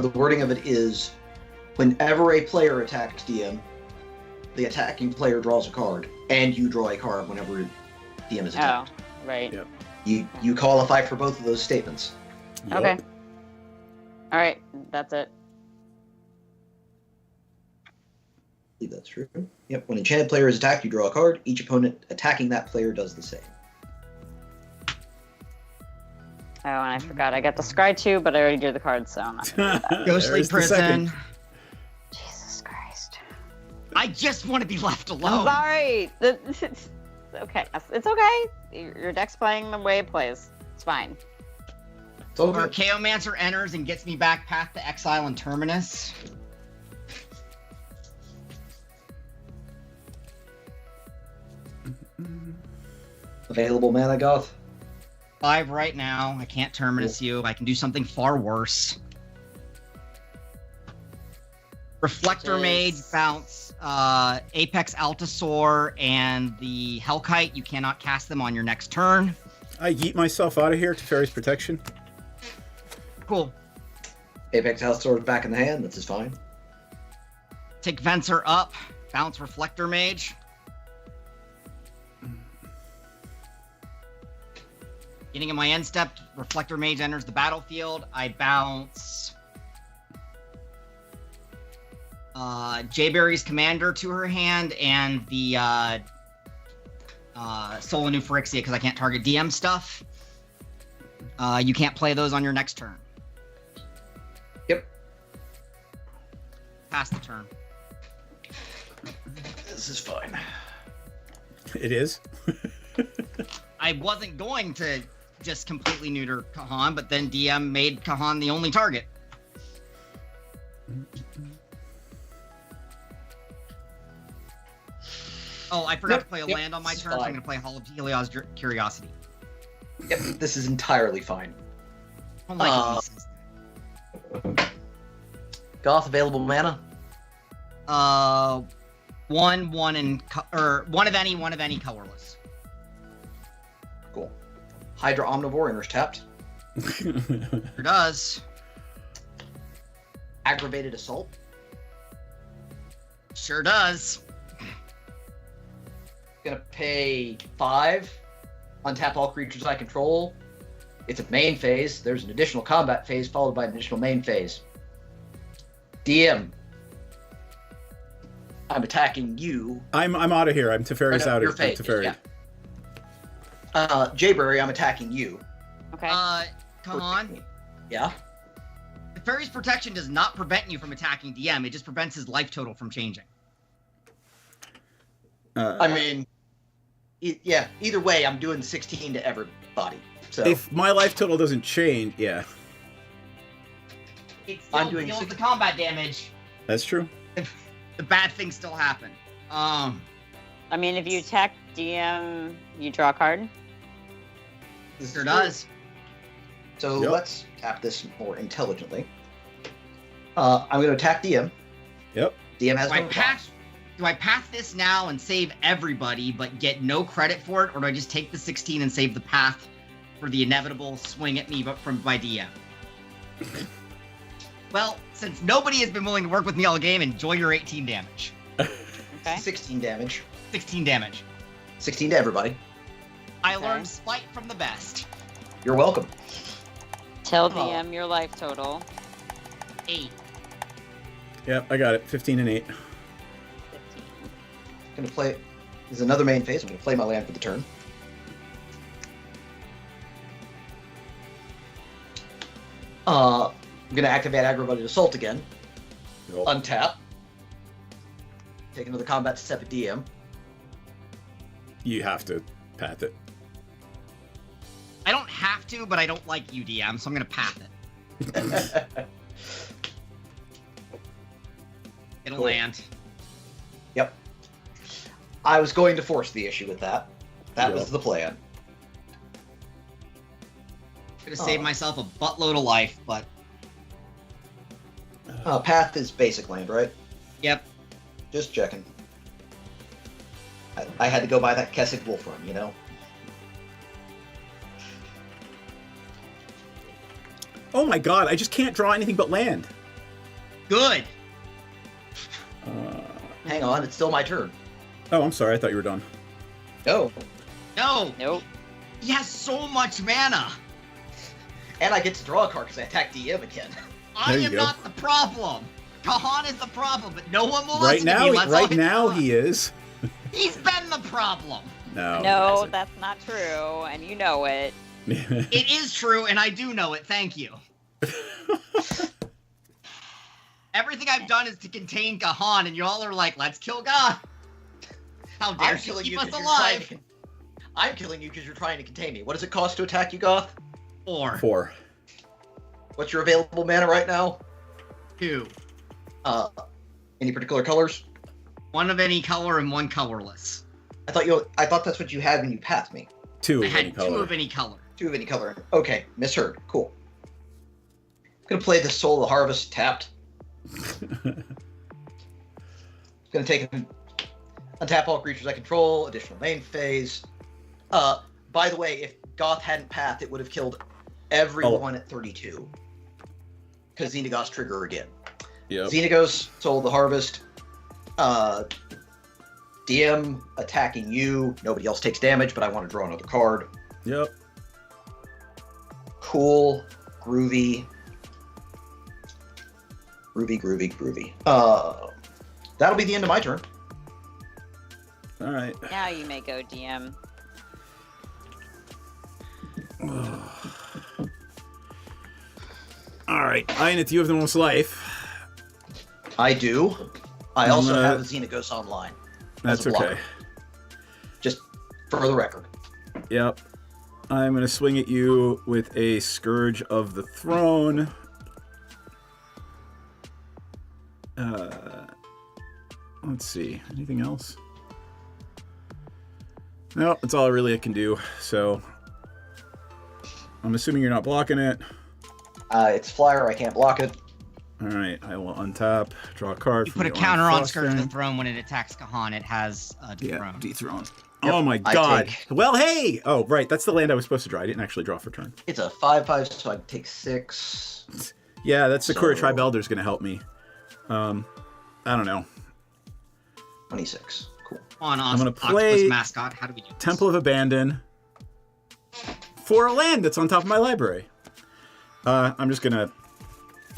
The wording of it is, whenever a player attacks DM, the attacking player draws a card, and you draw a card whenever DM is attacked.
Oh. Right.
Yep.
You qualify for both of those statements.
Yep.
Okay. All right. That's it.
I believe that's true. Yep. When an enchanted player is attacked, you draw a card. Each opponent attacking that player does the same.
Oh, and I forgot. I got the scry too, but I already drew the card, so I'm not gonna do that.
Ghostly
There's the second.
prison.
Jesus Christ.
I just want to be left
I'm
alone.
sorry. It's okay. It's okay. Your deck's playing the way it plays. It's fine.
It's all good.
Archaeomancer enters and gets me back Path to Exile and Terminus.
Available mana, Goth?
5 right now. I can't Terminus you. I can do something far worse. Reflector Mage, bounce, Apex Altasaur, and the Hellkite. You cannot cast them on your next turn.
I yeet myself out of here to Fairy's Protection.
Cool.
Apex House Sword back in the hand. This is fine.
Take Venser up. Bounce Reflector Mage. Beginning of my end step, Reflector Mage enters the battlefield. I bounce Jayberry's Commander to her hand and the Solanu Phyrexia because I can't target DM stuff. You can't play those on your next turn.
Yep.
Pass the turn.
This is fine.
It is.
I wasn't going to just completely neuter Kahan, but then DM made Kahan the only target. Oh, I forgot to play a land on my turn, so I'm going to play Hall of Helios Curiosity.
Yep, this is entirely fine.
Oh my pieces.
Goth, available mana?
One of any colorless.
Cool. Hydra Omnivore enters tapped.
Sure does.
Aggravated Assault.
Sure does.
Gonna pay 5. Untap all creatures I control. It's a main phase. There's an additional combat phase followed by an additional main phase. DM. I'm attacking you.
I'm out of here. I'm Teferi's out
Your
of
phase,
Teferi.
yeah. Jayberry, I'm attacking you.
Okay.
Kahan,
Yeah.
the Fairy's Protection does not prevent you from attacking DM. It just prevents his life total from changing.
I mean, yeah. Either way, I'm doing 16 to everybody. So
If my life total doesn't change, yeah,
It still
I'm doing
deals
6
the combat damage.
that's true.
The bad things still happen.
I mean, if you attack DM, you draw a card.
this
Sure
is
does.
So
Yep.
let's tap this more intelligently. I'm going to attack DM.
Yep.
DM has
Do I
no response.
path this now and save everybody, but get no credit for it, or do I just take the 16 and save the path for the inevitable swing at me by DM? Well, since nobody has been willing to work with me all game, enjoy your 18 damage.
Okay.
16 damage.
16 damage.
16 to everybody.
I
Okay.
learned Spite from the best.
You're welcome.
Tell DM your life total.
8.
Yep, I got it. 15 and 8.
15.
Going to play. There's another main phase. I'm going to play my land for the turn. I'm going to activate Aggravated Assault again.
Yep.
Untap. Take another combat step at DM.
You have to path it.
I don't have to, but I don't like you, DM, so I'm going to path it. It'll
Cool.
land.
Yep. I was going to force the issue with that. That was
Yep.
the plan.
Could have saved myself a buttload of life, but
Path is basic land, right?
yep.
Just checking. I had to go by that Kessig Wolf run, you know?
Oh my god, I just can't draw anything but land.
Good.
Hang on, it's still my turn.
Oh, I'm sorry. I thought you were done.
No.
No.
Nope.
He has so much mana.
And I get to draw a card because I attack DM again.
I
There you
am
go.
not the problem. Kahan is the problem, but no one will
Right
listen to me.
now,
unless I-
he is.
He's been the problem.
No.
No, that's not true, and you know it.
It is true, and I do know it. Thank you. Everything I've done is to contain Kahan, and y'all are like, let's kill God. How dare
I'm
she
killing
keep
you
us
'cause you're trying
alive?
to I'm killing you because you're trying to contain me. What does it cost to attack you, Goth?
4.
4.
What's your available mana right now?
2.
Any particular colors?
1 of any color and 1 colorless.
I thought that's what you had when you passed me.
2
I
of any
had 2
color.
of any color.
2 of any color. Okay, misheard. Cool. I'm gonna play the Soul of the Harvest tapped. Gonna take untap all creatures I control, additional main phase. By the way, if Goth hadn't pathed, it would have killed everyone at 32. Because Xenagos trigger again.
Yep.
Xenagos, Soul of the Harvest. DM attacking you. Nobody else takes damage, but I want to draw another card.
Yep.
Cool. Groovy. Groovy. That'll be the end of my turn.
All right.
Now you may go DM.
All right. Ian, do you have the most life?
I do. I also
gonna-
have a Xenagos online.
That's
as a blocker.
okay.
Just for the record.
Yep. I'm going to swing at you with a Scourge of the Throne. Let's see. Anything else? No, that's all really I can do. So I'm assuming you're not blocking it.
It's flyer. I can't block it.
All right. I will untap, draw a card.
You
from
put a
the
counter
Orange
on
Frost
Scourge of the
Thing.
Throne when it attacks Kahan. It has a dethrone.
Yeah, dethrone.
Yep,
Oh my
I
god.
take-
Well, hey! Oh, right. That's the land I was supposed to draw. I didn't actually draw for turn.
It's a 5/5, so I take 6.
Yeah, that Sakura
So-
Tribe Elder is going to help me. I don't know.
26. Cool.
On
I'm gonna
Octopus
play
Mascot. How do we do this?
Temple of Abandon for a land that's on top of my library. I'm just gonna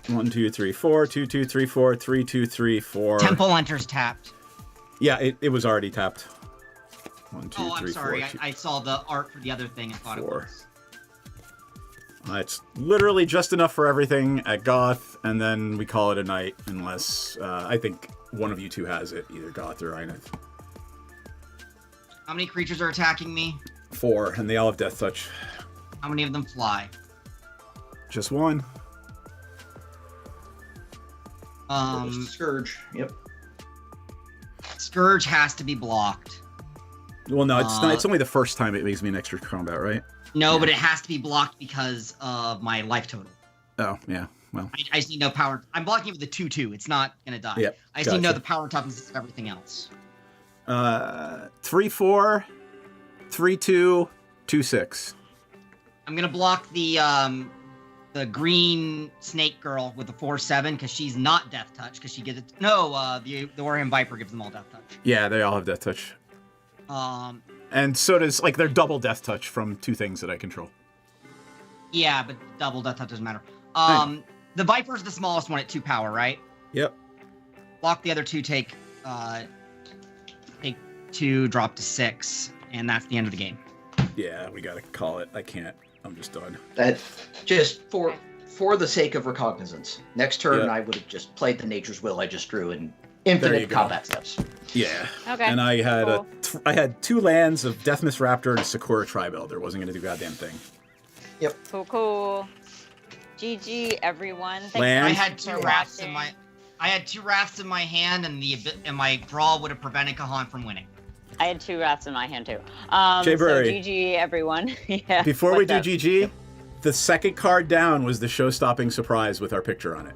1, 2, 3, 4, 2, 2, 3, 4, 3, 2, 3, 4.
Temple enters tapped.
Yeah, it was already tapped. 1, 2,
Oh,
3,
I'm sorry.
4, 2.
I saw the art for the other thing and thought it
4.
was.
It's literally just enough for everything at Goth, and then we call it a night, unless I think one of you two has it, either Goth or Ineth.
How many creatures are attacking me?
4, and they all have Death Touch.
How many of them fly?
Just 1.
Scourge. Yep.
Scourge has to be blocked.
Well, no, it's not. It's only the first time it makes me an extra combat, right?
No, but it has to be blocked because of my life total.
Oh, yeah. Well,
I just need no power. I'm blocking it with a 2/2. It's not gonna die.
Yep,
I just need to know
gotcha.
the power toughness of everything else.
3, 4, 3, 2, 2, 6.
I'm gonna block the green snake girl with the 4/7 because she's not death touch because she gets it. No, the Warhammer Viper gives them all death touch.
Yeah, they all have Death Touch.
And
so does, like, they're double Death Touch from 2 things that I control.
Yeah, but double death touch doesn't matter.
Right.
The Viper's the smallest one at 2 power, right?
Yep.
Block the other 2, take 2, drop to 6, and that's the end of the game.
Yeah, we gotta call it. I can't. I'm just done.
That just for the sake of recognizance. Next turn,
Yeah.
I would have just played the Nature's Will I just drew in
There you
infinite
go.
combat steps.
Yeah.
Okay.
And I had
cool.
I had 2 lands of Deathmas Raptor and a Sakura Tribe Elder. Wasn't gonna do a goddamn thing.
Cool. GG, everyone. Thanks
Land?
I
for
had 2
watching.
wraths in my hand, and my draw would have prevented Kahan from winning.
I had 2 rats in my hand too.
Jay
So
Burry.
GG, everyone. Yeah.
Before we
what's
do
up?
GG, the second card down was the show-stopping surprise with our picture on it.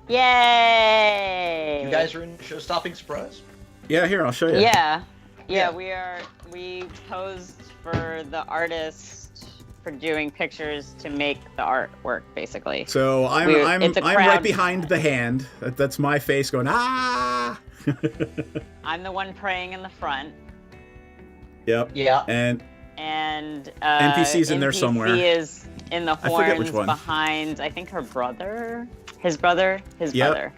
Yay!
You guys are in show-stopping surprise?
Yeah, here, I'll show you.
Yeah.
Yeah.
We posed for the artist for doing pictures to make the artwork, basically.
So I'm
It's a
right
crowd-
behind the hand. That's my face going, ah!
I'm the one praying in the front,
Yep.
Yeah.
And
and
NPC's in there somewhere.
NPC is in the
I forget which
horns
one.
behind, I think her brother, his brother.
Yep.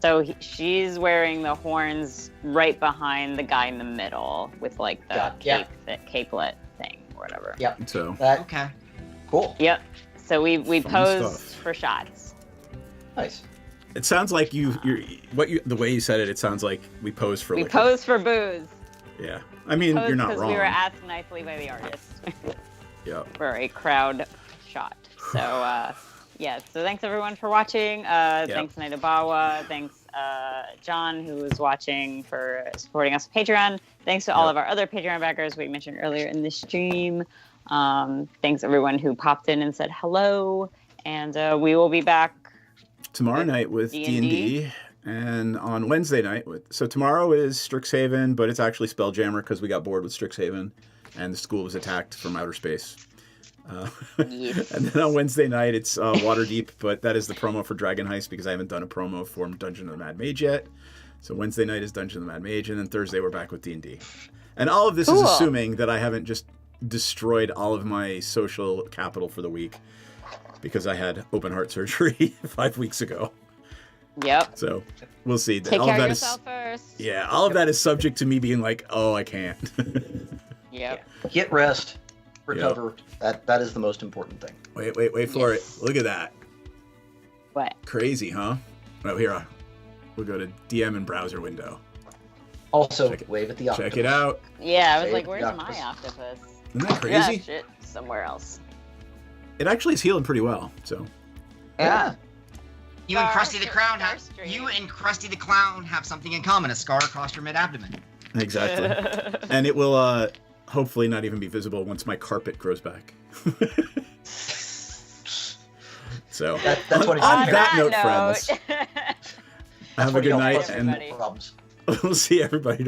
So she's wearing the horns right behind the guy in the middle with like the capelet thing or whatever.
Yep.
So
Okay.
Cool.
Yep. So we
Fun
pose
stuff.
for shots.
Nice.
it sounds like the way you said it. It sounds like we pose for.
We
liquor.
pose for booze.
Yeah, I mean you're not
Because
wrong.
we were asked nicely by the artist
Yeah.
for a crowd shot. So yeah. So thanks everyone for watching. Thanks Naitabawa. Thanks John who was watching for supporting us on Patreon. Thanks to all of our other Patreon backers we mentioned earlier in the stream. Thanks everyone who popped in and said hello. And we will be back
tomorrow night with D&D, and on Wednesday night so tomorrow is Strixhaven, but it's actually Spelljammer because we got bored with Strixhaven and the school was attacked from outer space.
Yes.
And then on Wednesday night it's Waterdeep, but that is the promo for Dragon Heist because I haven't done a promo for Dungeon of the Mad Mage yet. So Wednesday night is Dungeon of the Mad Mage, and then Thursday we're back with D&D. And all of this is assuming that I haven't just destroyed all of my social capital for the week because I had open heart surgery 5 weeks ago.
Yep.
So we'll see.
Take
all
care
of that
of yourself first.
Yeah, all of that is subject to me being like, oh, I can't.
Yep.
Get rest, recover. That is the most important thing.
Wait for it. Look at that.
What?
Crazy, huh? Oh, here, we'll go to DM and browser window.
Also, wave at the octopus.
Check it out.
Yeah, I was
Save
like,
the
where's
octopus.
my octopus?
Isn't that
Yeah,
crazy?
shit, somewhere else.
It actually is healing pretty well, so.
Yeah.
You and
Scar
Krusty the Clown have
Starstream.
you and Krusty the Clown have something in common: a scar across your mid-abdomen.
Exactly. And it will hopefully not even be visible once my carpet grows back. So,
That's what
on
it's
that note, friends, have a good night, and
everybody.
problems.
we'll see everybody